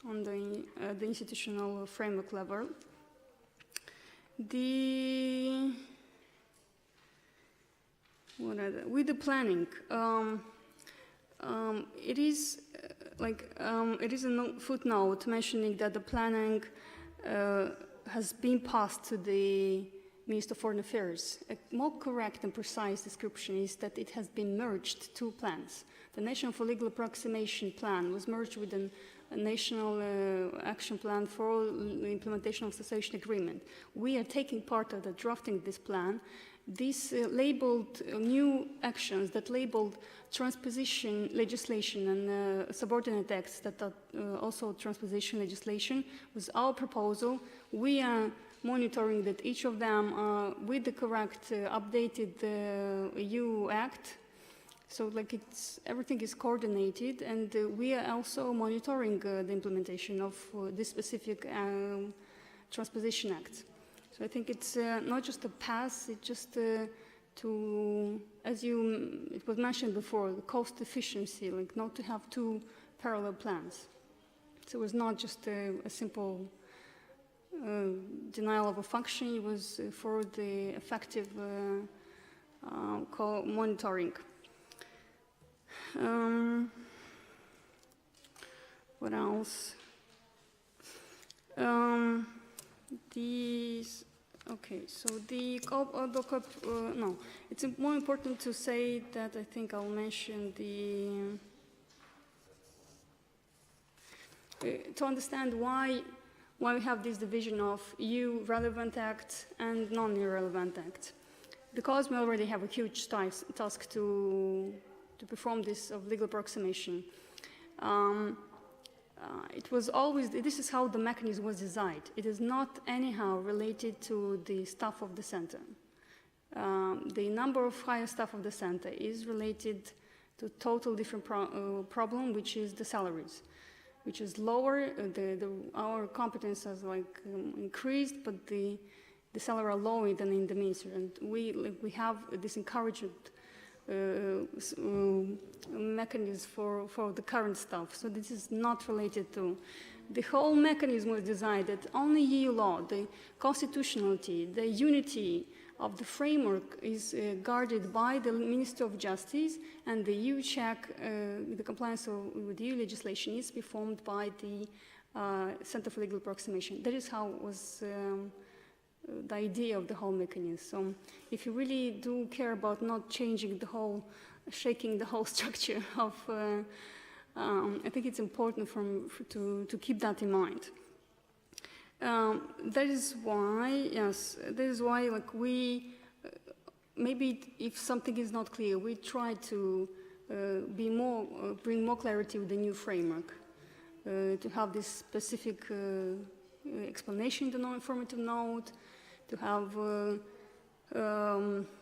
on the institutional framework level. With the planning, it is a footnote mentioning that the planning has been passed to the Minister of Foreign Affairs. A more correct and precise description is that it has been merged, two plans. The National for Legal Approximation Plan was merged with a National Action Plan for the Implementation of Association Agreement. We are taking part of the drafting this plan. These labeled new actions that labeled transposition legislation and subordinate acts that are also transposition legislation was our proposal. We are monitoring that each of them with the correct updated EU act. So like everything is coordinated, and we are also monitoring the implementation of this specific transposition act. So I think it's not just a pass, it's just it was mentioned before, the cost efficiency, like not to have two parallel plans. So it was not just a simple denial of a function, it was for the effective monitoring. What else? No, it's more important to say that I think I'll mention to understand why we have this division of EU relevant act and non-relevant act. Because we already have a huge task to perform this of legal approximation. It was always, this is how the mechanism was designed. It is not anyhow related to the staff of the center. The number of higher staff of the center is related to a total different problem, which is the salaries, which is lower. Our competence has increased, but the salary are lower than in the ministry. And we have this encouragement mechanism for the current staff. So this is not related to. The whole mechanism was designed that only EU law, the constitutionality, the unity of the framework is guarded by the Minister of Justice, and the EU check, the compliance with EU legislation is performed by the Center for Legal Approximation. That is how it was the idea of the whole mechanism. So if you really do care about not changing the whole, shaking the whole structure of, I think it's important to keep that in mind. That is why, like we, maybe if something is not clear, we try to bring more clarity with the new framework, to have this specific explanation in the non-informative note, to have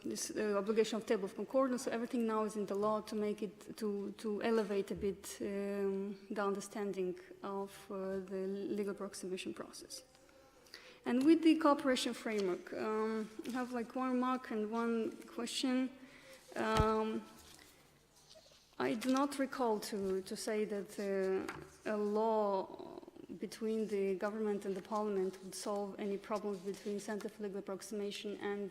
this obligation of table of concordance. So everything now is in the law to make it, to elevate a bit the understanding of the legal approximation process. And with the cooperation framework, I have like one remark and one question. I do not recall to say that a law between the government and the parliament would solve any problems between Center for Legal Approximation and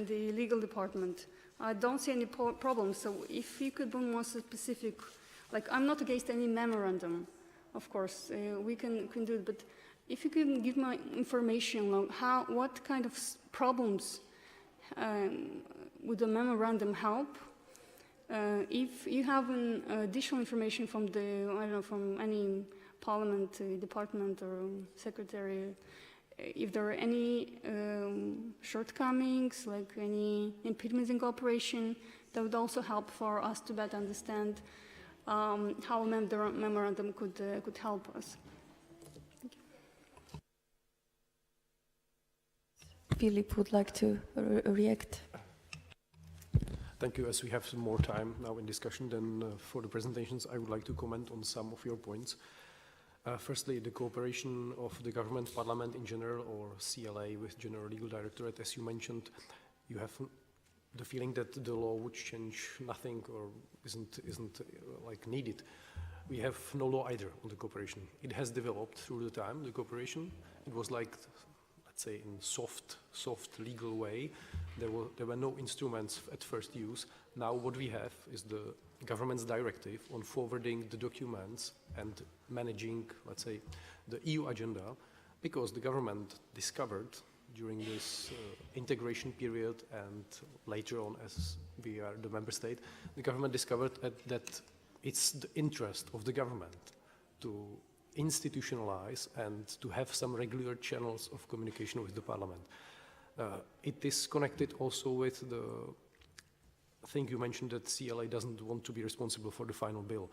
the legal department. I don't see any problems, so if you could be more specific, like I'm not against any memorandum, of course, we can do it, but if you can give me information on what kind of problems would the memorandum help? If you have an additional information from from any parliament department or secretary, if there are any shortcomings, like any impediments in cooperation, that would also help for us to better understand how the memorandum could help us. Thank you. Philip would like to react. Thank you. As we have some more time now in discussion than for the presentations, I would like to comment on some of your points. Firstly, the cooperation of the government, parliament in general, or CLA with General Legal Directorate, as you mentioned, you have the feeling that the law would change nothing or isn't like needed. We have no law either on the cooperation. It has developed through the time, the cooperation. It was like, let's say, in soft legal way. There were no instruments at first use. Now what we have is the government's directive on forwarding the documents and managing, let's say, the EU agenda, because the government discovered during this integration period and later on as we are the member state, the government discovered that it's the interest of the government to institutionalize and to have some regular channels of communication with the parliament. It is connected also with the thing you mentioned that CLA doesn't want to be responsible for the final bill.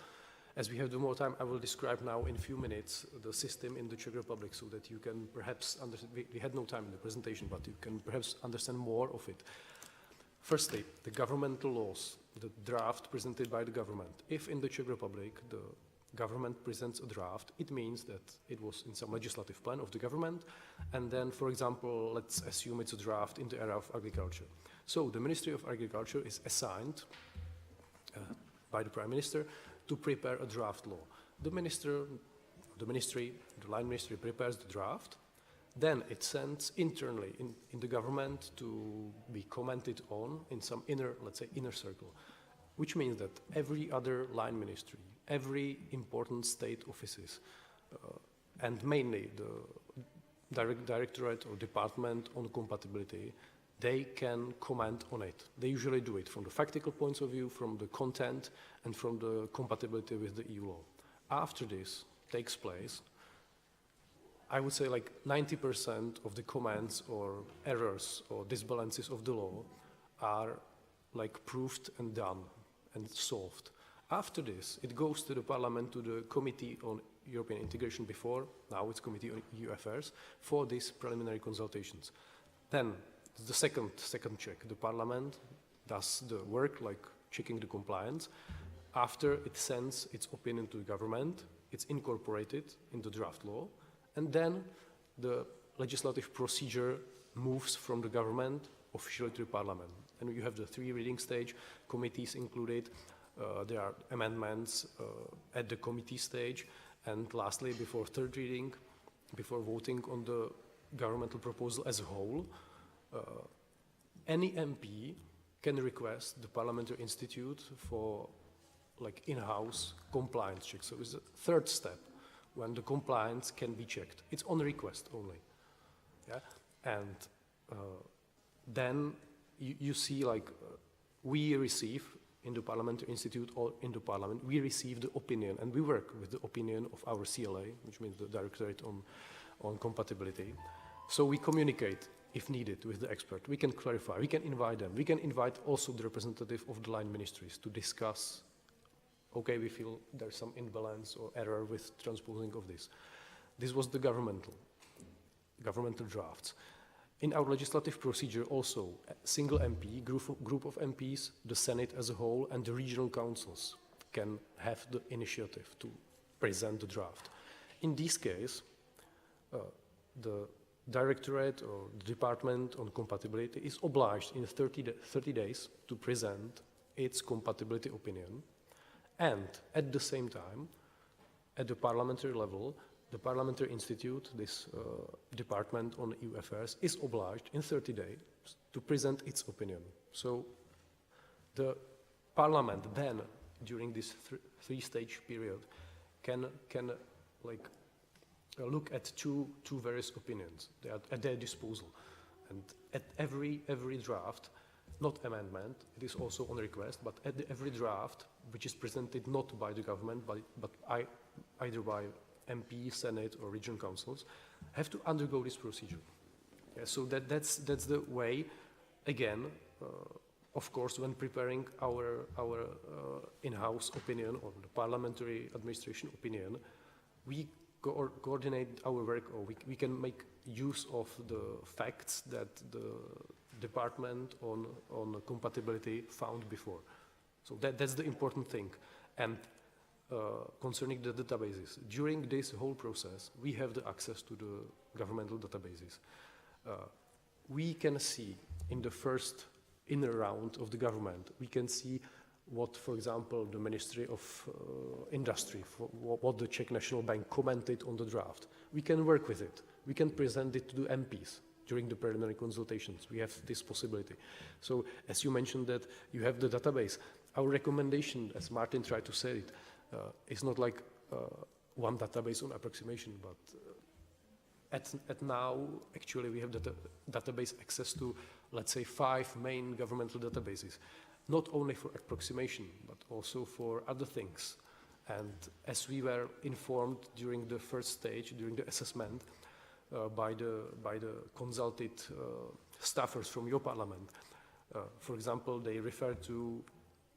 As we have the more time, I will describe now in a few minutes the system in the Czech Republic so that you can perhaps understand. We had no time in the presentation, but you can perhaps understand more of it. Firstly, the governmental laws, the draft presented by the government. If in the Czech Republic the government presents a draft, it means that it was in some legislative plan of the government, and then, for example, let's assume it's a draft in the area of agriculture. So the Ministry of Agriculture is assigned by the Prime Minister to prepare a draft law. The ministry, the line ministry prepares the draft, then it sends internally in the government to be commented on in some inner, let's say, inner circle, which means that every other line ministry, every important state offices, and mainly the directorate or department on compatibility, they can comment on it. They usually do it from the factual points of view, from the content, and from the compatibility with the EU law. After this takes place, I would say like 90% of the comments or errors or disbalances of the law are like proved and done and solved. After this, it goes to the Parliament, to the Committee on European Integration before, now it's Committee on EU Affairs, for these preliminary consultations. Then, the second check, the Parliament does the work like checking the compliance. After it sends its opinion to the government, it's incorporated in the draft law, and then the legislative procedure moves from the government officially to the Parliament. And you have the 3 reading stage, committees included, there are amendments at the committee stage, and lastly, before 3rd reading, before voting on the governmental proposal as a whole, any MP can request the Parliamentary Institute for like in-house compliance check. So it's a 3rd step when the compliance can be checked. It's on request only. Yeah? And then you see like we receive in the Parliamentary Institute or in the Parliament, we receive the opinion and we work with the opinion of our CLA, which means the Directorate on Compatibility. So we communicate if needed with the expert. We can clarify, we can invite them. We can invite also the representative of the line ministries to discuss, okay, we feel there's some imbalance or error with transposing of this. This was the governmental drafts. In our legislative procedure also, a single MP, group of MPs, the Senate as a whole, and the regional councils can have the initiative to present the draft. In this case, the directorate or the department on compatibility is obliged in 30 days to present its compatibility opinion, and at the same time, at the parliamentary level, the Parliamentary Institute, this department on EU affairs, is obliged in 30 days to present its opinion. So the Parliament then, during this three-stage period, can like look at two various opinions. They are at their disposal, and at every draft, not amendment, it is also on request, but at every draft which is presented not by the government but either by MP, Senate, or regional councils, have to undergo this procedure. Yeah, so that's the way. Again, of course, when preparing our in-house opinion or the parliamentary administration opinion, we coordinate our work, or we can make use of the facts that the department on compatibility found before. So that's the important thing. And concerning the databases, during this whole process, we have the access to the governmental databases. We can see in the first inner round of the government, we can see what, for example, the Ministry of Industry, what the Czech National Bank commented on the draft. We can work with it. We can present it to the MPs during the preliminary consultations. We have this possibility. So, as you mentioned that you have the database, our recommendation, as Martin tried to say it, is not like one database on approximation, but at now, actually, we have database access to, let's say, 5 main governmental databases, not only for approximation, but also for other things. And as we were informed during the first stage, during the assessment, by the consulted staffers from your parliament, for example, they referred to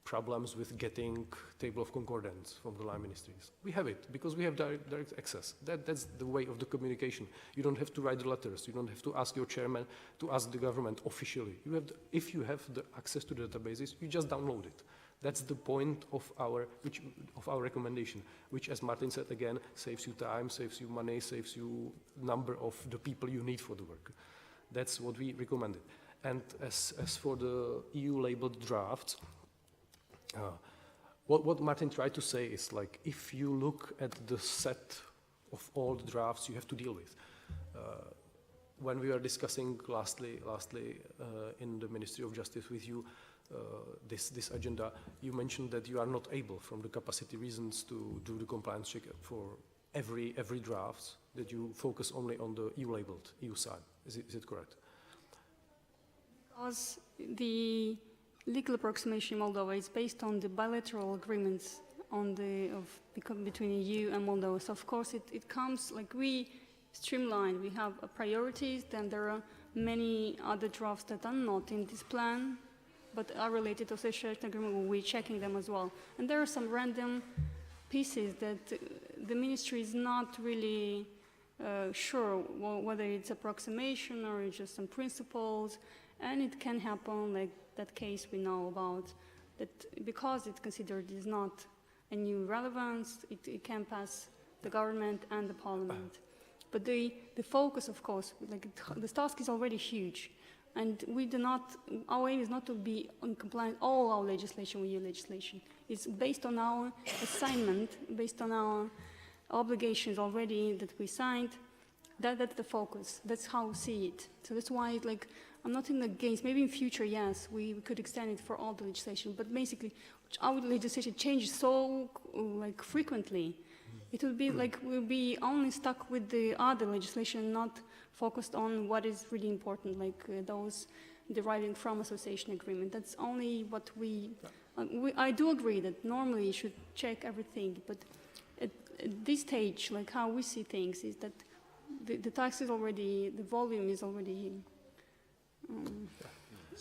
problems with getting table of concordance from the line ministries. We have it because we have direct access. That's the way of the communication. You don't have to write the letters. You don't have to ask your chairman to ask the government officially. If you have the access to the databases, you just download it. That's the point of our recommendation, which, as Martin said again, saves you time, saves you money, saves you number of the people you need for the work. That's what we recommended. And as for the EU-labeled drafts, what Martin tried to say is, like, if you look at the set of all the drafts you have to deal with, when we were discussing lastly in the Ministry of Justice with you this agenda, you mentioned that you are not able, from the capacity reasons, to do the compliance check for every draft, that you focus only on the EU-labeled EU side. Is it correct? Because the legal approximation in Moldova is based on the bilateral agreements between EU and Moldova. So of course it comes, like, we streamline, we have priorities, then there are many other drafts that are not in this plan, but are related to association agreement. We're checking them as well. And there are some random pieces that the ministry is not really sure whether it's approximation or it's just some principles, and it can happen, like that case we know about, that because it's considered is not a new relevance, it can pass the government and the parliament. But the focus, of course, like the task is already huge, and our aim is not to be in compliance all our legislation with EU legislation. It's based on our assignment, based on our obligations already that we signed. That's the focus. That's how we see it. So that's why, like, I'm not in against. Maybe in future, yes, we could extend it for all the legislation. But basically, our legislation changes so like frequently. It would be like we'll be only stuck with the other legislation, not focused on what is really important, like those deriving from association agreement. That's only what I do agree that normally you should check everything, but at this stage, like how we see things is that the tax is already, the volume is already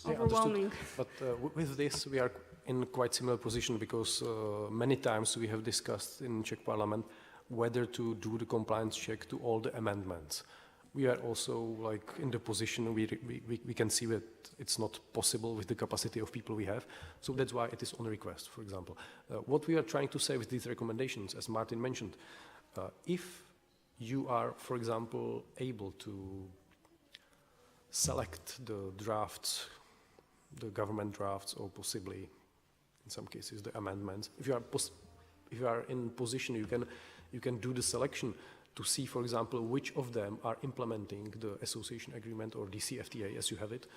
overwhelming. But with this, we are in quite similar position, because many times we have discussed in Czech Parliament whether to do the compliance check to all the amendments. We are also, like, in the position we can see that it's not possible with the capacity of people we have. So that's why it is on request, for example. What we are trying to say with these recommendations, as Martin mentioned, if you are, for example, able to select the drafts, the government drafts, or possibly, in some cases, the amendments. If you are in position, you can do the selection to see, for example, which of them are implementing the association agreement or DCFTA as you have it.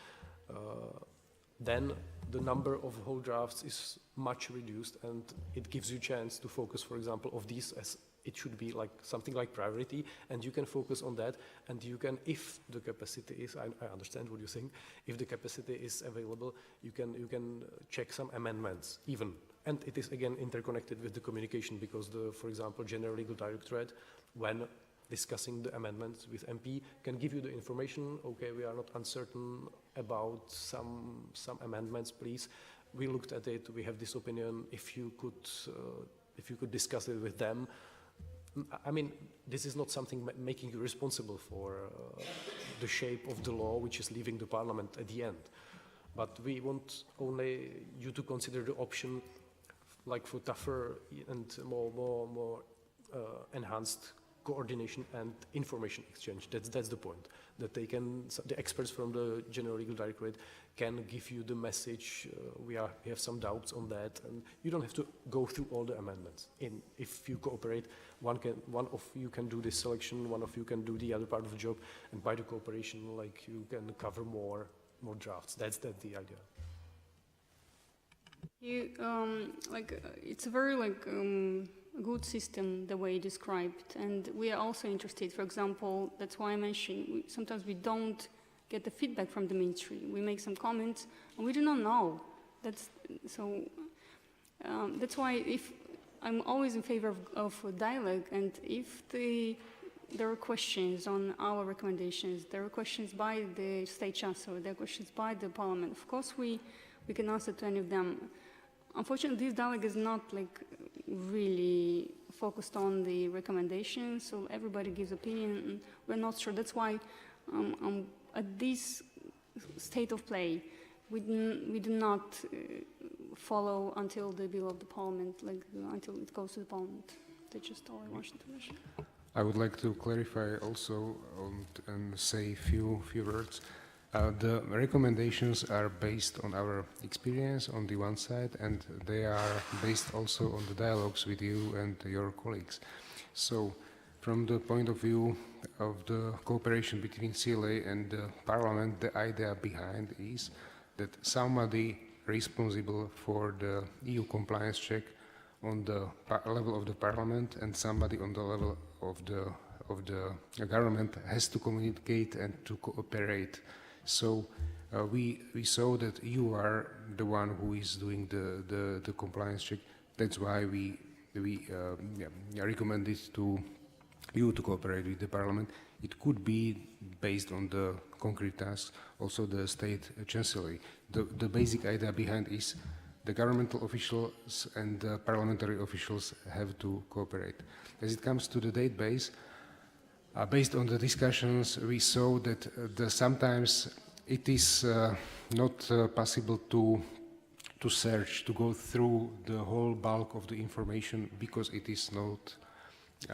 Then the number of whole drafts is much reduced, and it gives you a chance to focus, for example, of these as it should be like something like priority, and you can focus on that, and you can, if the capacity is, I understand what you're saying, if the capacity is available, you can check some amendments even. And it is again interconnected with the communication, because for example, General Legal Directorate, when discussing the amendments with MP, can give you the information, okay, we are not uncertain about some amendments, please. We looked at it, we have this opinion, if you could discuss it with them. I mean, this is not something making you responsible for the shape of the law which is leaving the Parliament at the end. But we want only you to consider the option like for tougher and more enhanced coordination and information exchange. That's the point. That the experts from the General Legal Directorate can give you the message. We have some doubts on that, and you don't have to go through all the amendments. If you cooperate, one of you can do this selection, one of you can do the other part of the job, and by the cooperation, like you can cover more drafts. That's the idea. It's a very good system the way described, and we are also interested. For example, that's why I mentioned sometimes we don't get the feedback from the ministry. We make some comments and we do not know. That's why if I'm always in favor of dialogue, and if there are questions on our recommendations, there are questions by the State Chancellor, there are questions by the Parliament, of course we can answer to any of them. Unfortunately, this dialogue is not really focused on the recommendations, so everybody gives opinion, and we're not sure. That's why at this state of play, we do not follow until the bill of the Parliament, until it goes to the Parliament. That's just all I wanted to mention. I would like to clarify also and say a few words. The recommendations are based on our experience on the one side, and they are based also on the dialogues with you and your colleagues. So, from the point of view of the cooperation between CLA and the Parliament, the idea behind is that somebody responsible for the EU compliance check on the level of the Parliament and somebody on the level of the government has to communicate and to cooperate. So we saw that you are the one who is doing the compliance check. That's why we recommended to you to cooperate with the Parliament. It could be based on the concrete tasks, also the State Chancellery. The basic idea behind is the governmental officials and the parliamentary officials have to cooperate. As it comes to the database, based on the discussions, we saw that sometimes it is not possible to search, to go through the whole bulk of the information because it is not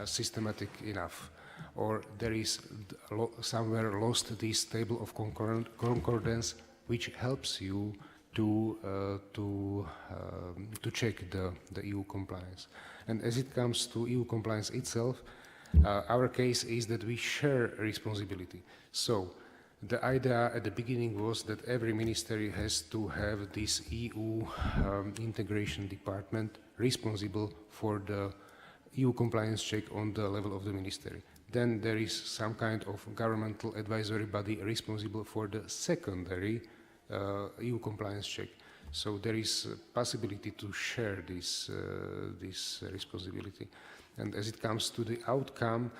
systematic enough, or there is somewhere lost this table of concordance, which helps you to check the EU compliance. And as it comes to EU compliance itself, our case is that we share responsibility. So the idea at the beginning was that every ministry has to have this EU integration department responsible for the EU compliance check on the level of the ministry. Then there is some kind of governmental advisory body responsible for the secondary EU compliance check. So there is a possibility to share this responsibility. And as it comes to the outcome,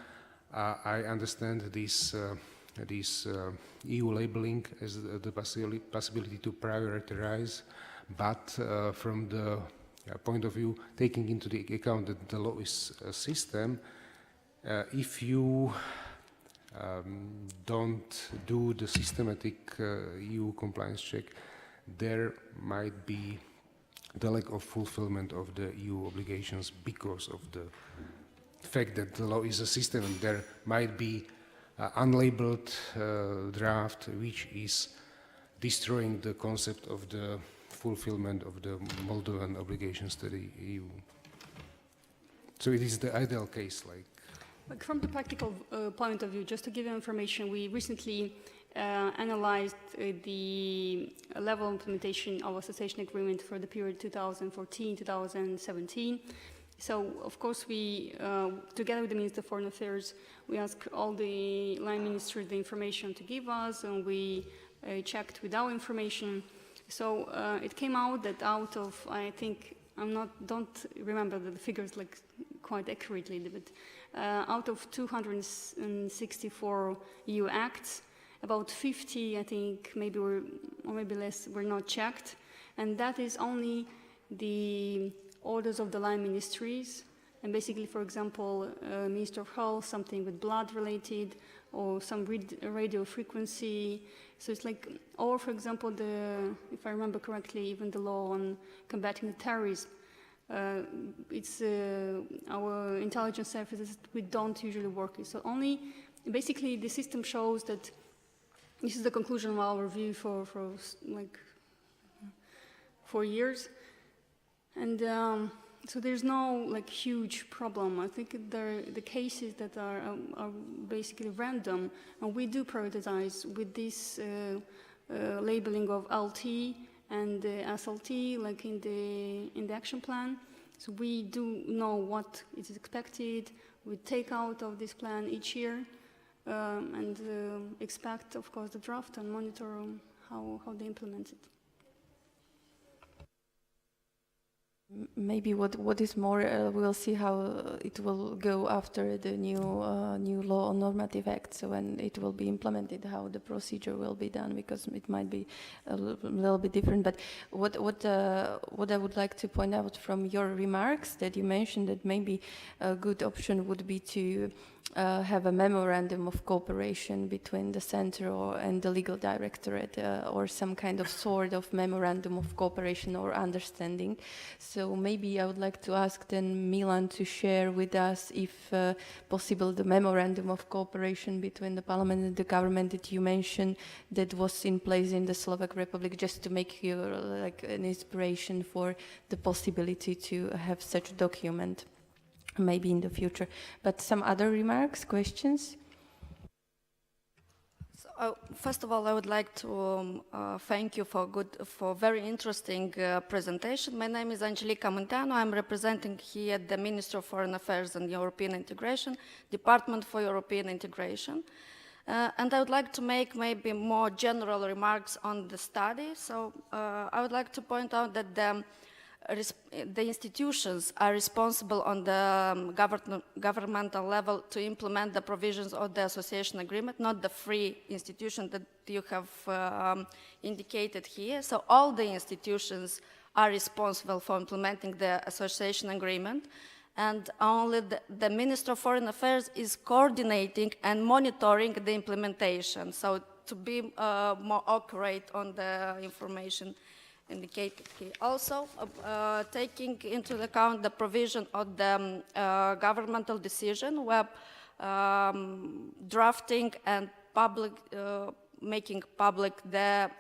I understand this EU labeling as the possibility to prioritize, but from the point of view, taking into the account that the law is a system, if you don't do the systematic EU compliance check, there might be the lack of fulfillment of the EU obligations because of the fact that the law is a system, and there might be unlabeled draft, which is destroying the concept of the fulfillment of the Moldovan obligations to the EU. So it is the ideal case, Like from the practical point of view, just to give you information, we recently analyzed the level of implementation of association agreement for the period 2014-2017. So, of course, we, together with the Minister of Foreign Affairs, we asked all the line ministers the information to give us, and we checked with our information. So it came out that out of, I think, don't remember the figures like quite accurately, but out of 264 EU acts, about 50, I think, maybe or maybe less, were not checked, and that is only the orders of the line ministries. And basically, for example, Minister of Health, something with blood related, or some radio frequency. So it's like, or for example, if I remember correctly, even the law on combating terrorism. It's our intelligence services, we don't usually work it. So only, basically, the system shows that this is the conclusion of our review for like 4 years. And so there's no like huge problem. I think the cases that are basically random, and we do prioritize with this labeling of LT and SLT, like in the action plan. So we do know what is expected. We take out of this plan each year, and expect, of course, the draft and monitor how they implement it. Maybe what is more, we'll see how it will go after the new law on normative acts, so when it will be implemented, how the procedure will be done, because it might be a little bit different. But what I would like to point out from your remarks, that you mentioned that maybe a good option would be to have a memorandum of cooperation between the center and the legal directorate, or some kind of sort of memorandum of cooperation or understanding. So maybe I would like to ask then Milan to share with us, if possible, the memorandum of cooperation between the parliament and the government that you mentioned that was in place in the Slovak Republic, just to make you like an inspiration for the possibility to have such a document maybe in the future. But some other remarks, questions? So, first of all, I would like to thank you for very interesting presentation. My name is Angelica Munteanu. I'm representing here the Ministry of Foreign Affairs and European Integration, Department for European Integration. And I would like to make maybe more general remarks on the study. So I would like to point out that the institutions are responsible on the governmental level to implement the provisions of the association agreement, not the three institutions that you have indicated here. So all the institutions are responsible for implementing the association agreement, and only the Minister of Foreign Affairs is coordinating and monitoring the implementation. So to be more accurate on the information indicated here. Also, taking into account the provision of the governmental decision, where drafting and making public the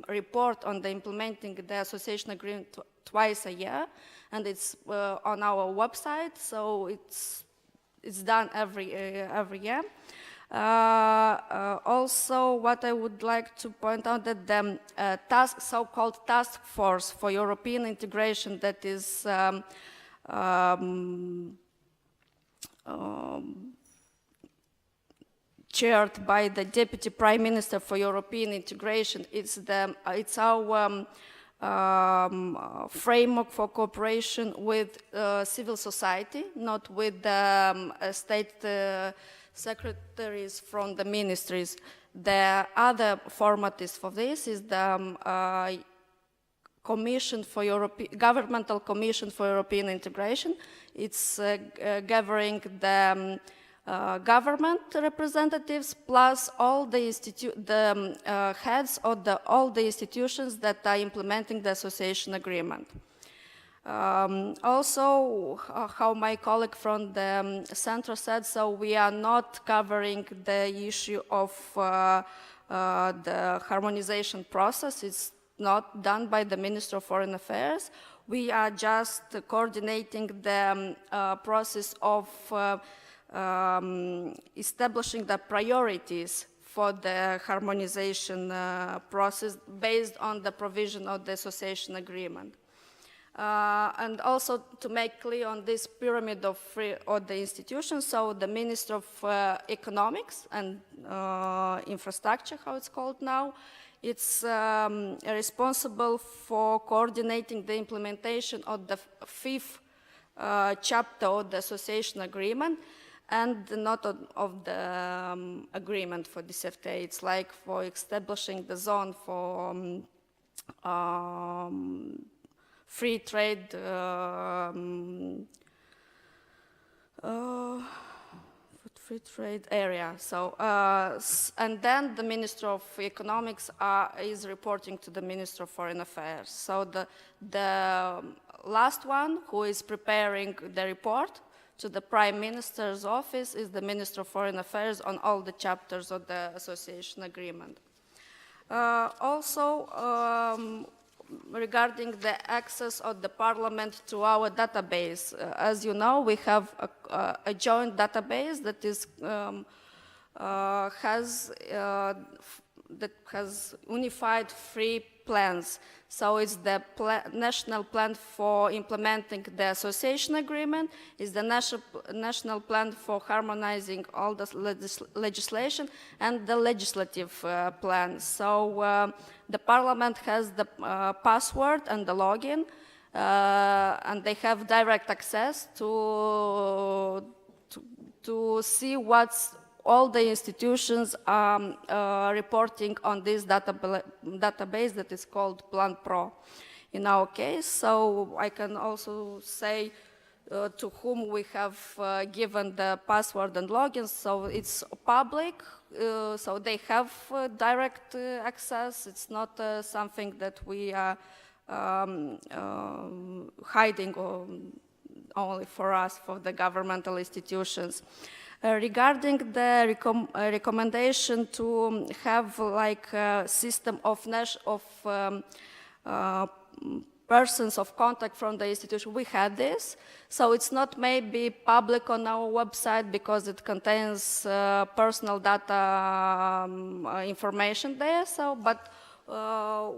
report on the implementing the association agreement twice a year, and it's on our website, so it's done every year. Also, what I would like to point out that the so-called task force for European integration that is chaired by the Deputy Prime Minister for European Integration, it's our framework for cooperation with civil society, not with the state secretaries from the ministries. The other format is for this is the Governmental Commission for European Integration. It's gathering the government representatives plus all the heads of all the institutions that are implementing the association agreement. Also, how my colleague from the center said, so we are not covering the issue of the harmonization process. It's not done by the Minister of Foreign Affairs. We are just coordinating the process of establishing the priorities for the harmonization process based on the provision of the association agreement. And also to make clear on this pyramid of the institutions, so the Minister of Economics and Infrastructure, how it's called now, it's responsible for coordinating the implementation of the 5th chapter of the association agreement, and not of the agreement for the CFTA. It's like for establishing the zone for free trade free trade area. So, and then the Minister of Economics is reporting to the Minister of Foreign Affairs. So the last one who is preparing the report to the Prime Minister's office is the Minister of Foreign Affairs on all the chapters of the association agreement. Also, regarding the access of the Parliament to our database, as you know, we have a joint database that is has unified 3 plans. So it's the national plan for implementing the association agreement, is the national plan for harmonizing all the legislation, and the legislative plan. So the Parliament has the password and the login, and they have direct access to see what's all the institutions are reporting on this database that is called Plan Pro in our case. So I can also say to whom we have given the password and login. So it's public, so they have direct access. It's not something that we are hiding only for us, for the governmental institutions. Regarding the recommendation to have like a system of persons of contact from the institution, we had this. So it's not maybe public on our website because it contains personal data information there. So, but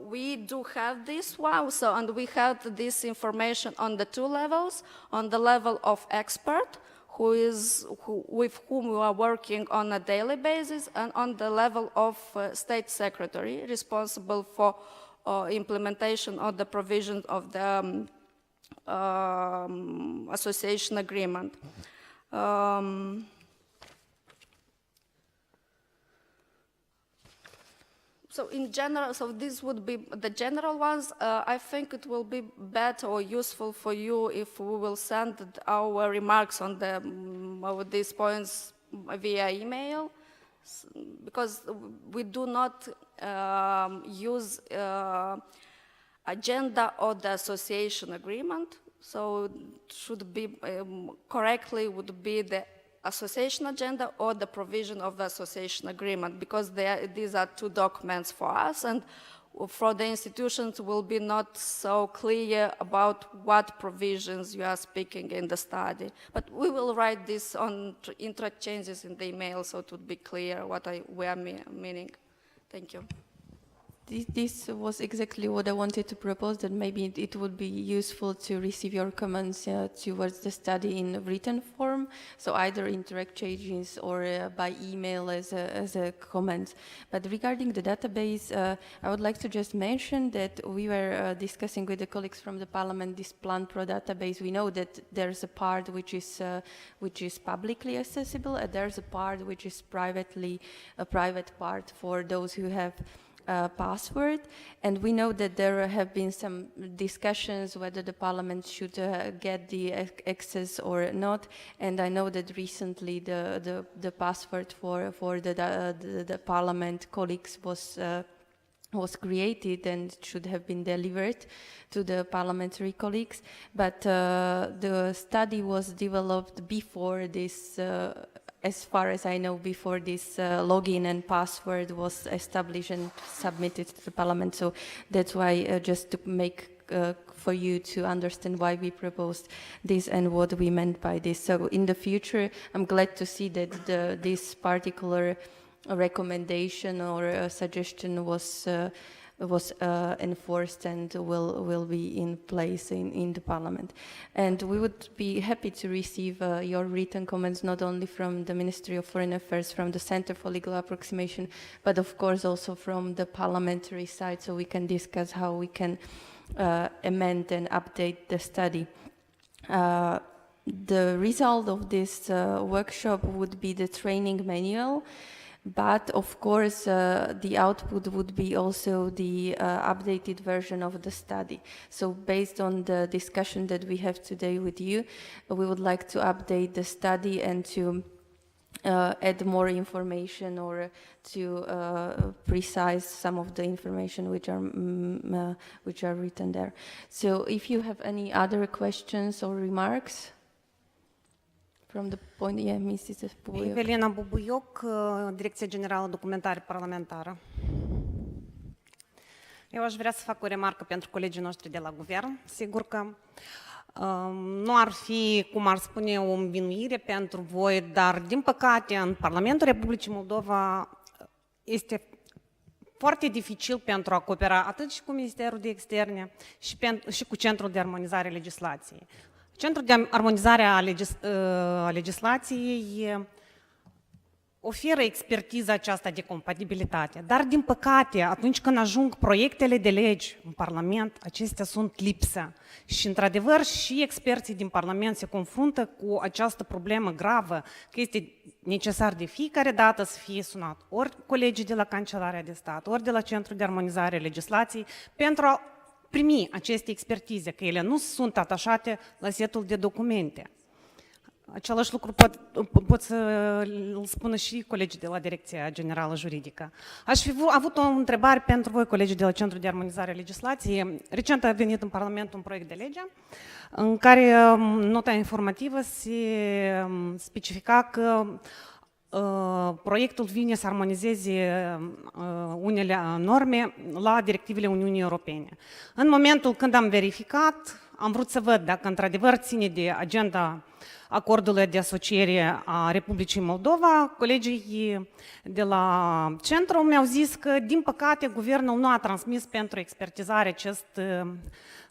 we do have this one. So, and we have this information on the 2 levels: on the level of expert, with whom we are working on a daily basis, and on the level of State Secretary responsible for implementation of the provisions of the association agreement. So in general, so these would be the general ones. I think it will be better or useful for you if we will send our remarks on these points via email, because we do not use agenda of the association agreement. So it should be correctly would be the association agenda or the provision of the association agreement, because these are 2 documents for us, and for the institutions will be not so clear about what provisions you are speaking in the study. But we will write this on interchanges in the email, so it would be clear what we are meaning. Thank you. This was exactly what I wanted to propose, that maybe it would be useful to receive your comments towards the study in written form, so either interchanges or by email as a comment. But regarding the database, I would like to just mention that we were discussing with the colleagues from the Parliament this Plan Pro database. We know that there's a part which is publicly accessible, and there's a part which is a private part for those who have password, and we know that there have been some discussions whether the Parliament should get the access or not, and I know that recently the password for the Parliament colleagues was created and should have been delivered to the parliamentary colleagues, but the study was developed before this, as far as I know, before this login and password was established and submitted to the parliament. So that's why, just to make for you to understand why we proposed this and what we meant by this. So in the future, I'm glad to see that this particular recommendation or suggestion was enforced and will be in place in the Parliament. And we would be happy to receive your written comments, not only from the Ministry of Foreign Affairs, from the Center for Legal Approximation, but of course also from the parliamentary side, so we can discuss how we can amend and update the study. The result of this workshop would be the training manual, but of course the output would be also the updated version of the study. So based on the discussion that we have today with you, we would like to update the study and to add more information or to precise some of the information which are written there. So if you have any other questions or remarks from the point, yeah, Mrs. Bubuioc. Evelina Bubuioc, Direcția Generală Documentare Parlamentară. Eu aș vrea să fac o remarcă pentru colegii noștri de la guvern. Sigur că nu ar fi, cum ar spune, o învinuire pentru voi, dar, din păcate, în Parlamentul Republicii Moldova este foarte dificil pentru a coopera atât și cu Ministerul de Externe și cu Centrul de Armonizare a Legislației. Centrul de Armonizare a Legislației oferă expertiza aceasta de compatibilitate, dar, din păcate, atunci când ajung proiectele de legi în Parlament, acestea sunt lipsă. Și, într-adevăr, și experții din Parlament se confruntă cu această problemă gravă, că este necesar de fiecare dată să fie sunat ori colegii de la Cancelarea de Stat, ori de la Centrul de Armonizare a Legislației, pentru a primi aceste expertize, că ele nu sunt atașate la setul de documente. Același lucru pot să îl spună și colegii de la Direcția Generală Juridică. Aș fi avut o întrebare pentru voi, colegii de la Centrul de Armonizare a Legislației. Recent a venit în Parlament un proiect de lege în care nota informativă se specifica că proiectul vine să armonizeze unele norme la directivele Uniunii Europene. În momentul când am verificat, am vrut să văd dacă într-adevăr ține de agenda acordului de asociere a Republicii Moldova. Colegii de la centru mi-au zis că, din păcate, guvernul nu a transmis pentru expertizare acest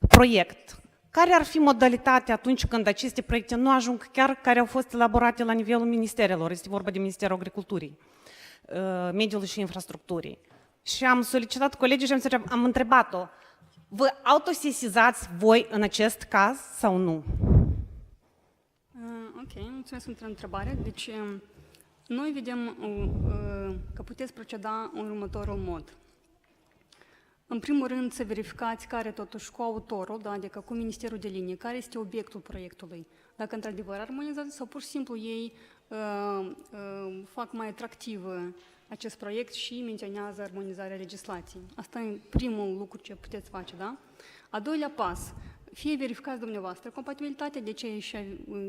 proiect. Care ar fi modalitatea atunci când aceste proiecte nu ajung chiar care au fost elaborate la nivelul ministerelor? Este vorba de Ministerul Agriculturii, Mediului și Infrastructurii. Și am solicitat colegii și am întrebat-o, vă autosesizați voi în acest caz sau nu? Ok, mulțumesc pentru întrebare. Deci, noi vedem că puteți proceda în următorul mod. În primul rând, să verificați care totuși cu autorul, da, adică cu Ministerul de Linie, care este obiectul proiectului. Dacă într-adevăr armonizează sau pur și simplu ei fac mai atractiv acest proiect și menționează armonizarea legislației. Asta e primul lucru ce puteți face, da? A doilea pas, fie verificați dumneavoastră compatibilitatea, de ce și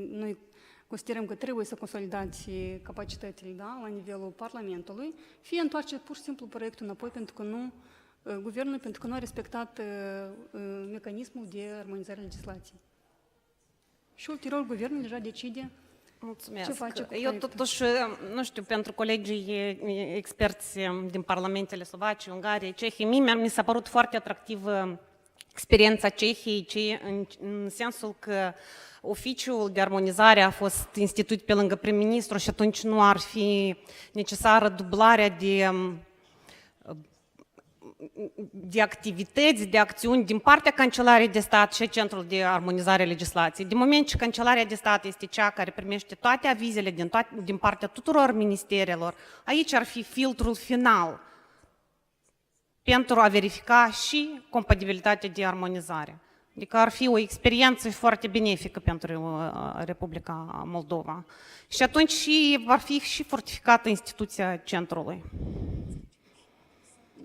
noi considerăm că trebuie să consolidați capacitățile, da, la nivelul Parlamentului, fie întoarceți pur și simplu proiectul înapoi pentru că nu guvernul, pentru că nu a respectat mecanismul de armonizare a legislației. Și ulterior guvernul deja decide. Mulțumesc. Ce face cu eu totuși, nu știu, pentru colegii experți din parlamentele Slovaciei, Ungariei, Cehiei, mi s-a părut foarte atractivă experiența Cehiei, în sensul că oficiul de armonizare a fost instituit pe lângă prim-ministru și atunci nu ar fi necesară dublarea de activități, de acțiuni din partea Cancelariei de Stat și Centrul de Armonizare a Legislației. Din moment ce Cancelaria de Stat este cea care primește toate avizele din partea tuturor ministerelor, aici ar fi filtrul final pentru a verifica și compatibilitatea de armonizare. Adică ar fi o experiență foarte benefică pentru Republica Moldova. Și atunci va fi și fortificată instituția centrului.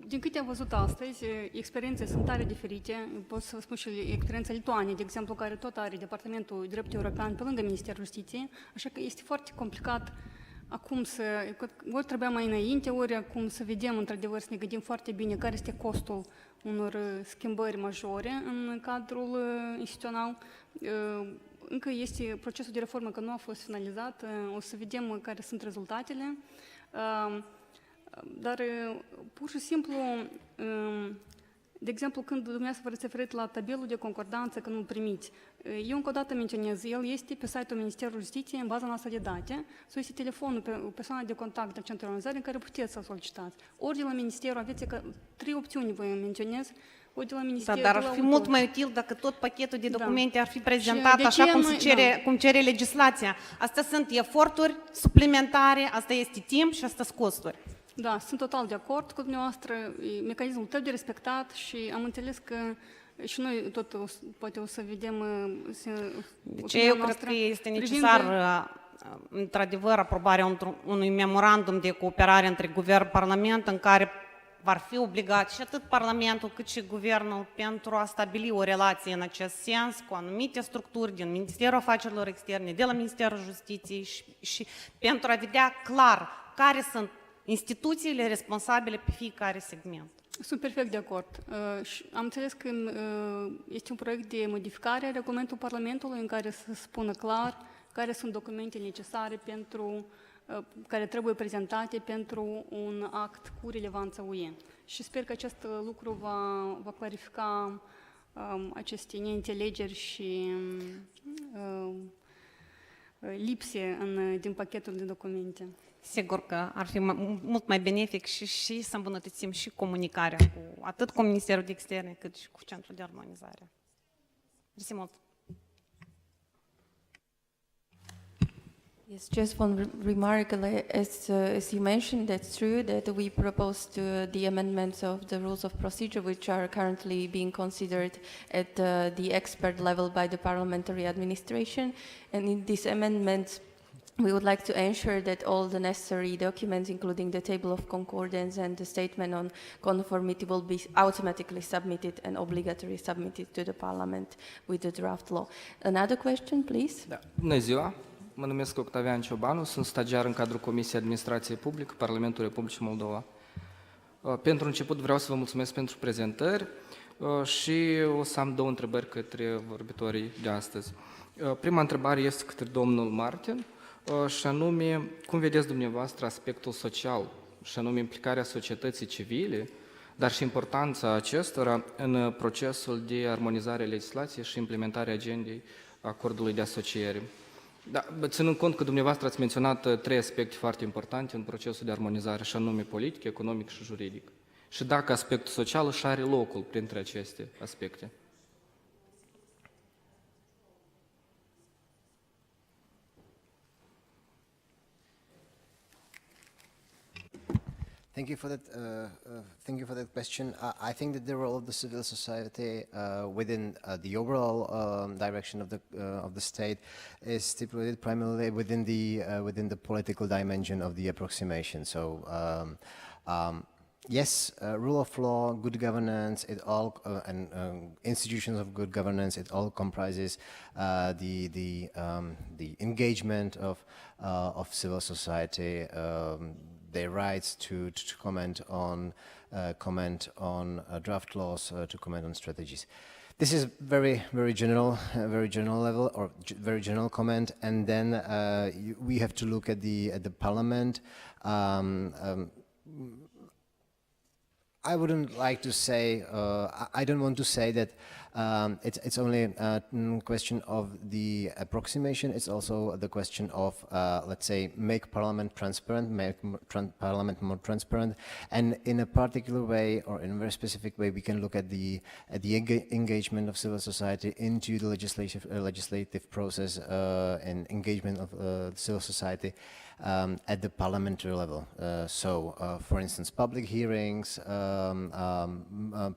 Din câte am văzut astăzi, experiențele sunt tare diferite. Pot să spun și experiența Lituaniei, de exemplu, care tot are Departamentul Drept European pe lângă Ministerul Justiției, așa că este foarte complicat acum ori trebuia mai înainte, ori acum să vedem, într-adevăr, să ne gândim foarte bine care este costul unor schimbări majore în cadrul instituțional. Încă este procesul de reformă, că nu a fost finalizat, o să vedem care sunt rezultatele. Dar, pur și simplu, de exemplu, când dumneavoastră vă referiți la tabelul de concordanță, că nu-l primiți, eu încă o dată menționez, el este pe site-ul Ministerului Justiției, în baza noastră de date, sau este telefonul, persoana de contact de centralizare în care puteți să solicitați. Ori de la Ministerul aveți 3 opțiuni, vă menționez, ori de la Ministerul... Dar ar fi mult mai util dacă tot pachetul de documente ar fi prezentat așa cum cere legislația. Astea sunt eforturi suplimentare, asta este timp și asta sunt costuri. Da, sunt total de acord cu dumneavoastră, mecanismul trebuie respectat și am înțeles că și noi tot poate o să vedem... Deci eu cred că este necesar, într-adevăr, aprobarea unui memorandum de cooperare între Guvern și Parlament în care vor fi obligați și atât Parlamentul cât și Guvernul pentru a stabili o relație în acest sens cu anumite structuri din Ministerul Afacerilor Externe, de la Ministerul Justiției și pentru a vedea clar care sunt instituțiile responsabile pe fiecare segment. Sunt perfect de acord. Am înțeles că este un proiect de modificare a regulamentului Parlamentului în care să spună clar care sunt documentele necesare care trebuie prezentate pentru un act cu relevanță UE. Și sper că acest lucru va clarifica aceste neînțelegeri și lipse din pachetul de documente. Sigur că ar fi mult mai benefic și să îmbunătățim și comunicarea cu atât cu Ministerul de Externe cât și cu Centrul de Armonizare. Mersi mult! Yes, just one remark. As you mentioned, that's true that we proposed the amendments of the rules of procedure, which are currently being considered at the expert level by the parliamentary administration. And in these amendments, we would like to ensure that all the necessary documents, including the table of concordance and the statement on conformity, will be automatically submitted and obligatorily submitted to the Parliament with the draft law. Another question, please. Da. Bună ziua! Mă numesc Octavian Ciobanu, sunt stagiar în cadrul Comisiei Administrației Publică, Parlamentul Republicii Moldova. Pentru început vreau să vă mulțumesc pentru prezentări și o să am 2 întrebări către vorbitorii de astăzi. Prima întrebare este către domnul Martin și anume, cum vedeți dumneavoastră aspectul social și anume implicarea societății civile, dar și importanța acestora în procesul de armonizare a legislației și implementarea agendei acordului de asociere. Da, ținând cont că dumneavoastră ați menționat 3 aspecte foarte importante în procesul de armonizare, și anume politic, economic și juridic. Și dacă aspectul social își are locul printre aceste aspecte. Thank you for that question. I think that the role of the civil society within the overall direction of the state is stipulated primarily within the political dimension of the approximation. So, yes, rule of law, good governance, it all and institutions of good governance, it all comprises the engagement of civil society. Their rights to comment on draft laws, to comment on strategies. This is very general level or very general comment, and then we have to look at the Parliament. I wouldn't like to say. I don't want to say that it's only a question of the approximation. It's also the question of, let's say, make Parliament transparent, make Parliament more transparent, and in a particular way or in a very specific way, we can look at the engagement of civil society into the legislative process and engagement of civil society at the parliamentary level. For instance, public hearings,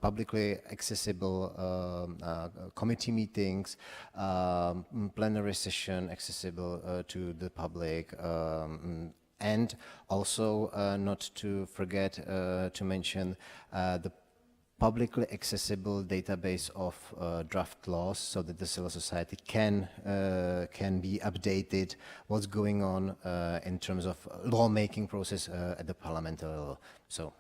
publicly accessible committee meetings, plenary session accessible to the public, And also not to forget to mention the publicly accessible database of draft laws so that the civil society can be updated what's going on in terms of lawmaking process at the parliamentary level. So.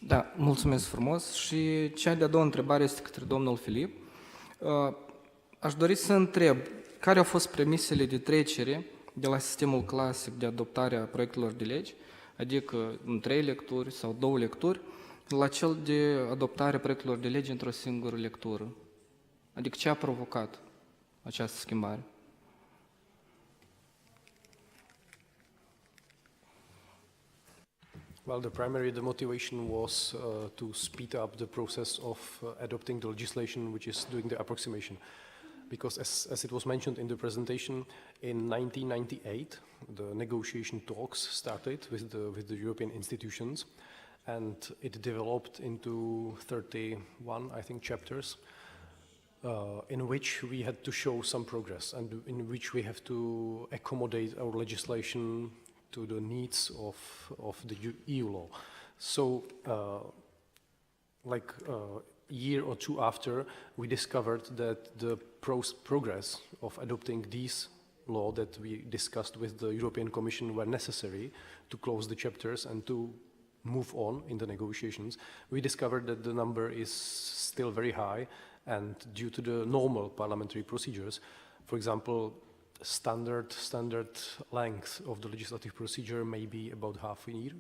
Da, mulțumesc frumos. Și cea de-a doua întrebare este către domnul Filip. Aș dori să întreb care au fost premisele de trecere de la sistemul clasic de adoptare a proiectelor de legi, adică în 3 lecturi sau 2 lecturi, la cel de adoptare a proiectelor de legi într-o singură lectură. Adică ce a provocat această schimbare? Well, the motivation was to speed up the process of adopting the legislation which is doing the approximation. Because as it was mentioned in the presentation, in 1998, the negotiation talks started with the European institutions, and it developed into 31, I think, chapters, in which we had to show some progress and in which we have to accommodate our legislation to the needs of the EU law. So, like a year or two after, we discovered that the progress of adopting these law that we discussed with the European Commission were necessary to close the chapters and to move on in the negotiations. We discovered that the number is still very high, and due to the normal parliamentary procedures, for example, standard length of the legislative procedure may be about half a year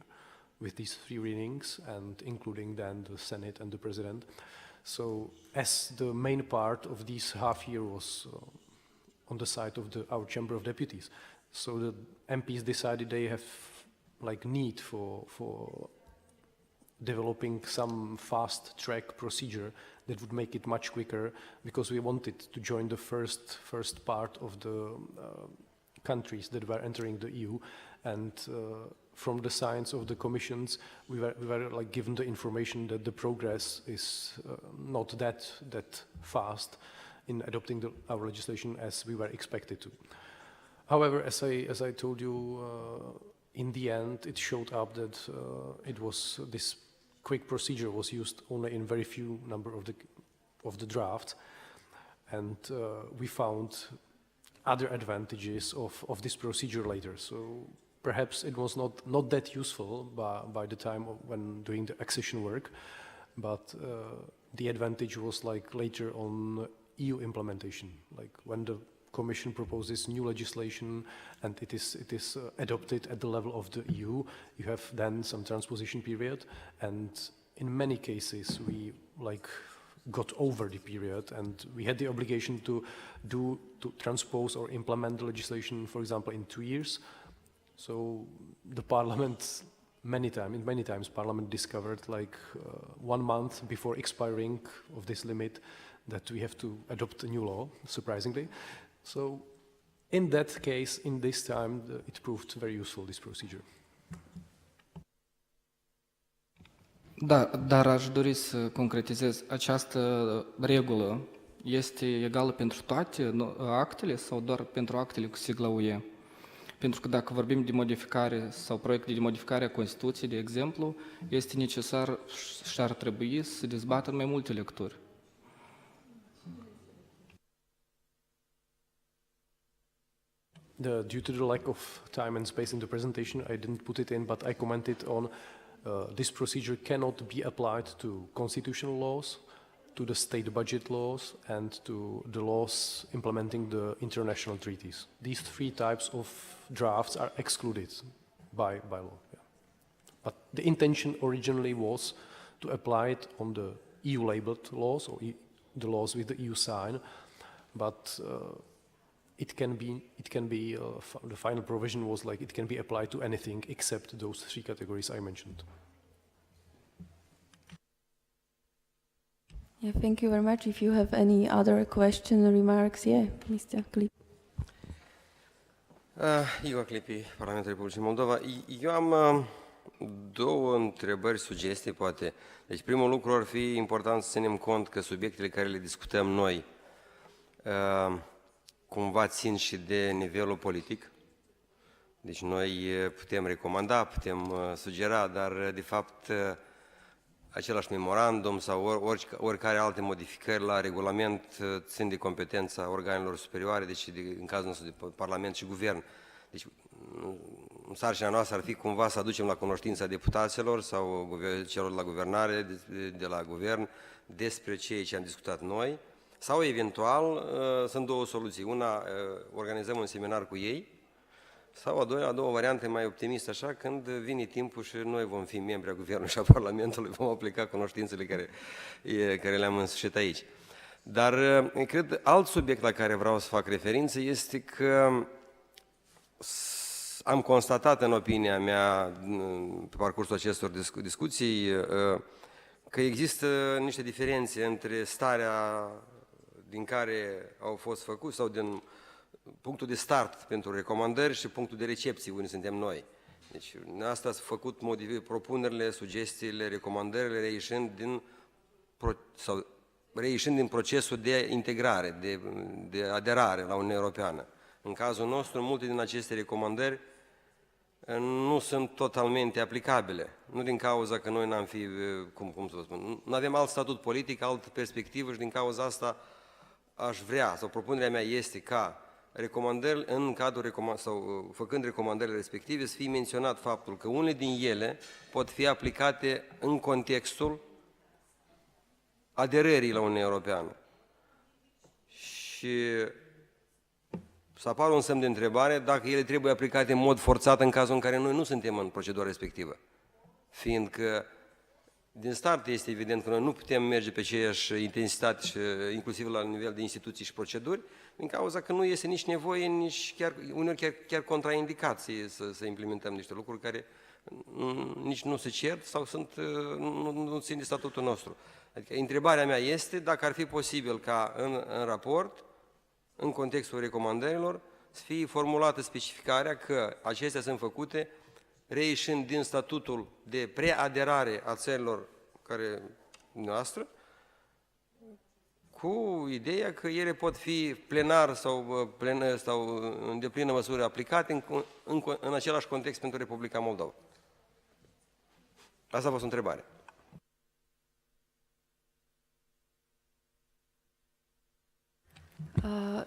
with these 3 readings and including then the Senate and the President. So as the main part of this half year was on the side of our Chamber of Deputies, so the MPs decided they have like need for developing some fast track procedure that would make it much quicker, because we wanted to join the first part of the countries that were entering the EU, and from the signs of the commissions, we were like given the information that the progress is not that fast in adopting our legislation as we were expected to. However, as I told you, in the end, it showed up that this quick procedure was used only in very few number of the drafts, and we found other advantages of this procedure later. So perhaps it was not that useful by the time when doing the accession work, but the advantage was like later on EU implementation, like when the Commission proposes new legislation and it is adopted at the level of the EU, you have then some transposition period, and in many cases we like got over the period and we had the obligation to transpose or implement the legislation, for example, in 2 years. So the Parliament, many times Parliament discovered like 1 month before expiring of this limit that we have to adopt a new law, surprisingly. So in that case, in this time, it proved very useful, this procedure. Da, dar aș dori să concretizez. Această regulă este egală pentru toate actele sau doar pentru actele cu sigla UE? Pentru că dacă vorbim de modificare sau proiecte de modificare a Constituției, de exemplu, este necesar și ar trebui să dezbată în mai multe lecturi. Due to the lack of time and space in the presentation, I didn't put it in, but I commented on this procedure cannot be applied to constitutional laws, to the state budget laws, and to the laws implementing the international treaties. These 3 types of drafts are excluded by law. Yeah. But the intention originally was to apply it on the EU-labeled laws, or the laws with the EU sign, but it can be the final provision was like it can be applied to anything except those 3 categories I mentioned. Yeah, thank you very much. If you have any other questions or remarks, yeah, Mr. Clip. Igor Clipi, Parlamentul Republicii Moldova. Eu am 2 întrebări, sugestii, poate. Deci primul lucru ar fi important să ținem cont că subiectele care le discutăm noi cumva țin și de nivelul politic. Deci noi putem recomanda, putem sugera, dar de fapt același memorandum sau oricare alte modificări la regulament țin de competența organelor superioare, deci în cazul nostru de Parlament și Guvern. Deci sarcina noastră ar fi cumva să aducem la cunoștința deputaților sau celor la guvernare, de la Guvern, despre ceea ce am discutat noi, sau eventual sunt două soluții. Una, organizăm un seminar cu ei, sau a doua variantă mai optimistă, așa, când vine timpul și noi vom fi membri a Guvernului și a Parlamentului, vom aplica cunoștințele care le-am însușit aici. Dar, cred, alt subiect la care vreau să fac referință este că am constatat în opinia mea, pe parcursul acestor discuții, că există niște diferențe între starea din care au fost făcuți sau din punctul de start pentru recomandări și punctul de recepție unde suntem noi. Deci asta s-a făcut propunerile, sugestiile, recomandările reișind din procesul de integrare, de aderare la Uniunea Europeană. În cazul nostru, multe din aceste recomandări nu sunt totalmente aplicabile. Nu din cauza că noi n-am fi, cum să vă spun, nu avem alt statut politic, altă perspectivă și din cauza asta aș vrea, sau propunerea mea este ca recomandări, în cadrul sau făcând recomandările respective, să fie menționat faptul că unele din ele pot fi aplicate în contextul aderării la Uniunea Europeană. Și să apară un semn de întrebare dacă ele trebuie aplicate în mod forțat în cazul în care noi nu suntem în procedura respectivă. Fiindcă din start este evident că noi nu putem merge pe aceeași intensitate, și, inclusiv la nivel de instituții și proceduri, din cauza că nu este nici nevoie, nici uneori chiar contraindicat să implementăm niște lucruri care nici nu se cer sau nu țin de statutul nostru. Adică întrebarea mea este dacă ar fi posibil ca în raport, în contextul recomandărilor, să fie formulată specificarea că acestea sunt făcute reieșind din statutul de preaderare a țărilor care noastră, cu ideea că ele pot fi plenar sau în deplină măsură aplicate în același context pentru Republica Moldova. Asta a fost o întrebare.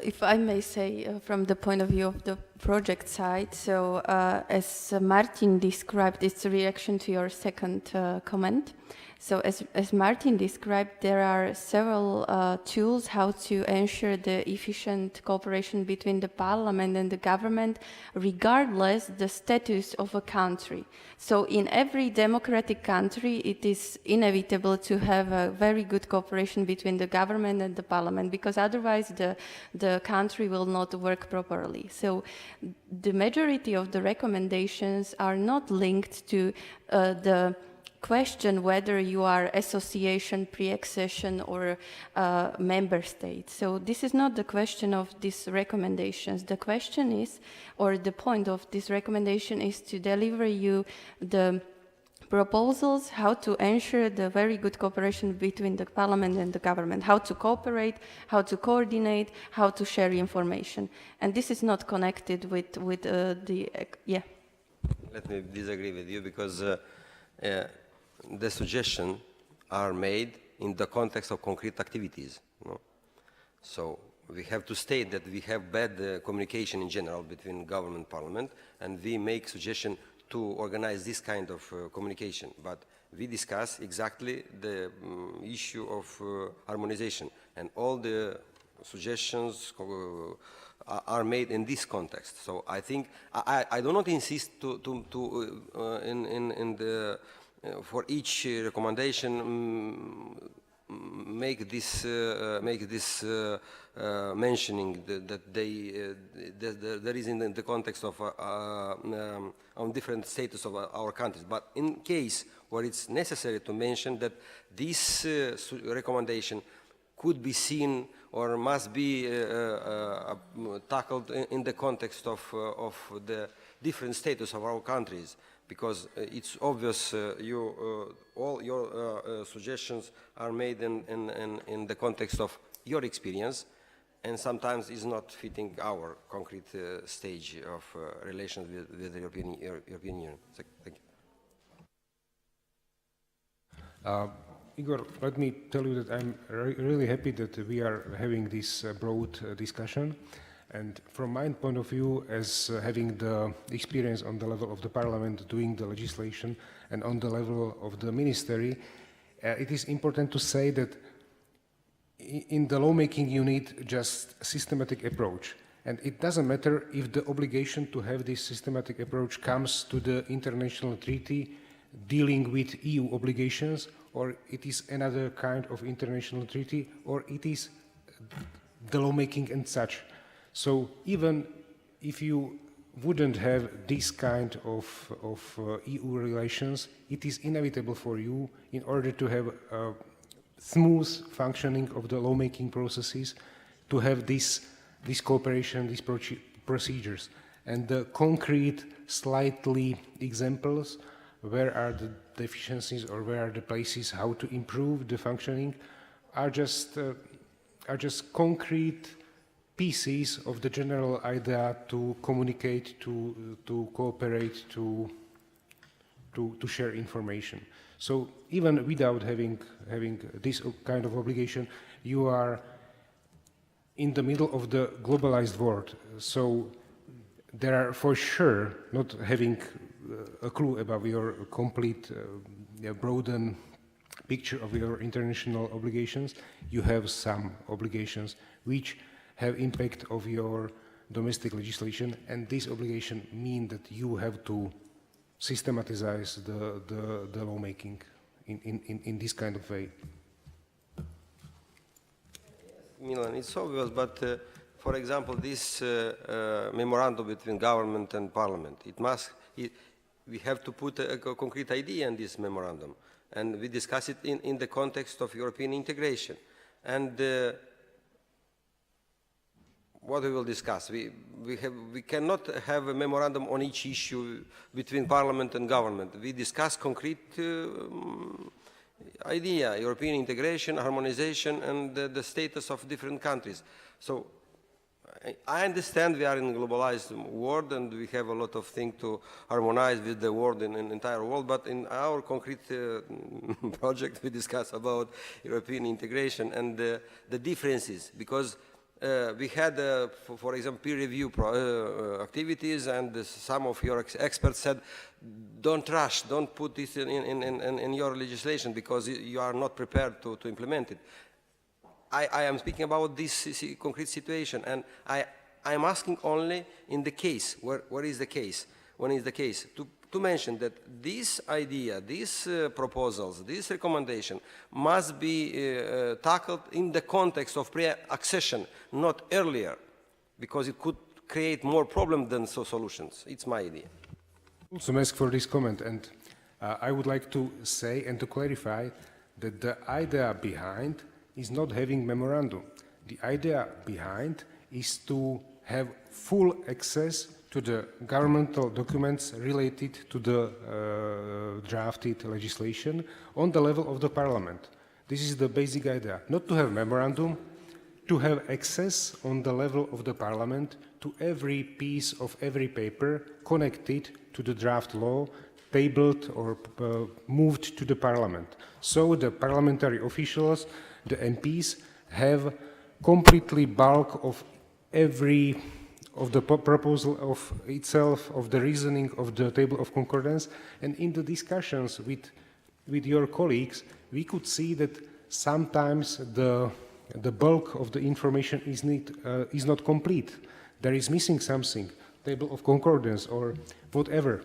If I may say, from the point of view of the project side, so as Martin described, it's a reaction to your second comment. So as Martin described, there are several tools how to ensure the efficient cooperation between the parliament and the government, regardless the status of a country. So in every democratic country, it is inevitable to have a very good cooperation between the government and the parliament, because otherwise the country will not work properly. So the majority of the recommendations are not linked to the question whether you are association, pre-accession, or member state. So this is not the question of these recommendations. The question is, or the point of this recommendation is to deliver you the proposals how to ensure the very good cooperation between the parliament and the government, how to cooperate, how to coordinate, how to share information. And this is not connected with yeah. Let me disagree with you because the suggestions are made in the context of concrete activities. No? So we have to state that we have bad communication in general between government and parliament, and we make suggestion to organize this kind of communication. But we discuss exactly the issue of harmonization, and all the suggestions are made in this context. So I think I do not insist for each recommendation make this mentioning that there is in the context of on different status of our countries. But in case where it's necessary to mention that this recommendation could be seen or must be tackled in the context of the different status of our countries, because it's obvious all your suggestions are made in the context of your experience, and sometimes is not fitting our concrete stage of relations with the European Union. So, thank you. Igor, let me tell you that I'm really happy that we are having this broad discussion. And from my point of view, as having the experience on the level of the Parliament doing the legislation and on the level of the Ministry, it is important to say that in the lawmaking you need just a systematic approach. And it doesn't matter if the obligation to have this systematic approach comes to the international treaty dealing with EU obligations, or it is another kind of international treaty, or it is the lawmaking and such. So even if you wouldn't have this kind of EU relations, it is inevitable for you, in order to have a smooth functioning of the lawmaking processes, to have this cooperation, these procedures. And the concrete, slightly examples, where are the deficiencies or where are the places how to improve the functioning, are just concrete pieces of the general idea to communicate, to cooperate, to share information. So even without having this kind of obligation, you are in the middle of the globalized world. So there are for sure, not having a clue about your complete broadened picture of your international obligations, you have some obligations which have impact of your domestic legislation, and this obligation mean that you have to systematize the lawmaking in this kind of way. Milan, it's obvious, but for example, this memorandum between government and parliament, we have to put a concrete idea in this memorandum, and we discuss it in the context of European integration. And what we will discuss, we cannot have a memorandum on each issue between parliament and government. We discuss concrete idea, European integration, harmonization, and the status of different countries. So I understand we are in a globalized world and we have a lot of things to harmonize with the world in the entire world, but in our concrete project we discuss about European integration and the differences, because we had, for example, peer review activities, and some of your experts said, don't rush, don't put this in your legislation because you are not prepared to implement it. I am speaking about this concrete situation, and I am asking only in the case, where is the case, when is the case, to mention that this idea, these proposals, this recommendation must be tackled in the context of pre-accession, not earlier, because it could create more problems than solutions. It's my idea. Also ask for this comment, and I would like to say and to clarify that the idea behind is not having memorandum. The idea behind is to have full access to the governmental documents related to the drafted legislation on the level of the parliament. This is the basic idea. Not to have memorandum, to have access on the level of the parliament to every piece of every paper connected to the draft law tabled or moved to the parliament. So the parliamentary officials, the MPs, have completely bulk of every of the proposal of itself, of the reasoning of the table of concordance, and in the discussions with your colleagues, we could see that sometimes the bulk of the information is not complete. There is missing something, table of concordance or whatever.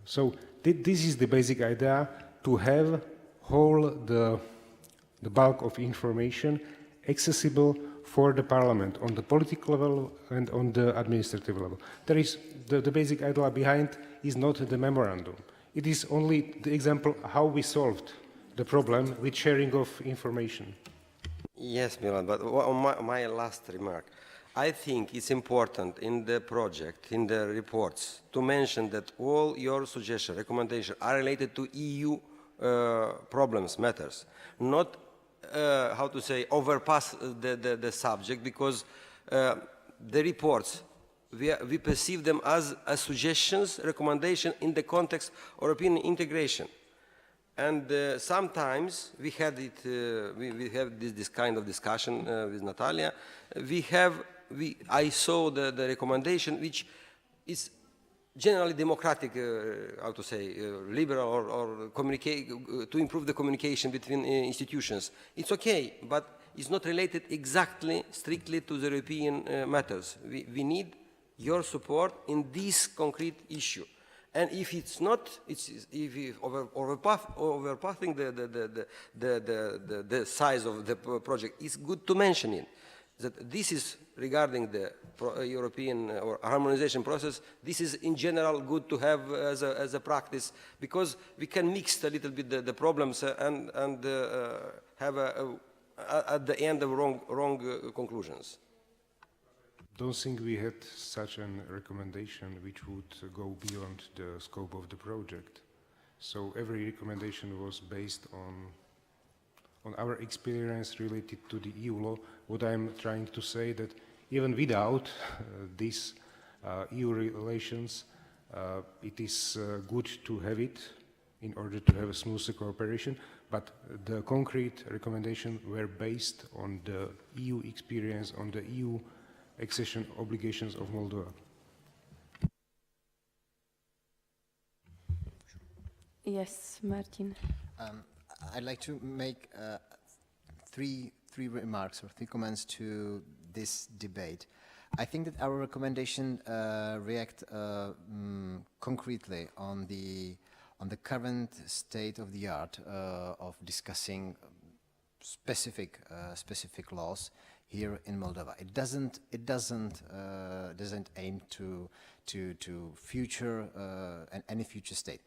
So this is the basic idea, to have whole the bulk of information accessible for the parliament on the political level and on the administrative level. There is the basic idea behind is not the memorandum. It is only the example how we solved the problem with sharing of information. Yes, Milan, but my last remark. I think it's important in the project, in the reports, to mention that all your suggestions, recommendations are related to EU problems, matters, not how to say, overpass the subject, because the reports, we perceive them as suggestions, recommendations in the context of European integration. And sometimes we had it, we have this kind of discussion with Natalia. I saw the recommendation, which is generally democratic, how to say, liberal or communicate, to improve the communication between institutions. It's okay, but it's not related exactly, strictly to the European matters. We need your support in this concrete issue. And if it's not, if overpassing the size of the project, it's good to mention it. That this is regarding the European or harmonization process, this is in general good to have as a practice, because we can mix a little bit the problems and have at the end of wrong conclusions. Don't think we had such a recommendation which would go beyond the scope of the project. So every recommendation was based on our experience related to the EU law. What I'm trying to say that even without these EU relations, it is good to have it in order to have a smoother cooperation, but the concrete recommendations were based on the EU experience, on the EU accession obligations of Moldova. Yes, Martin. I'd like to make three remarks or three comments to this debate. I think that our recommendation react concretely on the current state of the art of discussing specific laws here in Moldova. It doesn't aim to future any future state.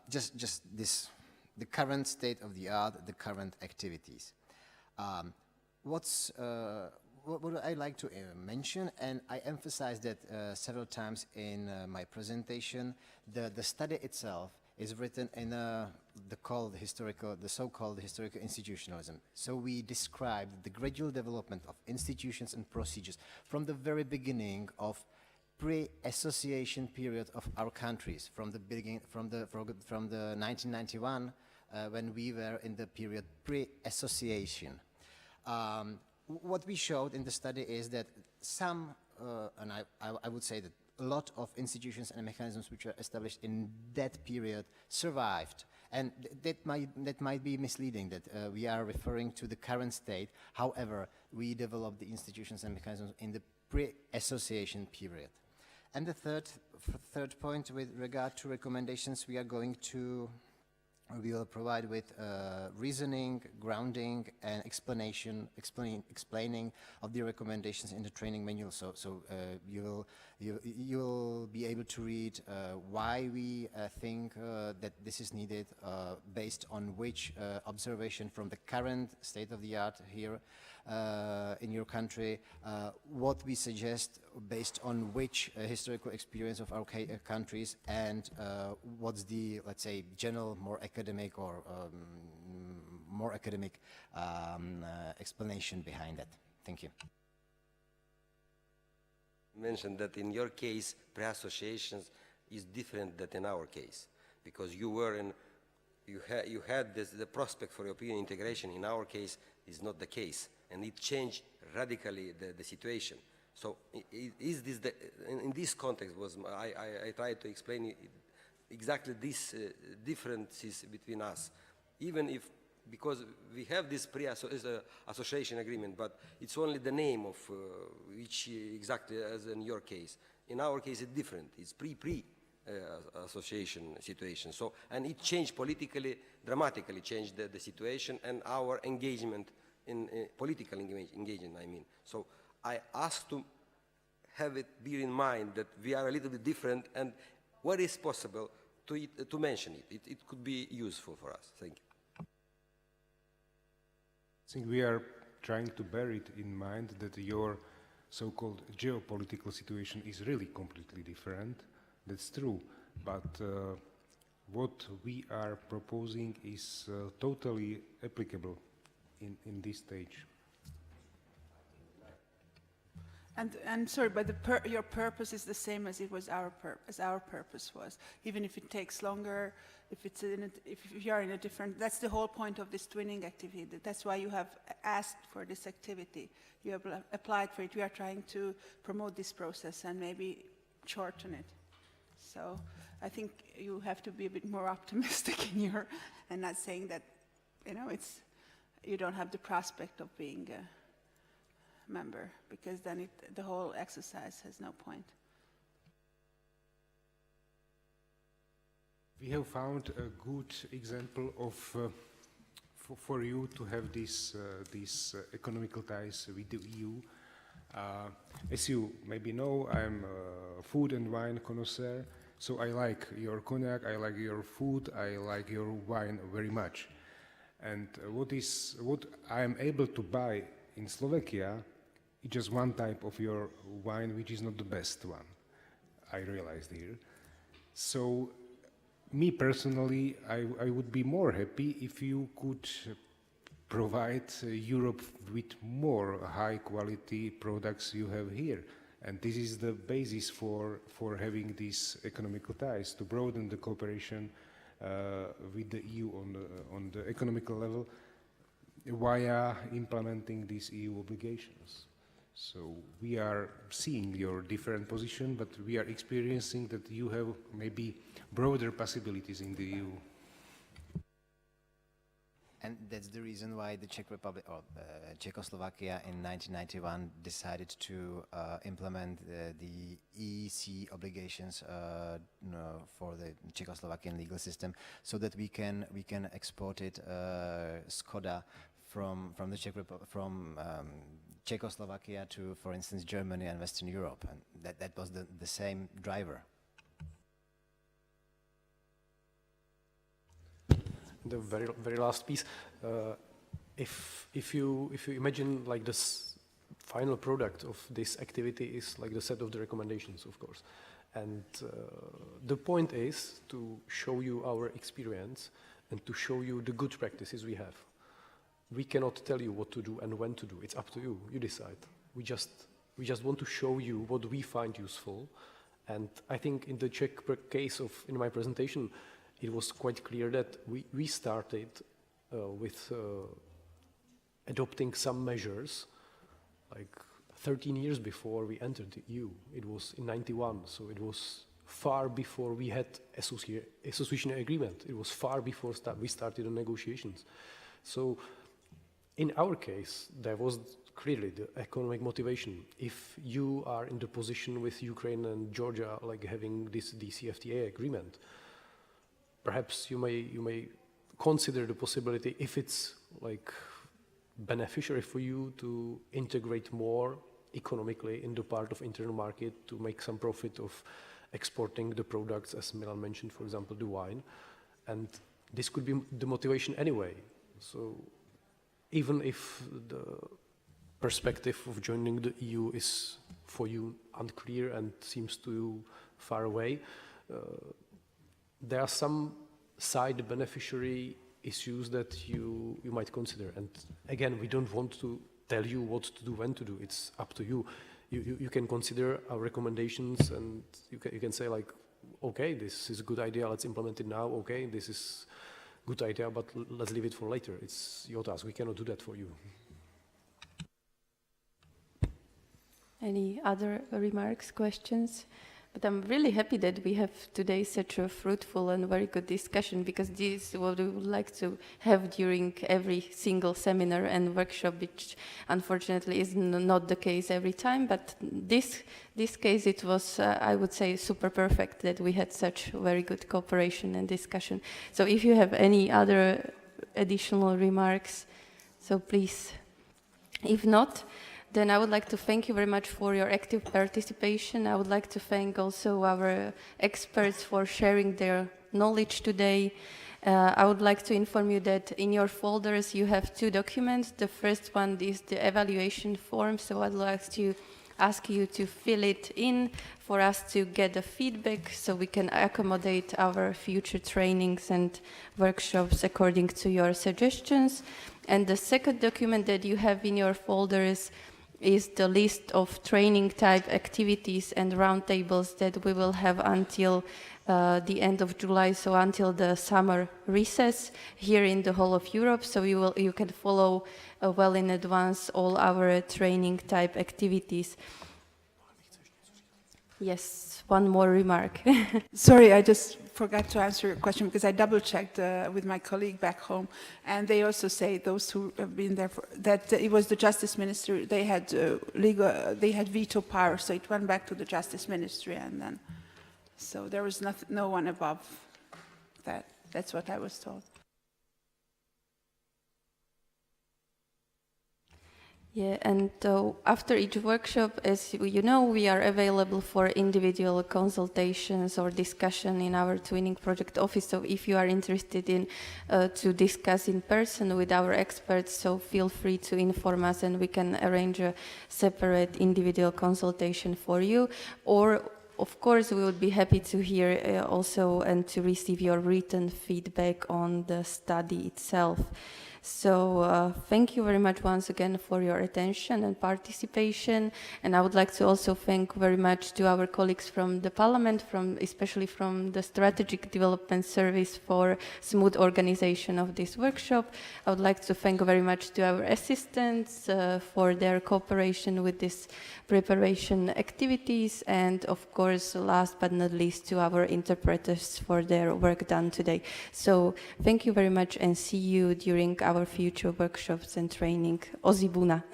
Just this, the current state of the art, the current activities. What I like to mention, and I emphasized that several times in my presentation, the study itself is written in the so-called historical institutionalism. So we describe the gradual development of institutions and procedures from the very beginning of pre-association period of our countries, from the 1991 when we were in the period pre-association. What we showed in the study is that some, and I would say that a lot of institutions and mechanisms which were established in that period survived. And that might be misleading, that we are referring to the current state. However, we developed the institutions and mechanisms in the pre-association period. And the third point with regard to recommendations, we will provide with reasoning, grounding, and explaining of the recommendations in the training manual. So you will be able to read why we think that this is needed, based on which observation from the current state of the art here in your country, what we suggest based on which historical experience of our countries, and what's the, let's say, general, more academic or explanation behind that. Thank you. Mentioned that in your case, pre-associations is different than in our case, because you had the prospect for European integration. In our case, is not the case, and it changed radically the situation. So is this in this context I tried to explain exactly these differences between us, even if, because we have this pre-association agreement, but it's only the name of which exactly as in your case. In our case, it's different. It's pre-association situation. So, and it changed politically, dramatically changed the situation and our engagement in political engagement, I mean. So I ask to have it bear in mind that we are a little bit different, and where is possible to mention it. It could be useful for us. Thank you. I think we are trying to bear it in mind that your so-called geopolitical situation is really completely different. That's true, but what we are proposing is totally applicable in this stage. And sorry, but your purpose is the same as it was our purpose was, even if it takes longer, if you are in a different. That's the whole point of this twinning activity. That's why you have asked for this activity. You have applied for it. We are trying to promote this process and maybe shorten it. So I think you have to be a bit more optimistic in your, and not saying that, you don't have the prospect of being a member, because then the whole exercise has no point. We have found a good example of for you to have these economical ties with the EU. As you maybe know, I'm a food and wine connoisseur, so I like your cognac, I like your food, I like your wine very much. And what I am able to buy in Slovakia is just one type of your wine, which is not the best one, I realized here. So, me personally, I would be more happy if you could provide Europe with more high-quality products you have here. And this is the basis for having these economical ties, to broaden the cooperation with the EU on the economical level via implementing these EU obligations. So we are seeing your different position, but we are experiencing that you have maybe broader possibilities in the EU. And that's the reason why the Czech Republic, or Czechoslovakia in 1991 decided to implement the EEC obligations for the Czechoslovakian legal system, so that we can export it Skoda from the from Czechoslovakia to, for instance, Germany and Western Europe, and that was the same driver. The very last piece, if you imagine like this final product of this activity is like the set of the recommendations, of course, and the point is to show you our experience and to show you the good practices we have. We cannot tell you what to do and when to do. It's up to you. You decide. We just want to show you what we find useful, and I think in the Czech case in my presentation, it was quite clear that we started with adopting some measures like 13 years before we entered the EU. It was in 91, so it was far before we had association agreement. It was far before we started the negotiations. So in our case, there was clearly the economic motivation. If you are in the position with Ukraine and Georgia, like having this DCFTA agreement, perhaps you may consider the possibility, if it's like beneficiary for you, to integrate more economically in the part of internal market, to make some profit of exporting the products, as Milan mentioned, for example, the wine. And this could be the motivation anyway. So even if the perspective of joining the EU is for you unclear and seems to you far away, there are some side beneficiary issues that you might consider. And again, we don't want to tell you what to do, when to do. It's up to you. You can consider our recommendations, and you can say like, okay, this is a good idea, let's implement it now. Okay, this is a good idea, but let's leave it for later. It's your task. We cannot do that for you. Any other remarks, questions? But I'm really happy that we have today such a fruitful and very good discussion, because this is what we would like to have during every single seminar and workshop, which unfortunately is not the case every time. But this case, it was, I would say, super perfect that we had such very good cooperation and discussion. So if you have any other additional remarks, so please. If not, then I would like to thank you very much for your active participation. I would like to thank also our experts for sharing their knowledge today. I would like to inform you that in your folders you have two documents. The first one is the evaluation form, so I'd like to ask you to fill it in for us to get the feedback, so we can accommodate our future trainings and workshops according to your suggestions. And the second document that you have in your folders is the list of training type activities and roundtables that we will have until the end of July, so until the summer recess here in the whole of Europe. So you can follow well in advance all our training type activities. Yes, one more remark. Sorry, I just forgot to answer your question because I double-checked with my colleague back home, and they also say, those who have been there, that it was the Justice Ministry. They had they had veto power, so it went back to the Justice Ministry, and then so there was no one above that. That's what I was told. Yeah, and after each workshop, as you know, we are available for individual consultations or discussion in our twinning project office. So if you are interested in to discuss in person with our experts, so feel free to inform us and we can arrange a separate individual consultation for you. Or of course, we would be happy to hear also and to receive your written feedback on the study itself. So thank you very much once again for your attention and participation. And I would like to also thank very much to our colleagues from the Parliament, especially from the Strategic Development Service for smooth organization of this workshop. I would like to thank very much to our assistants for their cooperation with this preparation activities. And of course, last but not least, to our interpreters for their work done today. So thank you very much and see you during our future workshops and training. Ozibuna.